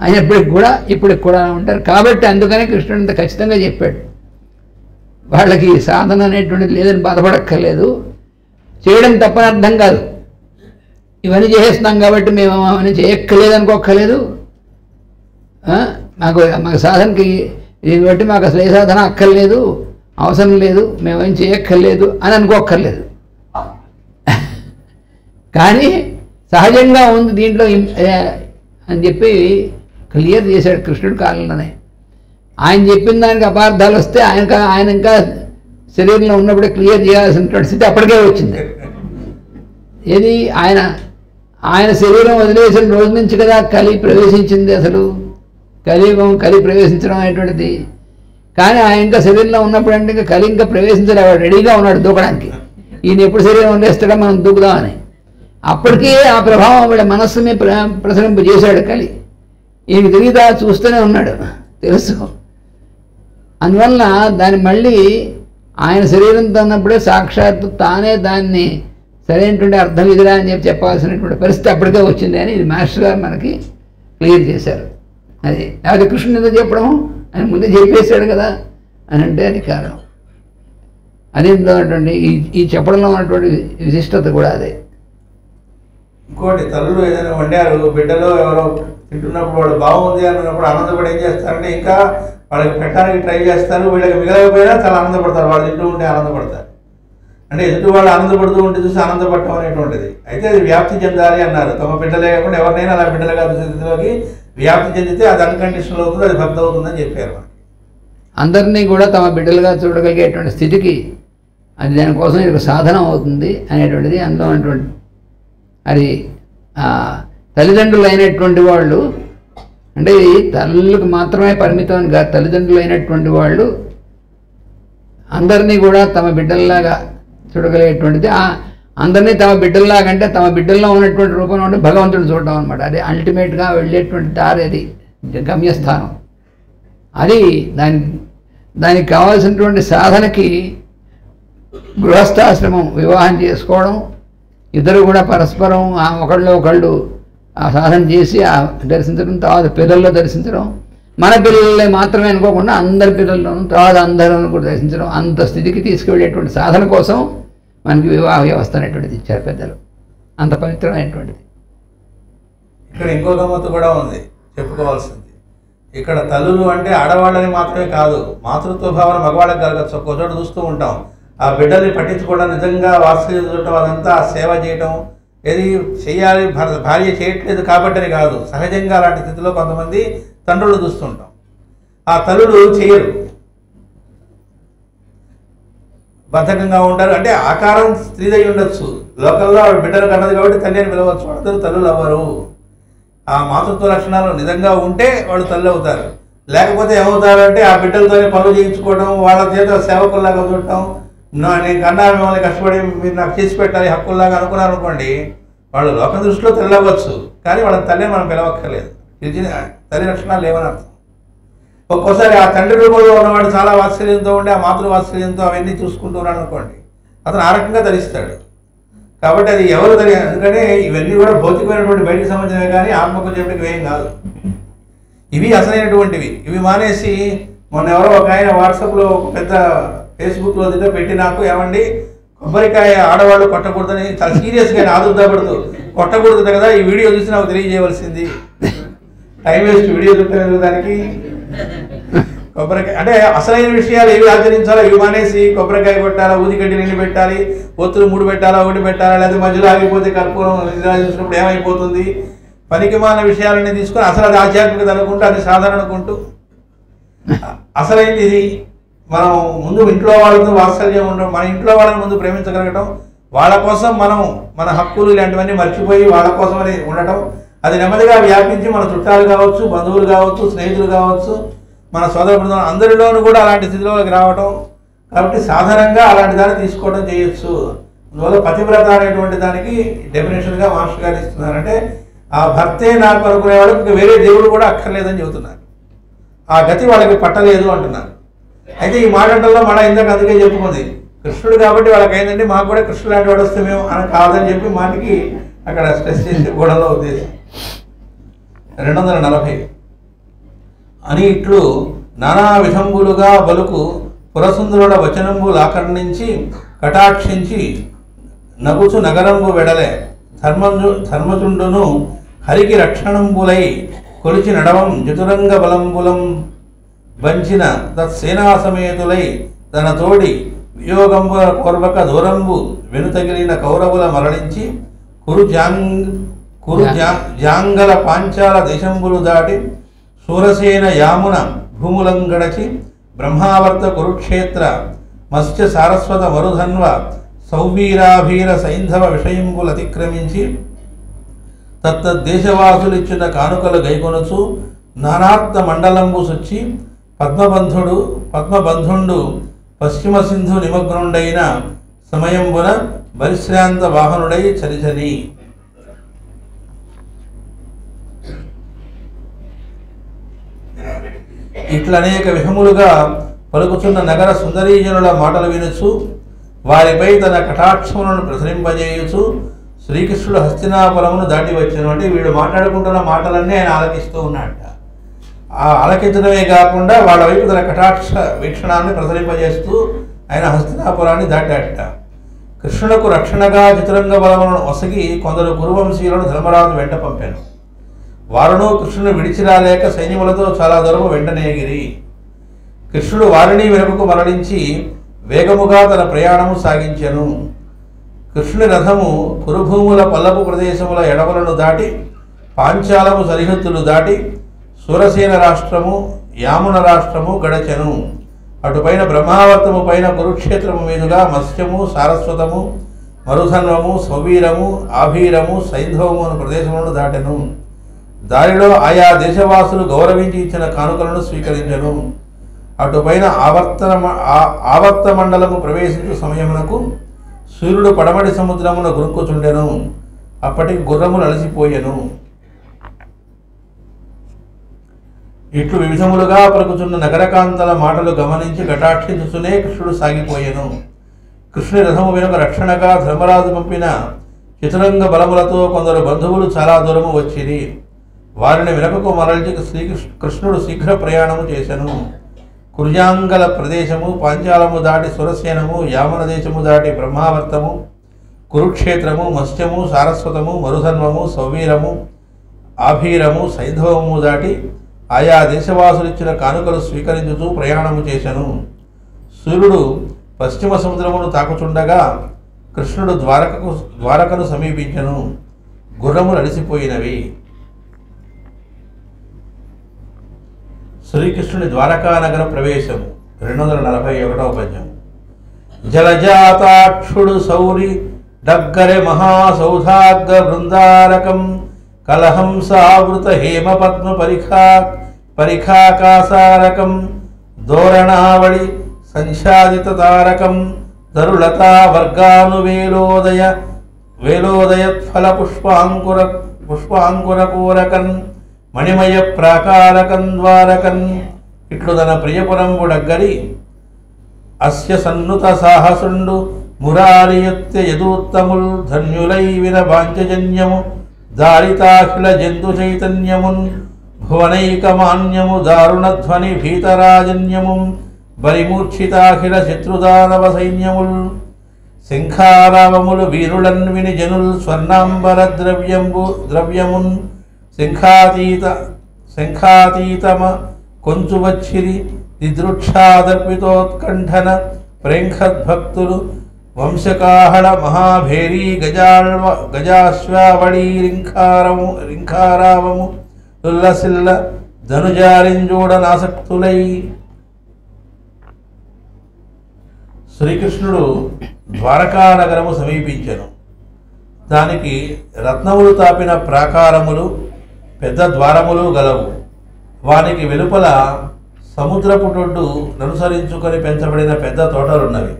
అయినప్పటికి కూడా ఇప్పటికి కూడా ఉంటారు. కాబట్టి అందుకనే కృష్ణుడు ఇంత ఖచ్చితంగా చెప్పాడు. వాళ్ళకి సాధన అనేటువంటిది లేదని బాధపడక్కర్లేదు. చేయడం తప్పని అర్థం కాదు. ఇవన్నీ చేసేస్తున్నాం కాబట్టి మేము అవన్నీ చేయక్కర్లేదు అనుకోక్కర్లేదు. మాకు సాధనకి దీన్ని బట్టి మాకు అసలు ఏ సాధన అక్కర్లేదు, అవసరం లేదు, మేమేం చేయక్కర్లేదు అని అనుకోక్కర్లేదు. కానీ సహజంగా ఉంది దీంట్లో అని చెప్పి క్లియర్ చేశాడు కృష్ణుడి కాలంలోనే. ఆయన చెప్పిన దానికి అపార్థాలు వస్తే ఆయన ఇంకా శరీరంలో ఉన్నప్పుడే క్లియర్ చేయాల్సినటువంటి స్థితి అప్పటికే వచ్చింది. ఏది ఆయన శరీరం వదిలేసిన రోజు నుంచి కదా కలి ప్రవేశించింది. అసలు కలి ప్రవేశించడం అనేటువంటిది. కానీ ఆయన ఇంకా శరీరంలో ఉన్నప్పుడు అంటే ఇంకా కలి ఇంకా ప్రవేశించలేవాడు, రెడీగా ఉన్నాడు దూకడానికి. ఈయన ఎప్పుడు శరీరం వదిలేస్తాడో మనం దూకుదామని. అప్పటికే ఆ ప్రభావం వీళ్ళ మనస్సుని ప్రసరింపజేశాడు కలి. ఈయనకి తిరిగితే చూస్తూనే ఉన్నాడు, తెలుసు. అందువలన దాన్ని మళ్ళీ ఆయన శరీరంతో ఉన్నప్పుడే సాక్షాత్తు తానే దాన్ని సరైనటువంటి అర్థం ఇదిరా అని చెప్పాల్సినటువంటి పరిస్థితి అప్పటికే వచ్చింది అని ఇది మాస్టర్ గారు మనకి క్లియర్ చేశారు. అది లేకపోతే కృష్ణుని ఎందుకు చెప్పడం, ఆయన ముందే చెప్పేశాడు కదా అని అంటే అది కారణం. అది ఉన్నటువంటి ఈ చెప్పడంలో ఉన్నటువంటి విశిష్టత కూడా అదే. ఇంకోటి, తల్లులు ఏదైనా వండారు, బిడ్డలో ఎవరో తింటున్నప్పుడు వాళ్ళు బాగుంది అన్నప్పుడు ఆనందపడి ఏం చేస్తారంటే ఇంకా వాళ్ళకి పెట్టడానికి ట్రై చేస్తారు. వీళ్ళకి మిగలకపోయినా చాలా ఆనందపడతారు, వాళ్ళు తింటూ ఉంటే ఆనందపడతారు. అంటే ఎదుటి వాళ్ళు ఆనందపడుతూ ఉంటే చూసి ఆనందపడటం అనేటువంటిది. అయితే అది వ్యాప్తి చెందాలి అన్నారు. తమ బిడ్డలే కాకుండా ఎవరినైనా అలా బిడ్డలుగా స్థితిలోకి వ్యాప్తి చెందితే అది అన్కండిషనల్ అవుతుంది, అది భక్తి అవుతుందని చెప్పారు. అందరినీ కూడా తమ బిడ్డలుగా చూడగలిగేటువంటి స్థితికి అది దానికోసం ఇది సాధనం అవుతుంది అనేటువంటిది అందులో ఉన్నటువంటి. అది తల్లిదండ్రులు అయినటువంటి వాళ్ళు అంటే తల్లులకు మాత్రమే పరిమితం అని కాదు, తల్లిదండ్రులు అయినటువంటి వాళ్ళు అందరినీ కూడా తమ బిడ్డల్లాగా చూడగలిగేటువంటిది. అందరినీ తమ బిడ్డల్లాగా అంటే తమ బిడ్డల్లో ఉన్నటువంటి రూపంలో ఉండి భగవంతుడు చూడడం అనమాట. అది అల్టిమేట్గా వెళ్ళేటువంటి దారి, అది గమ్యస్థానం. అది దానికి కావాల్సినటువంటి సాధనకి గృహస్థాశ్రమం, వివాహం చేసుకోవడం, ఇద్దరు కూడా పరస్పరం ఒకళ్ళు ఆ సాధన చేసి దర్శించడం, తర్వాత పిల్లల్లో దర్శించడం, మన పిల్లలే మాత్రమే అనుకోకుండా అందరి పిల్లల్లోనూ, తర్వాత అందరిలోనూ కూడా దర్శించడం, అంత స్థితికి తీసుకువెళ్ళేటువంటి సాధన కోసం మనకి వివాహ వ్యవస్థ అనేటువంటిది ఇచ్చారు పెద్దలు. అంత పవిత్రమైనటువంటిది. ఇక్కడ ఇంకో గమ్మత్తు కూడా ఉంది చెప్పుకోవాల్సింది. ఇక్కడ తల్లులు అంటే ఆడవాళ్ళని మాత్రమే కాదు, మాతృత్వ భావన మగవాళ్ళకి కలగచ్చు. ఒక్కో చోట చూస్తూ ఉంటాం, ఆ బిడ్డల్ని పట్టించుకోవడం, నిజంగా వాత్సల్యం చూడటం, అదంతా సేవ చేయటం, ఏది చేయాలి భార్య చేయట్లేదు కాబట్టని కాదు, సహజంగా అలాంటి స్థితిలో కొంతమంది తండ్రులు చూస్తుంటాం. ఆ తల్లులు చేయరు, బద్ధకంగా ఉంటారు. అంటే ఆకారం స్త్రీదై ఉండొచ్చు, లోకల్లో ఆవిడ బిడ్డలు కన్నది కాబట్టి తల్లి అని పిలవచ్చు, అందరూ తల్లులు అవ్వరు. ఆ మాతృత్వ లక్షణాలు నిజంగా ఉంటే వాళ్ళు తల్లి అవుతారు. లేకపోతే ఏమవుతారు అంటే ఆ బిడ్డలతోనే పనులు చేయించుకోవడం, వాళ్ళ చేత సేవకుల్లాగా చూడటం, నేను కన్నా మిమ్మల్ని కష్టపడి మీరు నాకు చేసి పెట్టాలి హక్కుల్లాగా అనుకున్నారు అనుకోండి, వాళ్ళు లోక దృష్టిలో తల్లి అవ్వచ్చు, కానీ వాళ్ళ తల్లిని మనం పిలవక్కర్లేదు. తల్లి లక్షణాలు లేవని అర్థం. ఒక్కోసారి ఆ తండ్రి రూపంలో ఉన్నవాడు చాలా వాత్సల్యంతో ఉండి ఆ మాతృ వాత్సల్యంతో అవన్నీ చూసుకుంటూ ఉన్నాడు అనుకోండి, అతను ఆ రకంగా ధరిస్తాడు. కాబట్టి అది ఎవరు ఎందుకంటే ఇవన్నీ కూడా భౌతికమైనటువంటి బయటికి సంబంధించినవి, కానీ ఆత్మకు చెప్పడానికి ఏం కాదు. ఇవి అసలైనటువంటివి. ఇవి మానేసి మొన్న ఎవరో ఒక ఆయన వాట్సాప్లో పెద్ద ఫేస్బుక్లో దిగా పెట్టి నాకు ఏమండి కొబ్బరికాయ ఆడవాళ్ళు కొట్టకూడదని చాలా సీరియస్గా ఆదుర్దాపడుతూ కొట్టకూడదు కదా, ఈ వీడియో చూసి నాకు తెలియజేయవలసింది. టైం వేస్ట్ వీడియో చూడలేదు దానికి. కొబ్బరికాయ అంటే అసలైన విషయాలు ఏవి ఆచరించాలో ఇవి మానేసి కొబ్బరికాయ కొట్టాలా, ఊదికడ్డి నిండి పెట్టాలి, ఒత్తులు 3 పెట్టాలా, 1 పెట్టాలా, లేదా మధ్యలో ఆగిపోతే కర్పూరం నిరాజించినప్పుడు ఏమైపోతుంది, పనికిమాల విషయాలన్నీ తీసుకొని అసలు అది ఆధ్యాత్మికత అనుకుంటూ అది సాధారణ అనుకుంటూ అసలైంది ఇది. మనం ముందు ఇంట్లో వాళ్ళతో వాత్సల్యం ఉండడం, మన ఇంట్లో వాళ్ళని ముందు ప్రేమించగలగడం, వాళ్ళ కోసం మనం మన హక్కులు ఇలాంటివన్నీ మర్చిపోయి వాళ్ళ కోసం అని ఉండటం, అది నెమ్మదిగా వ్యాపించి మన చుట్టాలు కావచ్చు, బంధువులు కావచ్చు, స్నేహితులు కావచ్చు, మన సోదర బృందం అందరిలోనూ కూడా అలాంటి స్థితిలోకి రావడం. కాబట్టి సాధారణంగా అలాంటి దాన్ని తీసుకోవడం చేయొచ్చు. అందువల్ల పతివ్రత అనేటువంటి దానికి డెఫినేషన్గా మాస్టర్ గారు ఇస్తున్నారంటే ఆ భర్తే నాకు అనుకునే వాళ్ళకి ఇంకా వేరే దేవుడు కూడా అక్కర్లేదని చెబుతున్నారు. ఆ గతి వాళ్ళకి పట్టలేదు అంటున్నారు. అయితే ఈ మాటల్లో మన ఇందాక అందుకే చెప్పుకుంది కృష్ణుడు కాబట్టి వాళ్ళకి అయిందండి, మాకు కూడా కృష్ణుడు లాంటి వాడు వస్తే మేము అని కాదని చెప్పి మాటికి అక్కడ స్ట్రెస్ చేసే గోడలో ఉద్దేశం. 240 అని ఇట్లు నానా విధంబులుగా బలుకు పురసుందరుడ వచనంబు లాకర్ణించి కటాక్షించి నగుచు నగరంబు వెడలే ధర్మచుండును హరికి రక్షణంబులై కొలిచి నడవం చతురంగ బలంబులం బంచిన తత్సేనా సమేతులై తన తోడి వియోగంబుల కోర్వక దూరంబు వెనుతగిలిన కౌరవుల మరణించి జాంగల పాంచాల దేశంబులు దాటి సూరసేన యామున భూములం గడచి బ్రహ్మావర్త కురుక్షేత్ర మత్స్య సారస్వత మరుధన్వ సౌవీరాభీర సైంధవ విషయంబులు అతిక్రమించి తత్తద్దేశవాసులిచ్చిన కానుకలు గైకొనచు నానార్థ మండలంబు సుచ్చి పద్మబంధుండు పశ్చిమ సింధు నిమగ్నుండైన సమయంబున బలిశ్రాంత వాహనుడై చరిచని. ఇట్లనేక విధములుగా పలుకుచున్న నగర సుందరీజనుల మాటలు వినుచు వారిపై తన కటాక్షములను ప్రసరింపజేయుచు శ్రీకృష్ణుడు హస్తినాపురమును దాటి వచ్చాను. అంటే వీడు మాట్లాడుకుంటున్న మాటలన్నీ ఆయన ఆలకిస్తూ ఉన్నాడట. ఆ ఆలకించడమే కాకుండా వాళ్ళ వైపు తన కటాక్ష వీక్షణాన్ని ప్రసరింపజేస్తూ ఆయన హస్తినాపురాన్ని దాటాడట. కృష్ణునకు రక్షణగా చతురంగ బలములను ఒసగి కొందరు కురువంశీయులను ధర్మరాజు వెంట పంపాను. వారును కృష్ణుని విడిచి రాలేక సైన్యములతో చాలా దూరము వెంటనేగిరి. కృష్ణుడు వారిని వెనుకకు మరలించి వేగముగా తన ప్రయాణము సాగించెను. కృష్ణుని రథము కురుభూముల పల్లపు ప్రదేశముల ఎడవలను దాటి పాంచాలము సరిహద్దులు దాటి సూరసేన రాష్ట్రము యామున రాష్ట్రము గడచెను. అటుపైన బ్రహ్మావర్తము పైన కురుక్షేత్రము మీదుగా మత్స్యము సారస్వతము మరుధన్వము సౌవీరము ఆభీరము సైంధవము అను ప్రదేశములను దాటెను. దారిలో ఆయా దేశవాసులు గౌరవించి ఇచ్చిన కానుకలను స్వీకరించెను. అటుపైన ఆవర్త మండలము ప్రవేశించు సమయమునకు సూర్యుడు పడమటి సముద్రమున గురుక్కుచుండెను. అప్పటికి గుర్రములు అలసిపోయెను. ఇట్లు వివిధములుగా పలుకుచున్న నగరకాంతల మాటలు గమనించి కటాక్షించుతూనే కృష్ణుడు సాగిపోయెను. కృష్ణుని రథము వెనుక రక్షణగా ధర్మరాజు పంపిన చతురంగ బలములతో కొందరు బంధువులు చాలా దూరము వచ్చిరి. వారిని వెనుకకు మరల్చి కృష్ణుడు శీఘ్ర ప్రయాణము చేసెను. కుర్యాంగల ప్రదేశము పాంచాలము దాటి సురసేనము యామన దేశము దాటి బ్రహ్మావర్తము కురుక్షేత్రము మత్స్యము సారస్వతము మరుధన్వము సౌవీరము ఆభీరము సైంధవము దాటి ఆయా దేశవాసులిచ్చిన కానుకలు స్వీకరించుతూ ప్రయాణము చేసెను. సూర్యుడు పశ్చిమ సముద్రమును తాకుచుండగా కృష్ణుడు ద్వారకను సమీపించెను. గుర్రములు అలసిపోయినవి. శ్రీకృష్ణుని ద్వారకా నగర ప్రవేశము 241వ పద్యం. జలజాతాక్షుడు సౌరి డగ్గరె మహాసౌధాగ్ర బృందారకం కలహంసావృత హేమ పద్మ పరిఖాకాసారకం దోరణావళి సంఛాదిత తారకం తరులతా వేలోదయత్ఫల పుష్పాంకురకూరకన్ మణిమయ ప్రాకారకన్ ద్వారకన్. ఇట్లు తన ప్రియపురంబు డగ్గరి అస్య సన్నుత సాహసుండు మురారియత్య యదూత్తముల్ ధన్యులై విన వాంఛజన్యము దారితాఖిల జంతు చైతన్యమున్ భువనైకమాన్యము దారుణధ్వని భీతరాజన్యము బలిమూర్ఛితాఖిల శత్రుదానవ సైన్యముల్ శంఖారావములు వీరులన్ విని జనుల్ స్వర్ణాంబర ద్రవ్యమున్ శంఖాతీతమ కొంచువచ్చిరి దిదృక్షాదర్పితోత్కంఠన ప్రేంఖద్భక్తులు వంశకాహళ మహాభేరీ గజాశ్వావళీ రింఖారావము తుల్లసిల్ల ధనుజారింజూడనాసక్తులై. శ్రీకృష్ణుడు ద్వారకానగరము సమీపించెను. దానికి రత్నములు తాపిన ప్రాకారములు పెద్ద ద్వారములు గలవు. వానికి వెలుపల సముద్రపుటొడ్డు ననుసరించుకొని పెంచబడిన పెద్ద తోటలున్నవి.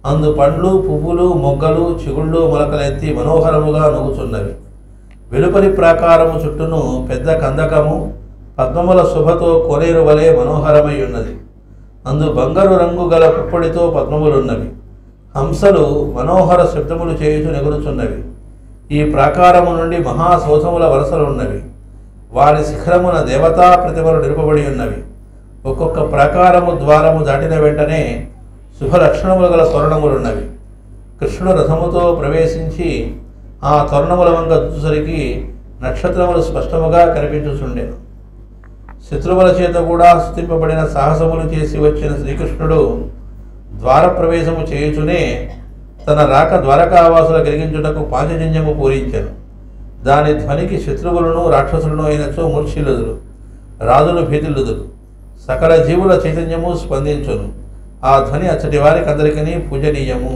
అందు పండ్లు పువ్వులు మొగ్గలు చిగుళ్ళు మొలకలెత్తి మనోహరముగా నొగుచున్నవి. వెలుపలి ప్రాకారము చుట్టూను పెద్ద కందకము పద్మముల శుభతో కోనేరు వలె మనోహరమై ఉన్నది. అందు బంగారు రంగు గల పుప్పొడితో పద్మములున్నవి. హంసలు మనోహర శబ్దములు చేయుచు నెగురుచున్నవి. ఈ ప్రాకారము నుండి మహాసౌధముల వరసలున్నవి. వారి శిఖరమున దేవతా ప్రతిమలు నిలుపబడి ఉన్నవి. ఒక్కొక్క ప్రాకారము ద్వారము దాటిన వెంటనే శుభలక్షణములు గల తోరణములున్నవి. కృష్ణుడు రథముతో ప్రవేశించి ఆ తోరణముల వంక చూసరికి నక్షత్రములు స్పష్టముగా కనిపించుచుండెను. శత్రువుల చేత కూడా స్తుతింపబడిన సాహసములు చేసి వచ్చిన శ్రీకృష్ణుడు ద్వార ప్రవేశము చేయుచునే తన రాక ద్వారకావాసుల కలిగించుటకు పాంచజన్యము పూరించెను. దాని ధ్వనికి శత్రువులను రాక్షసులను అయినచో మూర్ఛిల్లుదురు, రాజులు భీతిల్లుదురు, సకల జీవుల చైతన్యము స్పందించును. ఆ ధ్వని అచ్చటి వారికి అందరికీ పూజనీయము.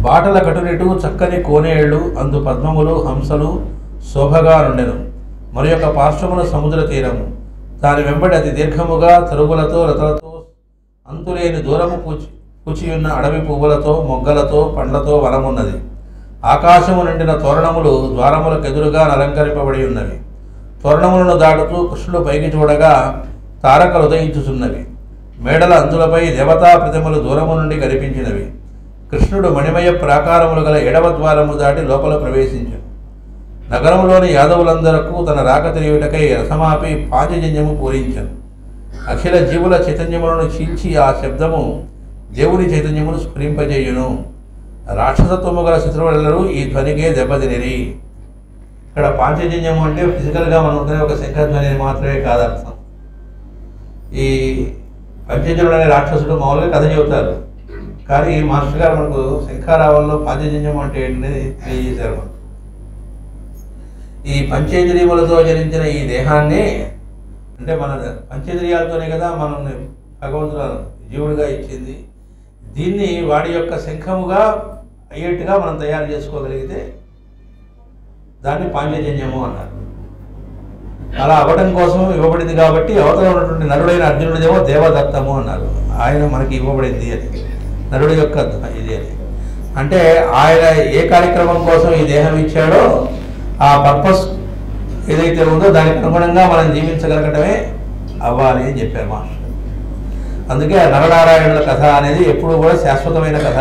బాటల కటునిటు చక్కని కోనేళ్లు, అందు పద్మములు హంసలు శోభగా నుండెను. మరి యొక్క పార్శ్వమున సముద్ర తీరము, దాని వెంబడి అతి దీర్ఘముగా తరుగులతో రతలతో అంతులేని దూరము పూచియున్న అడవి పువ్వులతో మొగ్గలతో పండ్లతో వనమున్నది. ఆకాశము నిండిన తోరణములు ద్వారములకు ఎదురుగా అలంకరింపబడి ఉన్నవి. తోరణములను దాటుతూ కృష్ణుడు పైకి చూడగా తారకలు ఉదయించుచున్నవి. మేడల అంచులపై దేవతా ప్రతిమలు దూరము నుండి కనిపించినవి. కృష్ణుడు మణిమయ ప్రాకారములు గల ఎడవ ద్వారము దాటి లోపల ప్రవేశించాడు. నగరములోని యాదవులందరకు తన రాక తెలియుటకై రసమాపి పాంచజన్యము పూరించాను. అఖిల జీవుల చైతన్యములను చీల్చి ఆ శబ్దము దేవుని చైతన్యమును స్ఫురింపజేయును. రాక్షసత్వము గల శత్రువులెల్లరూ ఈ ధ్వనికే దెబ్బతినిరి. ఇక్కడ పాంచజన్యము అంటే ఫిజికల్గా మనం ఉంటున్న ఒక శంఖధ్వని మాత్రమే కాదర్థం. ఈ పంచజనుడు అనే రాక్షసుడు మామూలుగా కథ చెబుతారు, కానీ మాస్టర్ గారు మనకు శంఖారావంలో పాంచజన్యం అంటే ఏంటనేది తెలియజేశారు. ఈ పంచేంద్రియములతో జనించిన ఈ దేహాన్ని, అంటే మన పంచేంద్రియాలతోనే కదా మనల్ని భగవంతుడు జీవుడిగా ఇచ్చింది. దీన్ని వాడి యొక్క శంఖముగా అయ్యేట్టుగా మనం తయారు చేసుకోగలిగితే దాన్ని పాంచజన్యము అన్నారు. అలా అవ్వడం కోసం ఇవ్వబడింది కాబట్టి అవతల ఉన్నటువంటి నరుడైన అర్జునుడిదేమో దేవదత్తము అన్నారు. ఆయన మనకి ఇవ్వబడింది అని, నరుడి యొక్క ఇది అని. అంటే ఆయన ఏ కార్యక్రమం కోసం ఈ దేహం ఇచ్చాడో ఆ పర్పస్ ఏదైతే ఉందో దానికి అనుగుణంగా మనం జీవించగలగటమే అవ్వాలి అని చెప్పారు మాస్టర్. అందుకే ఆ నరనారాయణుల కథ అనేది ఎప్పుడు కూడా శాశ్వతమైన కథ.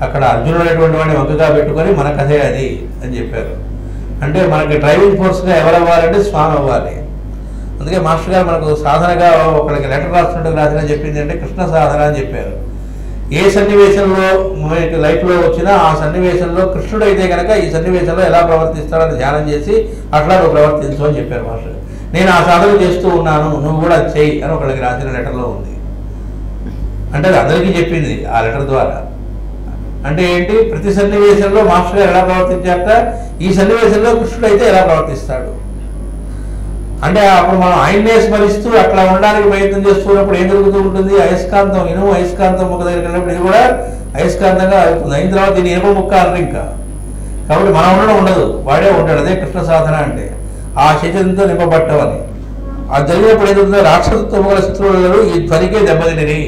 అక్కడ అర్జునుడు అనేటువంటి వాడిని వంకగా పెట్టుకొని మన కథే అది అని చెప్పారు. అంటే మనకి డ్రైవింగ్ ఫోర్స్గా ఎవరు అవ్వాలంటే స్వామి అవ్వాలి. అందుకే మాస్టర్ గారు మనకు సాధనగా ఒకరికి లెటర్ రాస్తున్నట్టు రాసిన చెప్పింది అంటే కృష్ణ సాధన అని చెప్పారు. ఏ సన్నివేశంలో మీకు లైఫ్లో వచ్చినా ఆ సన్నివేశంలో కృష్ణుడు అయితే కనుక ఈ సన్నివేశంలో ఎలా ప్రవర్తిస్తాడని ధ్యానం చేసి అట్లా నువ్వు ప్రవర్తించు అని చెప్పారు మాస్టర్. నేను ఆ సాధన చేస్తూ ఉన్నాను, నువ్వు కూడా చెయ్యి అని ఒకరికి రాసిన లెటర్లో ఉంది. అంటే అది అందరికీ చెప్పింది ఆ లెటర్ ద్వారా. అంటే ఏంటి, ప్రతి సన్నివేశంలో మాస్టర్ గారు ఎలా ప్రవర్తించాక ఈ సన్నివేశంలో కృష్ణుడు అయితే ఎలా ప్రవర్తిస్తాడు అంటే అప్పుడు మనం ఆయన్నే స్మరిస్తూ అట్లా ఉండడానికి ప్రయత్నం చేస్తున్నప్పుడు ఏం జరుగుతూ ఉంటుంది, అయస్కాంతం ఇనుము అయస్కాంతం ముక్క దగ్గరికి వెళ్ళినప్పుడు ఇది కూడా అయస్కాంతంగా అవుతుంది. అయిన తర్వాత దీని ఇనుము ముక్క అనరు ఇంకా. కాబట్టి మనం ఉండడం ఉండదు, వాడే ఉంటాడు. అదే కృష్ణ సాధన అంటే ఆ చైతన్యంతో నింపబట్టమని. అది జరిగినప్పుడు ఏదవుతుందో రాక్షసత్వం గల శత్రువులు ఈ ధ్వనికే దెబ్బతిని.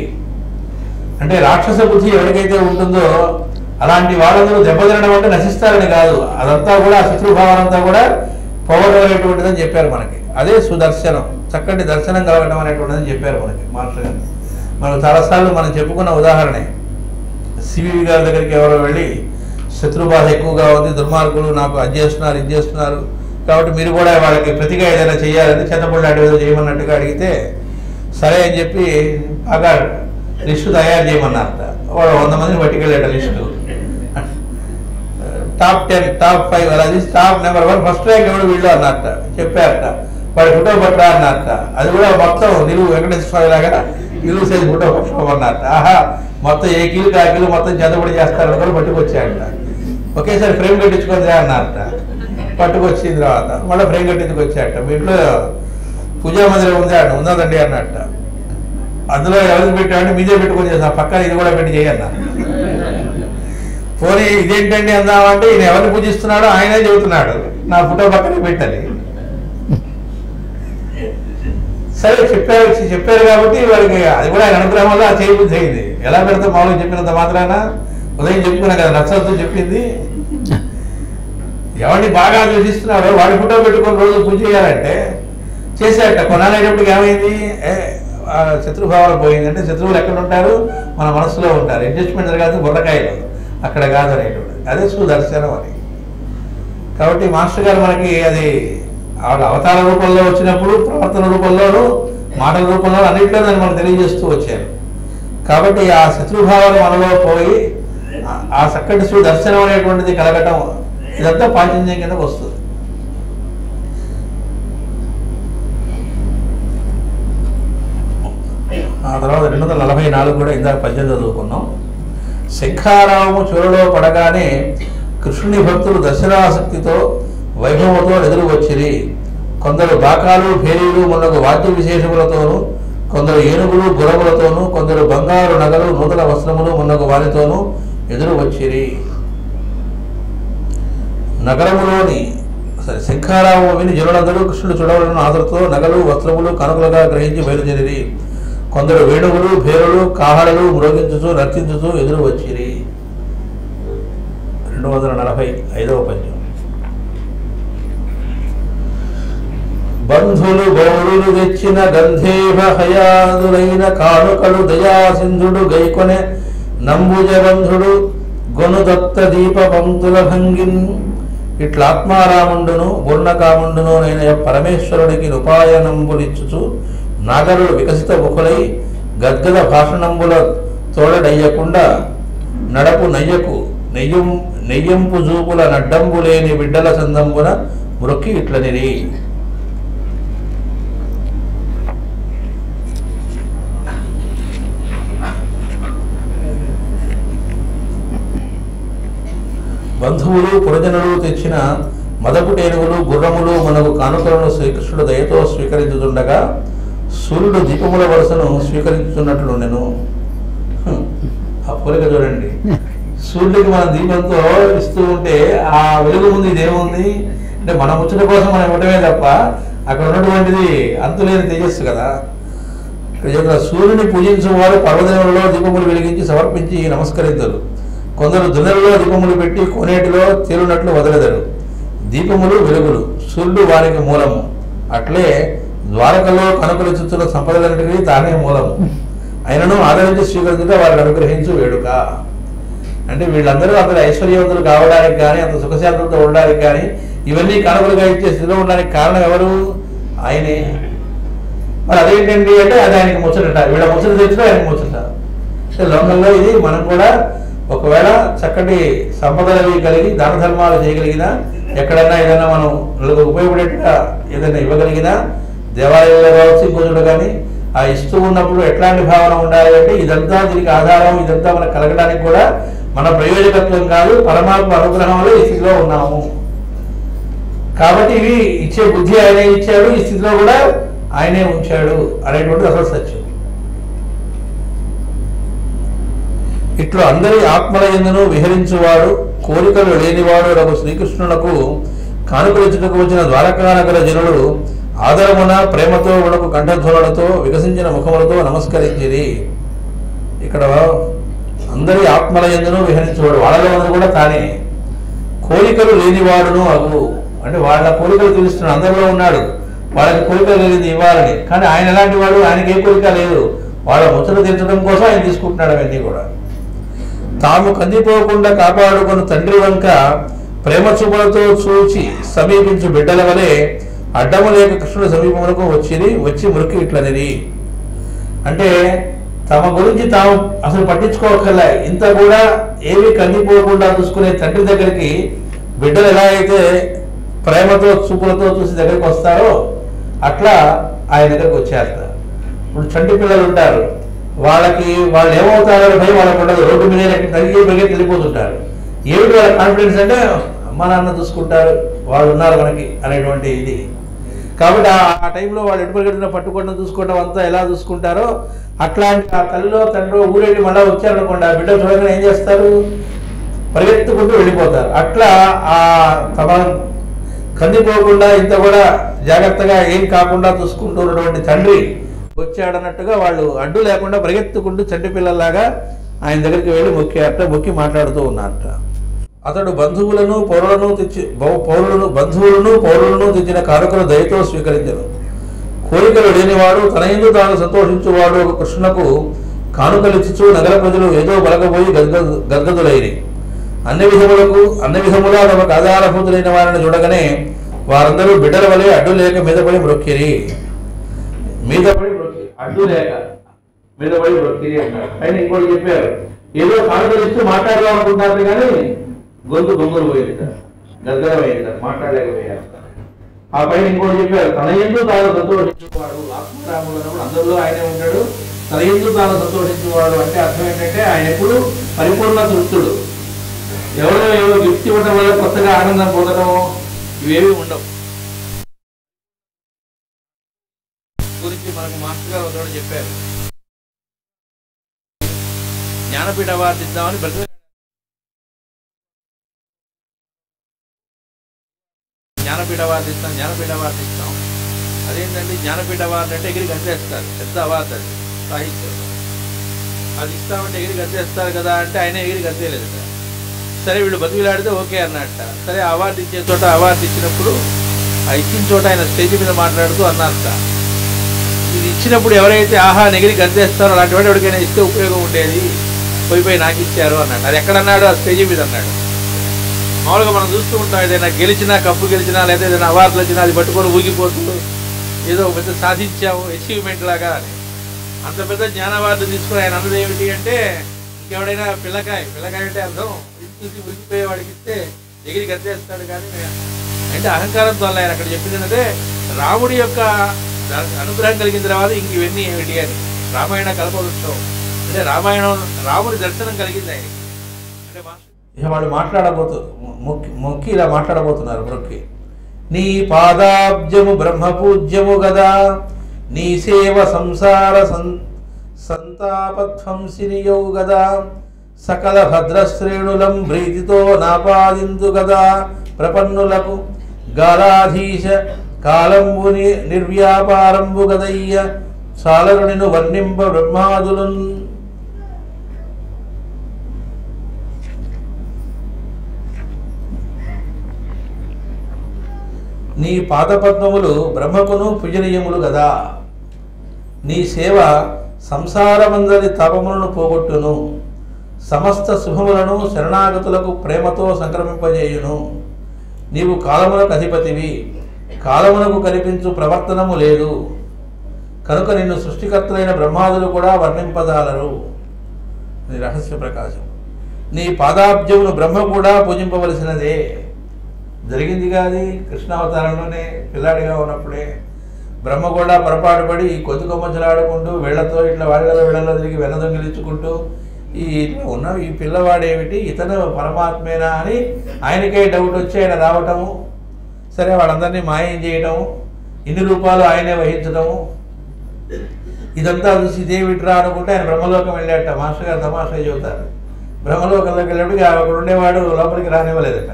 అంటే రాక్షస బుద్ధి ఎవరికైతే ఉంటుందో అలాంటి వాళ్ళందరూ దెబ్బతినడం అంటే నశిస్తారని కాదు, అదంతా కూడా శత్రుభావనంతా కూడా పోవడమైనటువంటిదని చెప్పారు మనకి. అదే సుదర్శనం, చక్కటి దర్శనం కలగడం అనేటువంటిదని చెప్పారు మనకి మాస్టర్ గారు. మనం చాలాసార్లు మనం చెప్పుకున్న ఉదాహరణే, సివి గారి దగ్గరికి ఎవరో వెళ్ళి శత్రుబాధ ఎక్కువగా ఉంది, దుర్మార్గులు నాకు అది చేస్తున్నారు ఇది చేస్తున్నారు కాబట్టి మీరు కూడా వాళ్ళకి ప్రతిగా ఏదైనా చేయాలని చెత్తపొడి లాంటి ఏదో చేయమన్నట్టుగా అడిగితే సరే అని చెప్పి బాగా లిస్టు తయారు చేయమన్నారట. వాడు 100 మందిని పట్టుకెళ్ళాట లిస్టు. టాప్ 10 టాప్ 5 అలా టాప్ నెంబర్ 1 ఫస్ట్ ర్యాంక్ ఎవడు వీళ్ళు అన్నారట. చెప్పారట. వాడి ఫోటో పట్టా అన్నారట. అది కూడా మొత్తం నిలువు వెంకటేశ్వర లాగా నిలువు సైజు ఫోటో పట్టుకోమన్నారట. ఆహా, మొత్తం ఏ కీలు ఆ కీలు మొత్తం చెత్తపొడి చేస్తారని కూడా పట్టుకొచ్చాడట. ఒకేసారి ఫ్రేమ్ కట్టించుకుందా అన్నారట. పట్టుకొచ్చిన తర్వాత మళ్ళీ ఫ్రేమ్ కట్టించుకొచ్చాడట. మీ ఇంట్లో పూజా మందిరం ఉంది అన్న, ఉన్నదండి అన్నట్ట. అందులో ఎవరికి పెట్టామంటే మీదే పెట్టుకొని చేస్తాను, పక్కన ఇది కూడా పెట్టి చేయన్న. పోనీ ఇదేంటండి అందామంటే ఈయన ఎవరిని పూజిస్తున్నాడో ఆయనే చెబుతున్నాడు, నా ఫోటో పక్కనే పెట్టాలి. సరే చెప్పారు కాబట్టి వారికి అది కూడా ఆయన అనుగ్రహం వల్ల ఆ చేయబుద్ధి అయింది. ఎలా పెడతాం మామూలుగా చెప్పినంత మాత్రాన ఉదయం చెప్పుకున్నా కదా నచ్చలతో చెప్పింది. ఎవరిని బాగా చూసిస్తున్నాడో వాడి ఫోటో పెట్టుకొని రోజు పూజ చేయాలంటే చేసేట. కొనాలనేటప్పటికి ఏమైంది, శత్రుభావాలు పోయింది. అంటే శత్రువులు ఎక్కడ ఉంటారు, మన మనసులో ఉంటారు. అడ్జస్ట్మెంట్ జరగాల్సిన బుర్రకాయలు అక్కడ కాదు అనేటువంటి. అదే సుదర్శనం అని. కాబట్టి మాస్టర్ గారు మనకి అది ఆవిడ అవతార రూపంలో వచ్చినప్పుడు ప్రవర్తన రూపంలోనూ మాటల రూపంలో అన్నింటిలో దాన్ని మనం తెలియజేస్తూ వచ్చారు. కాబట్టి ఆ శత్రుభావాలు మనలో పోయి ఆ చక్కటి దర్శనం అనేటువంటిది కలగటం ఇదంతా పాంచజన్యం కిందకు వస్తుంది. ఆ తర్వాత 244 కూడా ఇందాక 18 చదువుకున్నాం. శంఖారావము చెరులో పడగానే కృష్ణుని భక్తులు దర్శనాసక్తితో వైభవంతో ఎదురు వచ్చిరి. కొందరు బాకాలు భేరీలు మొన్నగు వాద్య విశేషములతోనూ, కొందరు ఏనుగులు గుర్రములతోనూ, కొందరు బంగారు నగలు నూతన వస్త్రములు మొన్నగు వారితోనూ ఎదురు వచ్చిరి. నగరములోని శంఖారావము విని జనులందరూ కృష్ణుడు చూడవలను ఆదరతో నగలు వస్త్రములు కనుకలుగా గ్రహించి బయలుదేరి. కొందరు వేణువులు భేరులు కాహళలు మ్రోగించుచు నర్తించుచు ఎదురు వచ్చిరి. 245వ పద్యం. బంధులు బౌరులు తెచ్చిన గంధేభ హయాదులైన కానుకలు దయాసింధుడు గైకొనే నంబుజ బంధుడు గొనుదత్త దీప పంక్తుల భంగిన్. ఇట్లా ఆత్మారాముండును పూర్ణకాముండును నైన పరమేశ్వరుడికి ఉపాయనంబులిచ్చుచు నాగరుడు వికసిత ముఖులై గద్గద భాషణంబుల తోడడయ్యకుండా నడపు నయ్యకు నెయ్యంపు జూపుల నడ్డంబు లేని బిడ్డల చందంబున మ్రొక్కి ఇట్లనిరి. బంధువులు పురజనులు తెచ్చిన మదపుటేనుగులు గుర్రములు మనకు కానుకలను శ్రీకృష్ణుడు దయతో స్వీకరించుతుండగా సూర్యుడు దీపముల వరుసను స్వీకరించుతున్నట్లు నేను. ఆ పోలిక చూడండి, సూర్యుడికి మన దీపంతో ఇస్తూ ఉంటే ఆ వెలుగు ముందు ఇదేముంది అంటే మన ముచ్చట కోసం మనం ఇవ్వటమే తప్ప అక్కడ ఉన్నటువంటిది అంతులేని తేజస్సు కదా. ఇక్కడ సూర్యుని పూజించిన వారు పర్వదినంలో దీపములు వెలిగించి సమర్పించి నమస్కరించరు. కొందరు దున్నెలలో దీపములు పెట్టి కోనేటిలో తేలునట్లు వదిలేదరు. దీపములు వెలుగులు, సూర్యుడు వారికి మూలము. అట్లే ద్వారకలో కనుకలు చుచ్చున్న సంపదలన్నిటికీ తానే మూలము. ఆయనను ఆదరించి స్వీకరించుట వారిని అనుగ్రహించు వేడుక. అంటే వీళ్ళందరూ అందరూ ఐశ్వర్యవంతులు కావడానికి కానీ అంత సుఖశాంతులతో ఉండడానికి కానీ ఇవన్నీ కానుకలుగా ఇచ్చే స్థితిలో ఉండడానికి కారణం ఎవరు? ఆయనే. మరి అదేంటండి అంటే అది ఆయనకి ముచ్చట, వీళ్ళ ముచ్చట తెచ్చినా ఆయనకి ముచ్చట. అంటే లోకంలో ఇది మనం కూడా ఒకవేళ చక్కటి సంపదలు కలిగి దాన ధర్మాలు చేయగలిగినా, ఎక్కడన్నా ఏదైనా మనం నలుగురు ఉపయోగపడేట్టుగా ఏదైనా ఇవ్వగలిగినా, దేవాలయంలో కావచ్చు ఇంకొకటి కానీ ఆ ఇస్తూ ఉన్నప్పుడు ఎట్లాంటి భావన ఉండాలి అంటే ఇదంతా దీనికి ఆధారం, ఇదంతా మనకు కలగడానికి కూడా మన ప్రయోజకత్వం కాదు, పరమాత్మ అనుగ్రహంలో ఈ స్థితిలో ఉన్నాము కాబట్టి ఇవి ఇచ్చే బుద్ధి ఆయనే ఇచ్చాడు, ఈ స్థితిలో కూడా ఆయనే ఉంచాడు అనేటువంటిది అసలు సత్యం. ఇట్లా అందరి ఆత్మల యందును విహరించువాడు, కోరికలు లేనివాడు రఘు శ్రీకృష్ణునకు కానుకలిచ్చుటకు వచ్చిన ద్వారకానగర జనులు ఆదరమున ప్రేమతో ఉడకు కంఠధ్వనులతో వికసించిన ముఖములతో నమస్కరించిరి. ఇక్కడ అందరి ఆత్మల యందును విహరించేవాడు, వాళ్ళలో ఉన్నది కూడా తానే. కోరికలు లేనివాడును అగు అంటే వాళ్ళ కోరికలు తీరుస్తున్నాడు, అందరిలో ఉన్నాడు, వాళ్ళకి కోరికలు కలిగింది ఇవ్వాలని. కానీ ఆయన ఎలాంటి వాడు? ఆయనకి ఏ కోరిక లేదు, వాళ్ళ ముచ్చట తీర్చడం కోసం ఆయన తీసుకుంటున్నాడు అవన్నీ కూడా. తాము కందిపోకుండా కాపాడుకుని తండ్రి వంక ప్రేమ చూపులతో చూచి సమీపించు బిడ్డల వలె అడ్డము లేక కృష్ణుడి సమీపములకు వచ్చి మురికి ఇట్లనిది. అంటే తమ గురించి తాము అసలు పట్టించుకోకల్లా, ఇంత కూడా ఏమీ కందిపోకుండా చూసుకునే తండ్రి దగ్గరికి బిడ్డలు ఎలా అయితే ప్రేమతో చూపులతో చూసి దగ్గరికి వస్తారో అట్లా ఆయన దగ్గరికి వచ్చేస్తారు. ఇప్పుడు చంటి పిల్లలు ఉంటారు, వాళ్ళు ఏమవుతారో భయం వాళ్ళకు ఉండదు, రోడ్డు మీద తగ్గి బెగెట్ వెళ్ళిపోతుంటారు. ఏమిటి వాళ్ళ కాన్ఫిడెన్స్ అంటే అమ్మ నాన్న చూసుకుంటారు, వాళ్ళు ఉన్నారు మనకి అనేటువంటి ఇది. కాబట్టి ఆ టైంలో వాళ్ళు ఎటుపరిగెడుతున్న పట్టుకోవడం చూసుకోవడం అంతా ఎలా చూసుకుంటారో అట్లాంటి ఆ తల్లిలో తండ్రి ఊరేగి మళ్ళీ వచ్చారనుకోండి, ఆ బిడ్డ చూడగానే ఏం చేస్తారు? పరిగెత్తుకుంటూ వెళ్ళిపోతారు. అట్లా ఆ తమ కందిపోకుండా ఇంత కూడా జాగ్రత్తగా ఏం కాకుండా చూసుకుంటున్నటువంటి తండ్రి వచ్చాడన్నట్టుగా వాళ్ళు అడ్డు లేకుండా పరిగెత్తుకుంటూ చంటి పిల్లల్లాగా ఆయన దగ్గరికి వెళ్ళి మొక్కి మాట్లాడుతూ ఉన్నారట. అతడు బంధువులను పౌరులను తెచ్చిన కానుకలు దయతో స్వీకరించను. కోరికలు లేనివాడు తన యందు తాను సంతోషించువాడు ఒక కృష్ణునకు కానుకలిచ్చుచు నగర ప్రజలు ఏదో బలకపోయి గద్గదులైరి. అన్ని విధములా తమకు ఆధారభూతులైన వారిని చూడగానే వారందరూ బిడ్డల వలె అడ్డు లేక మీదపడి మ్రొక్కిరి. అడ్డు లేక మీదపడి మ్రొక్కిరి అన్నారు. ఆయన ఇంకోటి చెప్పారు, ఏదో కానుకలిస్తూ మాట్లాడదాం అనుకుంటారు కానీ గొంతు బొంగులు పోయింది, గద్గరమైంది, మాట్లాడలేకపోయారు. ఆ పైన ఇంకోటి చెప్పారు, తన యందు తాను సంతోషించేవాడు. ఆత్మరాముడు అందరిలో ఆయనే ఉంటాడు. తన యందు తాను సంతోషించేవాడు అంటే అర్థం ఏంటంటే ఆయన ఎప్పుడు పరిపూర్ణ తృప్తుడు. ఎవరో ఏదో గిఫ్ట్ ఇవ్వడం వల్ల కొత్తగా ఆనందం పొందడం ఇవేవి ఉండవు. గురించి మనకు మాస్టర్ గారు ఒకటి చెప్పారు, జ్ఞానపీఠ అవార్డు ఇద్దామని జ్ఞానపీఠ అవార్డు ఇస్తాం. అదేంటంటే జ్ఞానపీఠ అవార్డు అంటే ఎగిరి గంటేస్తారు, పెద్ద అవార్డు అది సాహిత్యం. అది ఇస్తామంటే ఎగిరి గంటేస్తారు కదా అంటే ఆయన ఎగిరి గంతేలేదు. సరే వీళ్ళు బతికిలాడితే ఓకే అన్నట్ట. సరే అవార్డు ఇచ్చే చోట అవార్డు ఇచ్చినప్పుడు ఆ ఇచ్చిన చోట ఆయన స్టేజ్ మీద మాట్లాడుతూ అన్నారట, ఇది ఇచ్చినప్పుడు ఎవరైతే ఆహా నెగిరి గంతేస్తారో అలాంటి వాడు ఎవరికైనా ఇస్తే ఉపయోగం ఉండేది, పోయి నాకు ఇచ్చారు అన్నాడు. అది ఎక్కడన్నాడు? ఆ స్టేజ్ మీద అన్నాడు. మామూలుగా మనం చూస్తూ ఉంటాం, ఏదైనా గెలిచినా, కప్పు గెలిచినా, లేదా ఏదైనా అవార్డులు వచ్చినా అది పట్టుకొని ఊగిపోతూ ఏదో పెద్ద సాధించాము అచీవ్మెంట్ లాగా అని. అంత పెద్ద జ్ఞాన అవార్డు తీసుకుని ఆయన అన్నది ఏమిటి అంటే, ఇంకెవడైనా పిల్లకాయ అంటే అర్థం చూసి ఉరికిపోయే వాడికి ఇస్తే ఎగిరి గంతేస్తాడు. కానీ అంటే అహంకారంతో ఆయన అక్కడ చెప్పింది అంటే రాముడి యొక్క అనుగ్రహం కలిగిన తర్వాత ఇంక ఇవన్నీ ఏమిటి అని. రామాయణ కల్పవృక్షం అంటే రాముడి దర్శనం కలిగింది ఆయన. అంటే వాళ్ళు మొక్కి ఇలా మాట్లాడబోతున్నారు. మొక్కి నీ పాదాబ్జము బ్రహ్మపూజ్యము గదా, నీ సేవ సంసార సంతాపధ్వంసినియౌ గదా, సకల భద్రశ్రేణులం ప్రీతితో నాపాదింతు గదా, ప్రపన్నులకు గాలాధీశ కాలంబుని నిర్వ్యాపారంబు గదయ్య, సాలరునిను వర్ణింప బ్రహ్మాదులున్. నీ పాదపద్మములు బ్రహ్మకును పూజనీయములు గదా, నీ సేవ సంసారమందరి తాపములను పోగొట్టును, సమస్త శుభములను శరణాగతులకు ప్రేమతో సంక్రమింపజేయును. నీవు కాలములకు అధిపతివి, కాలమునకు కనిపించు ప్రవర్తనము లేదు కనుక నిన్ను సృష్టికర్తలైన బ్రహ్మాదులు కూడా వర్ణింపదాలరు. నీ రహస్య ప్రకాశం. నీ పాదాబ్జమును బ్రహ్మ కూడా పూజింపవలసినదే. జరిగింది కాదు కృష్ణావతారంలోనే, పిల్లాడిగా ఉన్నప్పుడే బ్రహ్మ కూడా పొరపాటు పడి కొద్ది కొమ్మచ్చలాడుకుంటూ వీళ్లతో ఇట్లా వీళ్ళలో తిరిగి వెనదొంగిలించుకుంటూ ఈ పిల్లవాడేమిటి, ఇతను పరమాత్మేనా అని ఆయనకే డౌట్ వచ్చి ఆయన రావటము. సరే వాళ్ళందరినీ మాయం చేయటము, ఇన్ని రూపాలు ఆయనే వహించడము, ఇదంతా చూసి ఇదేమిట్రా అనుకుంటే ఆయన బ్రహ్మలోకం వెళ్ళాట. మాస్టర్ గారు తమాషా చెబుతారు. బ్రహ్మలోకంలోకి వెళ్ళేప్పటికి అక్కడ ఉండేవాడు లోపలికి రానివ్వలేదట.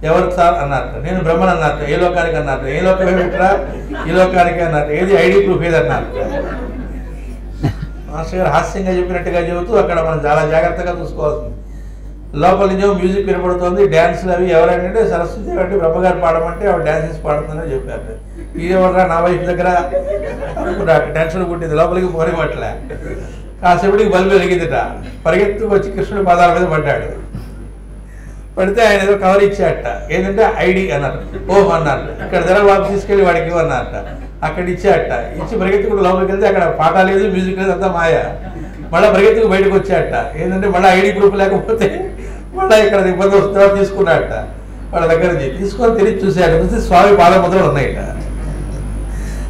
ఎవరికి సార్ అన్నట్టు, నేను బ్రహ్మన్ అన్నట్టు, ఏ లోకానికి అన్నట్టు, ఏ లోకం ఏమిట్రా, ఈ లోకానికి అన్నట్టు, ఏది ఐడి ప్రూఫ్ ఏది అన్నట్టు. మాస్టర్ గారు హాస్యంగా చెప్పినట్టుగా చెబుతూ అక్కడ మనం చాలా జాగ్రత్తగా చూసుకోవాల్సింది. లోపల నుంచి మ్యూజిక్ వినపడుతుంది, డ్యాన్సులు అవి ఎవరంటే సరస్వతి అంటే బ్రహ్మగారు పాడమంటే ఆవిడ డ్యాన్సెస్ పాడుతుందని చెప్పారు. ఇదేమన్నా నా వైఫ్ దగ్గర టెన్షన్ పుట్టింది, లోపలికి పోనివట్లే. కాసేపటికి బల్బు వెలిగిందిట, పరిగెత్తుకు వచ్చి కృష్ణుడి పాదాల మీద పడ్డాడు. పడితే ఆయన ఏదో కవర్ ఇచ్చాట, ఏంటంటే ఐడి అన్నారు. ఓహ్ అన్నారు, ఇక్కడ ధర బాబు తీసుకెళ్ళి వాడికి ఇవ్వన్నారట. అక్కడ ఇచ్చాట, ఇచ్చి పరిగెత్తుకు లోపలికి వెళ్తే అక్కడ పాట లేదు, మ్యూజిక్ లేదు, అంతా మాయ. మళ్ళీ పరిగెత్తుకు బయటకు వచ్చాట, ఏంటంటే మళ్ళీ ఐడి ప్రూఫ్ లేకపోతే మళ్ళీ ఇక్కడ ఇబ్బంది వస్తుందో తీసుకున్నాట. వాళ్ళ దగ్గర తీసుకొని తిరిగి చూసాట, చూస్తే స్వామి పాదముద్రలు ఉన్నాయట.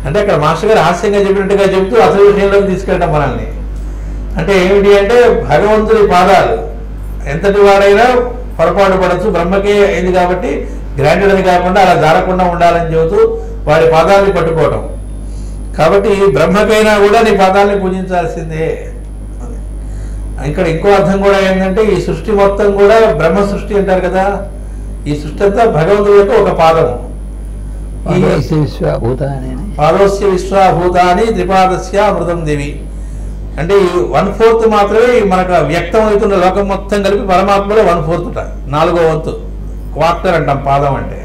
అంటే అక్కడ మాస్టర్ గారు హాస్యంగా చెప్పినట్టుగా చెబుతూ అసలు విషయంలోకి తీసుకెళ్ళటం మనల్ని. అంటే ఏమిటి అంటే భగవంతుడి పాదాలు ఎంతటి వాడైనా పొరపాటు పడవచ్చు, బ్రహ్మకే అయింది కాబట్టి గ్రాంటెడ్ అని కాకుండా అలా జారకుండా ఉండాలని చెబుతూ వాడి పాదాలని పట్టుకోవటం. కాబట్టి బ్రహ్మకైనా కూడా నీ పాదాలని పూజించాల్సిందే. ఇక్కడ ఇంకో అర్థం కూడా ఏంటంటే ఈ సృష్టి మొత్తం కూడా బ్రహ్మ సృష్టి అంటారు కదా, ఈ సృష్టి అంతా భగవంతుడి యొక్క ఒక పాదము. పాదోస్య విశ్వభూతాని త్రిపాదస్య అమృతం దేవి. అంటే ఈ 1/4 మాత్రమే మనకు వ్యక్తం అవుతున్న లోకం మొత్తం కలిపి పరమాత్మలో 1/4, 4వ వంతు, క్వార్టర్ అంటాం పాదం అంటే.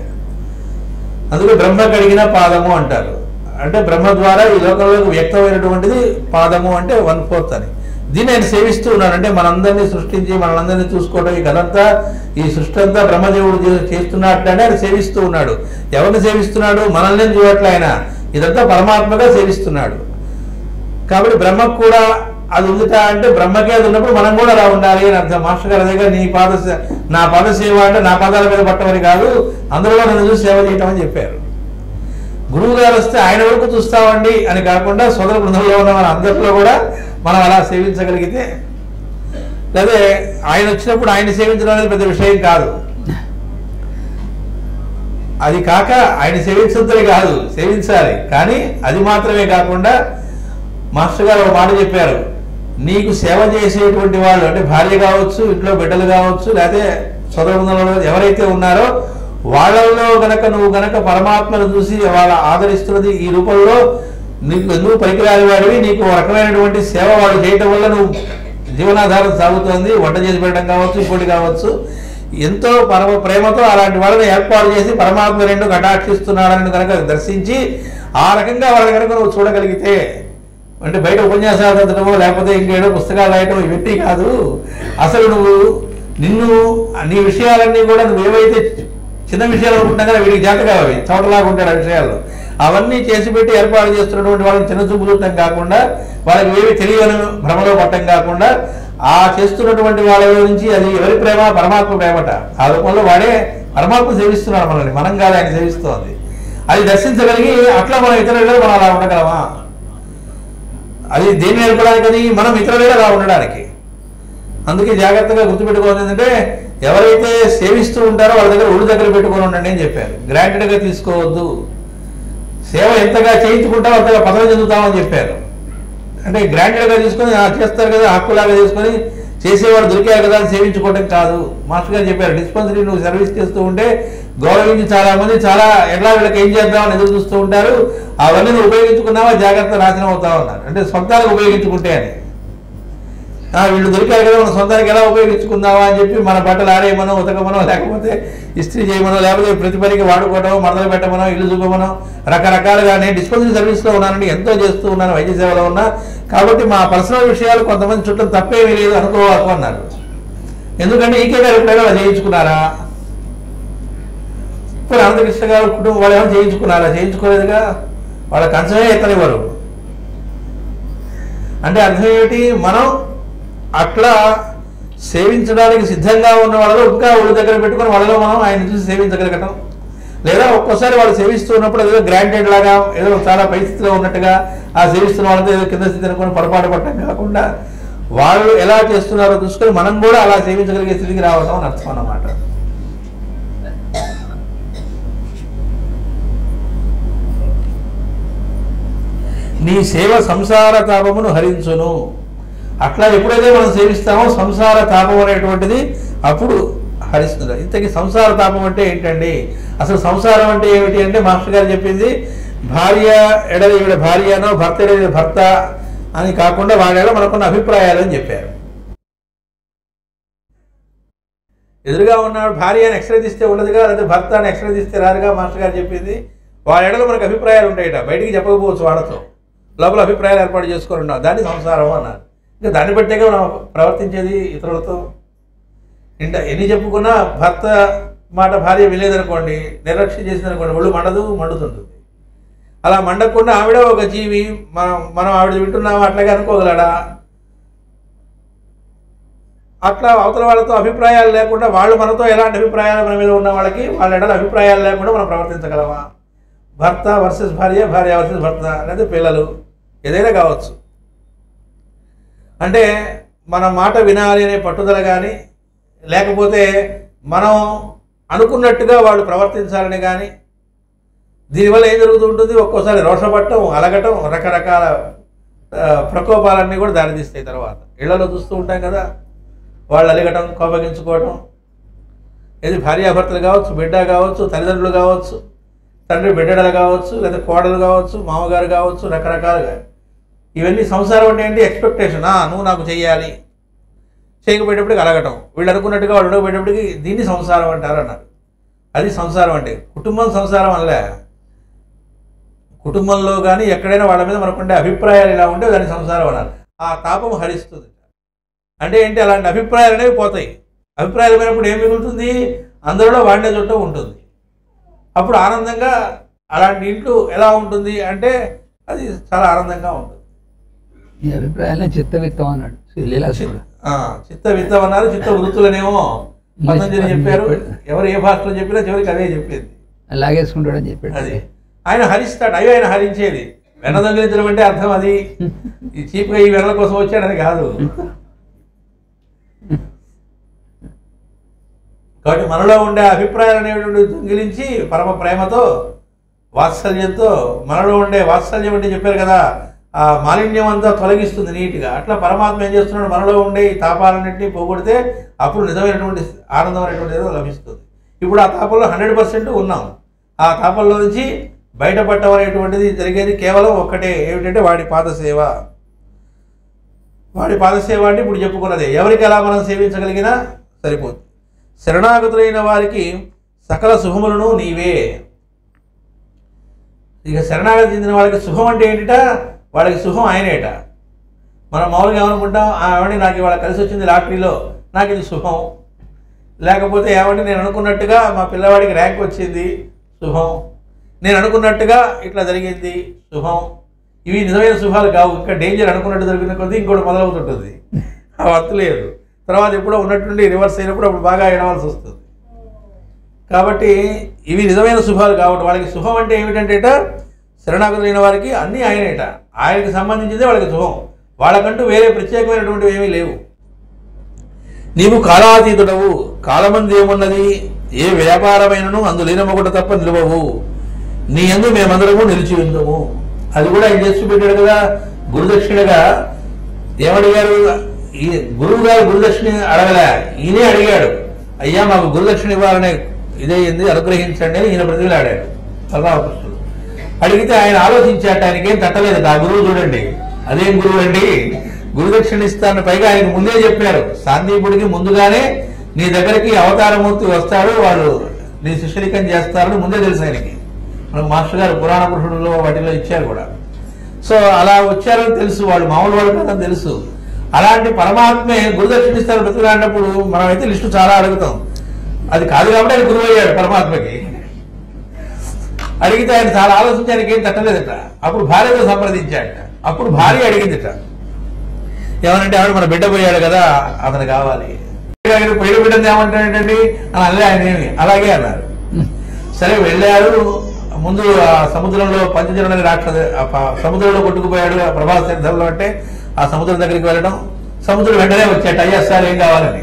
అందుకే బ్రహ్మ కడిగిన పాదము అంటారు. అంటే బ్రహ్మ ద్వారా ఈ లోకంలోకి వ్యక్తమైనటువంటిది పాదము అంటే 1/4 అని. దీన్ని ఆయన సేవిస్తూ ఉన్నాడు. అంటే మనందరినీ సృష్టించి మనందరినీ చూసుకోవడం, ఈ కథంతా ఈ సృష్టి అంతా బ్రహ్మదేవుడు చేస్తున్నట్లనే ఆయన సేవిస్తూ ఉన్నాడు. ఎవరిని సేవిస్తున్నాడు? మనల్ని చూడట్లే ఆయన, ఇదంతా పరమాత్మగా సేవిస్తున్నాడు. కాబట్టి బ్రహ్మకు కూడా అది ఉందిట అంటే బ్రహ్మకే అది ఉన్నప్పుడు మనం కూడా అలా ఉండాలి అని అర్థం. మాస్టర్ గారి దగ్గర నా పాద సేవ అంటే నా పాదాల మీద పట్టమని కాదు, అందరిలో నన్ను చూసి సేవ చేయటం అని చెప్పారు. గురువు గారు వస్తే ఆయన వరకు చూస్తామండి అని కాకుండా సోదర బృందంలో ఉన్న మన అందరిలో కూడా మనం అలా సేవించగలిగితే, లేదా ఆయన వచ్చినప్పుడు ఆయన సేవించడం అనేది పెద్ద విషయం కాదు. అది కాక ఆయన సేవించే కాదు, సేవించాలి. కానీ అది మాత్రమే కాకుండా మాస్టర్ గారు ఒక మాట చెప్పారు, నీకు సేవ చేసేటువంటి వాళ్ళు అంటే భార్య కావచ్చు, ఇంట్లో బిడ్డలు కావచ్చు, లేకపోతే సోదర బృందంలో ఎవరైతే ఉన్నారో వాళ్ళల్లో నువ్వు గనక పరమాత్మను చూసి వాళ్ళ ఆదరిస్తున్నది ఈ రూపంలో నీకు ఎందుకు పనికిరాని వాడివి, నీకు రకమైనటువంటి సేవ వాళ్ళు చేయటం వల్ల నువ్వు జీవనాధారం సాగుతోంది, వంట చేసి పెట్టడం కావచ్చు, ఇంకోటి కావచ్చు, ఎంతో ప్రేమతో అలాంటి వాళ్ళని ఏర్పాటు చేసి పరమాత్మ రెండు కటాక్షిస్తున్నాడని కనుక దర్శించి ఆ రకంగా వాళ్ళని కనుక నువ్వు చూడగలిగితే, అంటే బయట ఉపన్యాసాలు చదవడమో లేకపోతే ఇంకేదో పుస్తకాలు రాయటం ఇవన్నీ కాదు, అసలు నీ విషయాలన్నీ కూడా నువ్వు ఏవైతే చిన్న విషయాలు అనుకుంటున్నా కదా వీడికి జాతగా అవి చోటలాగా ఉంటాడు ఆ విషయాలు, అవన్నీ చేసి పెట్టి ఏర్పాటు చేస్తున్నటువంటి వాళ్ళని చిన్న చూపు చూడటం కాకుండా, వాళ్ళకి ఏవి తెలియని భ్రమలో పట్టడం కాకుండా, ఆ చేస్తున్నటువంటి వాళ్ళ నుంచి అది ఎవరి ప్రేమ? పరమాత్మ ప్రేమట. ఆ రూపంలో వాడే పరమాత్మ సేవిస్తున్నాడు మనల్ని, మనం కాదు ఆయన సేవిస్తోంది. అది దర్శించగలిగి అట్లా మనం ఇతరులలో మనం అలా ఉండగలమా? అది దేన్ని నేర్పడానికి? అది మనం ఇతరులలో అలా ఉండడానికి. అందుకే జాగ్రత్తగా గుర్తుపెట్టుకోవాలి ఏంటంటే, ఎవరైతే సేవిస్తూ ఉంటారో వాళ్ళ దగ్గర ఒళ్ళు దగ్గర పెట్టుకొని ఉండండి అని చెప్పారు. గ్రాంటెడ్గా తీసుకోవద్దు. సేవ ఎంతగా చేయించుకుంటారో అంతగా పదవి చెందుతామని చెప్పారు. అంటే గ్రాంటెడ్గా తీసుకొని చేస్తారు కదా, హక్కులాగా తీసుకొని చేసేవాడు దొరికారు కదా అని సేవించుకోవడం కాదు. మాస్టర్ గారు చెప్పారు, డిస్పెన్సరీ నువ్వు సర్వీస్ చేస్తూ ఉంటే గౌరవించి చాలామంది చాలా ఎట్లా వీళ్ళకి ఏం చేద్దామని ఎదురు చూస్తూ ఉంటారు. అవన్నీ నువ్వు ఉపయోగించుకున్నావా జాగ్రత్త నాశనం అవుతావు అన్నారు. అంటే సొంతానికి ఉపయోగించుకుంటే అని, వీళ్ళు దొరికారు కదా మనం సొంతానికి ఎలా ఉపయోగించుకుందామా అని చెప్పి మన బట్టలు ఆరేయమనో, ఉతకమనో, లేకపోతే ఇస్త్రీ చేయమనో, లేకపోతే ప్రతి పనికి వాడుకోవటమో, మడతలు పెట్టమనో, ఇల్లు చూపమనో, రకరకాలుగా నేను డిస్పెన్సరీ సర్వీస్లో ఉన్నానండి, ఎంతో చేస్తూ ఉన్నాను, వైద్య సేవలో ఉన్నా, కాబట్టి మా పర్సనల్ విషయాలు కొంతమంది చుట్టం తప్పేమీ లేదు అనుకోవాలి అన్నారు. ఎందుకంటే ఈకే గారు ఎప్పుడైనా అలా చేయించుకున్నారా? ఇప్పుడు అనంతకృష్ణ గారు కుటుంబం వాళ్ళు ఏమైనా చేయించుకున్నారా? చేయించుకోలేదుగా. వాళ్ళ కంచమే ఎత్తనివ్వరు. అంటే అర్థం ఏమిటి? మనం అట్లా సేవించడానికి సిద్ధంగా ఉన్న వాళ్ళలో ఇంకా ఒళ్ళు దగ్గర పెట్టుకుని వాళ్ళలో మనం ఆయన చూసి సేవించగలగటం, లేదా ఒక్కోసారి వాళ్ళు సేవిస్తూ ఉన్నప్పుడు ఏదో గ్రాంటెడ్ లాగా ఏదో చాలా పరిస్థితిలో ఉన్నట్టుగా ఆ సేవిస్తున్న వాళ్ళతో ఏదో కింద స్థితి అనుకుని పొరపాటు పడటం కాకుండా, వాళ్ళు ఎలా చేస్తున్నారో చూసుకొని మనం కూడా అలా సేవించగలిగే స్థితికి రావడం అని అర్థం అన్నమాట. నీ సేవ సంసార తాపమును హరించును. అట్లా ఎప్పుడైతే మనం సేవిస్తామో సంసార తాపం అనేటువంటిది అప్పుడు హరిస్తుంది. ఇంతకీ సంసార తాపం అంటే ఏంటండి? అసలు సంసారం అంటే ఏమిటి అంటే మాస్టర్ గారు చెప్పింది, భార్య ఎడల ఈవిడ భార్యనో, భర్త ఎడల భర్త అని కాకుండా వాళ్ళ మనకున్న అభిప్రాయాలు అని చెప్పారు. ఎదురుగా ఉన్నాడు భార్య అని ఎక్స్రే తీస్తే ఉండదుగా, లేదా భర్త అని ఎక్స్రే తీస్తే రారుగా. మాస్టర్ గారు చెప్పింది వాళ్ళ ఎడలో మనకు అభిప్రాయాలు ఉంటాయట, బయటికి చెప్పకపోవచ్చు, వాళ్ళతో లోపల అభిప్రాయాలు ఏర్పాటు చేసుకొని ఉన్నాం, దాన్ని సంసారం అన్నారు. ఇంకా దాన్ని బట్టేగా మనం ప్రవర్తించేది ఇతరులతో. ఇంకా ఎన్ని చెప్పుకున్నా భర్త మాట భార్య విలేదనుకోండి, నిర్లక్ష్యం చేసిందనుకోండి, ఒళ్ళు మండుతుంటుంది. అలా మండకుండా ఆవిడ ఒక జీవి, మనం ఆవిడ వింటున్నాము అట్లాగే అనుకోగలడా? అట్లా అవతల వాళ్ళతో అభిప్రాయాలు లేకుండా, వాళ్ళు మనతో ఎలాంటి అభిప్రాయాలు మన మీద ఉన్న వాళ్ళకి వాళ్ళ ఎడల అభిప్రాయాలు లేకుండా మనం ప్రవర్తించగలమా? భర్త వర్సెస్ భార్య, భార్య వర్సెస్ భర్త, లేదా పిల్లలు, ఏదైనా కావచ్చు. అంటే మన మాట వినాలి అనే పట్టుదల కానీ, లేకపోతే మనం అనుకున్నట్టుగా వాళ్ళు ప్రవర్తించాలని కానీ, దీనివల్ల ఏం జరుగుతూ ఉంటుంది? ఒక్కోసారి రోషపట్టం, అలగటం, రకరకాల ప్రకోపాలన్నీ కూడా దారితీస్తాయి. తర్వాత ఇళ్లలో చూస్తూ ఉంటాం కదా, వాళ్ళు అలగటం, కోపగించుకోవటం, ఏది భార్యాభర్తలు కావచ్చు, బిడ్డ కావచ్చు, తల్లిదండ్రులు కావచ్చు, తండ్రి బిడ్డలు కావచ్చు, లేదా కోడలు కావచ్చు, మామగారు కావచ్చు, రకరకాలుగా. ఇవన్నీ సంసారం అంటే ఏంటి? ఎక్స్పెక్టేషన్. నువ్వు నాకు చెయ్యాలి, చేయకపోయేటప్పటికి అలగటం, వీళ్ళు అనుకున్నట్టుగా వాళ్ళు ఉండకపోయేటప్పటికి దీన్ని సంసారం అంటారు అన్నారు. అది సంసారం అంటే. కుటుంబం సంసారం అనలే. కుటుంబంలో కానీ ఎక్కడైనా వాళ్ళ మీద మనకుండే అభిప్రాయాలు ఇలా ఉంటే దాన్ని సంసారం అన్నారు. ఆ తాపం హరిస్తుంది. అంటే ఏంటి, అలాంటి అభిప్రాయాలు అనేవి పోతాయి. అభిప్రాయాలు పోయినప్పుడు ఏం మిగులుతుంది, అందరిలో వాడినే చుట్టూ ఉంటుంది. అప్పుడు ఆనందంగా అలాంటి ఇంట్లో ఎలా ఉంటుంది అంటే అది చాలా ఆనందంగా ఉంటుంది. ఈ అభిప్రాయాలనే చిత్తవిత్తం అన్నాడు లీలాసురుడు. చిత్త విత్తం అన్నారు, చిత్త వృత్తులనేమో పతంజలి చెప్పారు. ఎవరు ఏ భాషలో చెప్పినా చివరికి అదే చెప్పేది, లాగేసుకుంటాడని చెప్పాడు. అది ఆయన హరిస్తాడు. అవి ఆయన హరించేది. వెన్న దొంగిలించడం అంటే అర్థం అది ఈ చీప్గా ఈ వెన్నల కోసం వచ్చాడని కాదు. కాబట్టి మనలో ఉండే అభిప్రాయాలు అనేటువంటి దొంగిలించి పరమ ప్రేమతో వాత్సల్యంతో, మనలో ఉండే వాత్సల్యం అంటే చెప్పారు కదా, ఆ మాలిన్యం అంతా తొలగిస్తుంది నీట్గా. అట్లా పరమాత్మ ఏం చేస్తున్నాడు, మనలో ఉండే ఈ తాపాలన్నింటినీ పోగొడితే అప్పుడు నిజమైనటువంటి ఆనందం అనేటువంటి ఏదో లభిస్తుంది. ఇప్పుడు ఆ తాపంలో 100% ఉన్నాం. ఆ తాపంలో నుంచి బయటపడటం అనేటువంటిది జరిగేది కేవలం ఒక్కటే, ఏమిటంటే వాడి పాదసేవ. వాడి పాదసేవ అంటే ఇప్పుడు చెప్పుకున్నదే. ఎవరికి ఎలా మనం సేవించగలిగినా సరిపోతుంది. శరణాగతులైన వారికి సకల శుభములను నీవే. ఇక శరణాగతి చెందిన వాళ్ళకి శుభం అంటే ఏంటిట, వాళ్ళకి శుభం ఆయనేట. మనం మామూలుగా ఏమనుకుంటాం, ఏమంటే నాకు ఇవాళ కలిసి వచ్చింది లాటరీలో, నాకు ఇది శుభం. లేకపోతే ఏమంటే నేను అనుకున్నట్టుగా మా పిల్లవాడికి ర్యాంక్ వచ్చింది, శుభం. నేను అనుకున్నట్టుగా ఇట్లా జరిగింది, శుభం. ఇవి నిజమైన శుభాలు కావు. ఇంకా డేంజర్ అనుకున్నట్టు జరిగిన కొద్దీ ఇంకోటి మొదలవుతుంటుంది. ఆ వర్త్ లేదు. తర్వాత ఎప్పుడో ఉన్నట్టుండి రివర్స్ అయినప్పుడు అప్పుడు బాగా ఏడవలసి వస్తుంది. కాబట్టి ఇవి నిజమైన శుభాలు కాబట్టి వాళ్ళకి శుభం అంటే ఏమిటంటేట, శరణాగతులైన వారికి అన్నీ ఆయనేట. ఆయనకి సంబంధించిందే వాళ్ళకి శుభం. వాళ్ళకంటూ వేరే ప్రత్యేకమైనటువంటివి ఏమీ లేవు. నీవు కాలాతీతుడవు, కాలమంది ఏమున్నది, ఏ వ్యాపారమైనను అందులీనమొకటి తప్ప నిలువవు. నీ యందు మేమందరము నిలిచి ఉందము. అది కూడా ఆయన చేసి పెట్టాడు కదా. గురుదక్షిణగా ఏమడిగారు, ఈ గురువు గారు గురుదక్షిణ అడగలే, ఈయనే అడిగాడు. అయ్యా మాకు గురుదక్షిణ ఇవ్వాలనే ఇదేంది, అనుగ్రహించండి అని ఈయన బ్రతిలాడాడు బలరామకృష్ణుడు. అడిగితే ఆయన ఆలోచించాట, ఆయనకేం తట్టలేదు. ఆ గురువు చూడండి, అదేం గురువు అండి, గురుదక్షిణ ఇస్తాను. పైగా ఆయనకు ముందే చెప్పారు, సాందీపుడికి ముందుగానే నీ దగ్గరికి అవతారమూర్తి వస్తాడు, వాళ్ళు నీ శిష్యరికం చేస్తారని ముందే తెలుసు ఆయనకి. మన మాస్టర్ గారు పురాణ పురుషుడులో వాటిలో ఇచ్చారు కూడా. సో అలా వచ్చారని తెలుసు, వాళ్ళు మామూలు వాళ్ళు కాదని తెలుసు. అలాంటి పరమాత్మే గురుదక్షిణ ఇస్తారు బ్రతుకులాడినప్పుడు మనమైతే లిస్టు చాలా అడుగుతాం. అది కాదు కాబట్టి ఆయన గురువు అయ్యాడు పరమాత్మకి. అడిగితే ఆయన చాలా ఆలోచించి ఆయనకి ఏం తట్టలేదట. అప్పుడు భార్యతో సంప్రదించాడట. అప్పుడు భార్య అడిగిందిట, ఏమనంటే ఆవిడ మన బిడ్డ పోయాడు కదా, అతను కావాలి. పోయిన బిడ్డని ఏమంటాడండి అని అల్లే ఆయన ఏమి, అలాగే అన్నారు. సరే వెళ్ళారు. ముందు ఆ సముద్రంలో పంచజనులని రాక్షస సముద్రంలో కొట్టుకుపోయాడు ప్రభాస్ తీర్థంలో. అంటే ఆ సముద్రం దగ్గరికి వెళ్ళడం, సముద్రం వెంటనే వచ్చాట, అయ్యా సార్ ఏం కావాలని.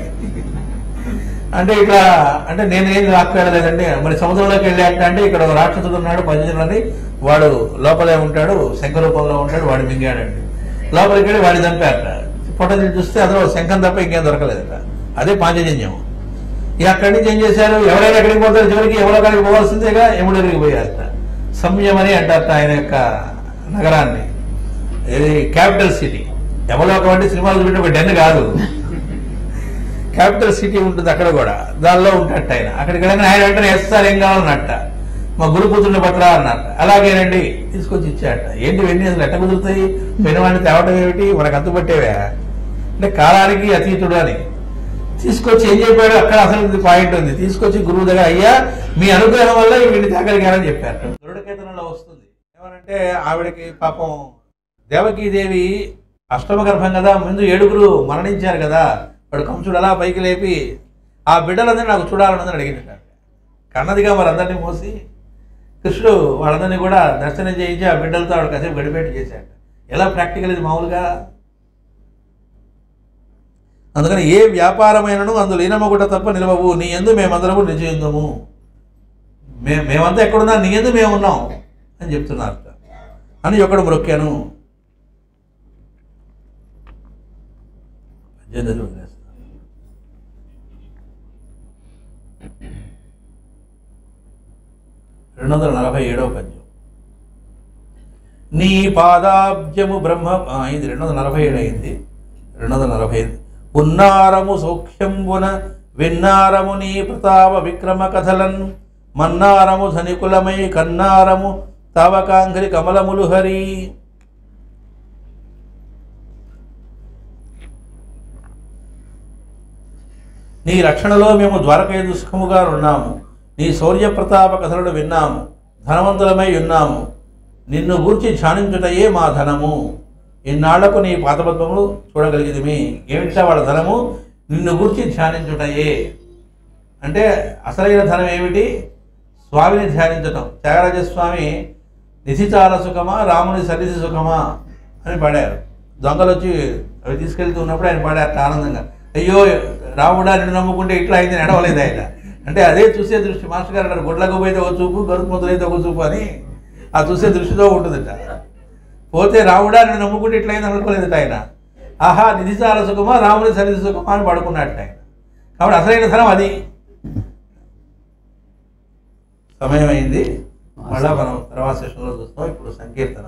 అంటే ఇట్లా అంటే నేను ఏం రాకపోయలేదండి. మరి సముద్రంలోకి వెళ్ళాక అంటే ఇక్కడ ఒక రాక్షసుడు ఉన్నాడు పంచజనులని, వాడు లోపలే ఉంటాడు, శంఖ రూపంలో ఉంటాడు, వాడు మింగాడండి. లోపలికి వెళ్ళి వాడిని చంపారట. పొట్ట చూస్తే అందులో శంఖం తప్ప ఇంకేం దొరకలేదట. అదే పాంచజన్యం. ఇక అక్కడి నుంచి ఏం చేశారు, ఎవరైనా ఎక్కడికి పోతారు, చివరికి ఎవరో కాడికి పోవాల్సిందేగా, యముడి దగ్గరికి పోయారట. సంయమని అంటారట ఆయన యొక్క నగరాన్ని. ఇది క్యాపిటల్ సిటీ. యమలోకం అంటే సినిమాలు చూపెట్టే ఒక డెన్ కాదు, క్యాపిటల్ సిటీ ఉంటుంది అక్కడ కూడా. దానిలో ఉంటాట ఆయన. అక్కడికి వెళ్ళిన ఆయన వెంటనే ఎస్ఆర్ ఏం కావాలన్నట్ట, మా గురు కూతుర్ని పట్టరా అన్నట్ట. అలాగేనండి తీసుకొచ్చి ఇచ్చాట. ఏంటి వెన్నీ అసలు ఎట్ట కుదురుతాయి, పెనువాడిని తేవటం ఏమిటి, మనకు అంతుపట్టేవే అంటే కాలానికి అతీతుడు అని తీసుకొచ్చి ఏం చెప్పాడు, అక్కడ అసలు పాయింట్ ఉంది. తీసుకొచ్చి గురువు దగ్గర, అయ్యా మీ అనుగ్రహం వల్ల వీడిని తేగలిగారని చెప్పారు. గరుడకేతనంలో వస్తుంది. ఏమనంటే ఆవిడకి పాపం దేవకీదేవి అష్టమ గర్భం కదా, ముందు 7 మరణించారు కదా. వాడు కంసుడు అలా పైకి లేపి ఆ బిడ్డలందరినీ నాకు చూడాలన్నదని అడిగింది. కన్నదిగా వారందరినీ మోసి కృష్ణుడు వాళ్ళందరినీ కూడా దర్శనం చేయించి ఆ బిడ్డలతో ఆవిడ కాసేపు గడిపేట్టు చేశాడు. ఎలా ప్రాక్టికల్ ఇది మామూలుగా. అందుకని ఏ వ్యాపారమైనను అందులో ఈనమొకట తప్ప నిలవవు. నీ యందు మేమందరము నిజయుందము. మేమంతా ఎక్కడున్నా నీ యందు మేము ఉన్నాం అని చెప్తున్నారు అని ఒకడు మొక్కాను. వదిలేస్తాను. 247వ పద్యం. నీ పాదాబ్జము బ్రహ్మ అయింది. 247 అయింది. 245 ఉన్నారము సౌఖ్యంబున విన్నారము నీ ప్రతాప విక్రమ కథలన్ మన్నారము ధనికులమై కన్నారము తావకాంఘ్రి కమలములు హరి. నీ రక్షణలో మేము ద్వారకయందు సుఖముగా ఉన్నాము. నీ శౌర్య ప్రతాప కథలను విన్నాము, ధనవంతులమై ఉన్నాము. నిన్ను గూర్చి ధ్యానించుటయే మా ధనము. ఇన్నాళ్లకు నీ పాదపద్మములు చూడగలిగితిమి. ఏమిటా వాళ్ళ ధనము? నిన్ను గూర్చి ధ్యానించుటయే. అంటే అసలైన ధనం ఏమిటి? స్వామిని ధ్యానించటం. త్యాగరాజస్వామి నిధిచార సుఖమా రాముని సన్నిధి సుఖమా అని పాడారు. దొంగలు వచ్చి అవి తీసుకెళ్తూ ఉన్నప్పుడు ఆయన పాడారు ఆనందంగా. అయ్యో రాముడా నిన్ను నమ్ముకుంటే ఇట్లా అయింది అని అడవలేదు ఆయన. అంటే అదే చూసే దృష్టి. మాస్టర్ గారు అన్నారు, గుడ్లకు పోయితే ఒక చూపు, గరుకు మొదలైతే ఒక చూపు అని ఆ చూసే దృష్టితో ఉంటుందట. పోతే రాముడా నిన్ను నమ్ముకుంటే ఇట్లా అయింది అనుకోలేదట ఆయన. ఆహా నిధిచార సుఖమా రాముని సన్నిధి సుఖమా అని పడుకున్నట్టు ఆయన. కాబట్టి అసలైన ధనం అది. సమయం అయింది. మళ్ళా మనం తర్వాత సెషన్లో చూస్తాం. ఇప్పుడు సంకీర్తన.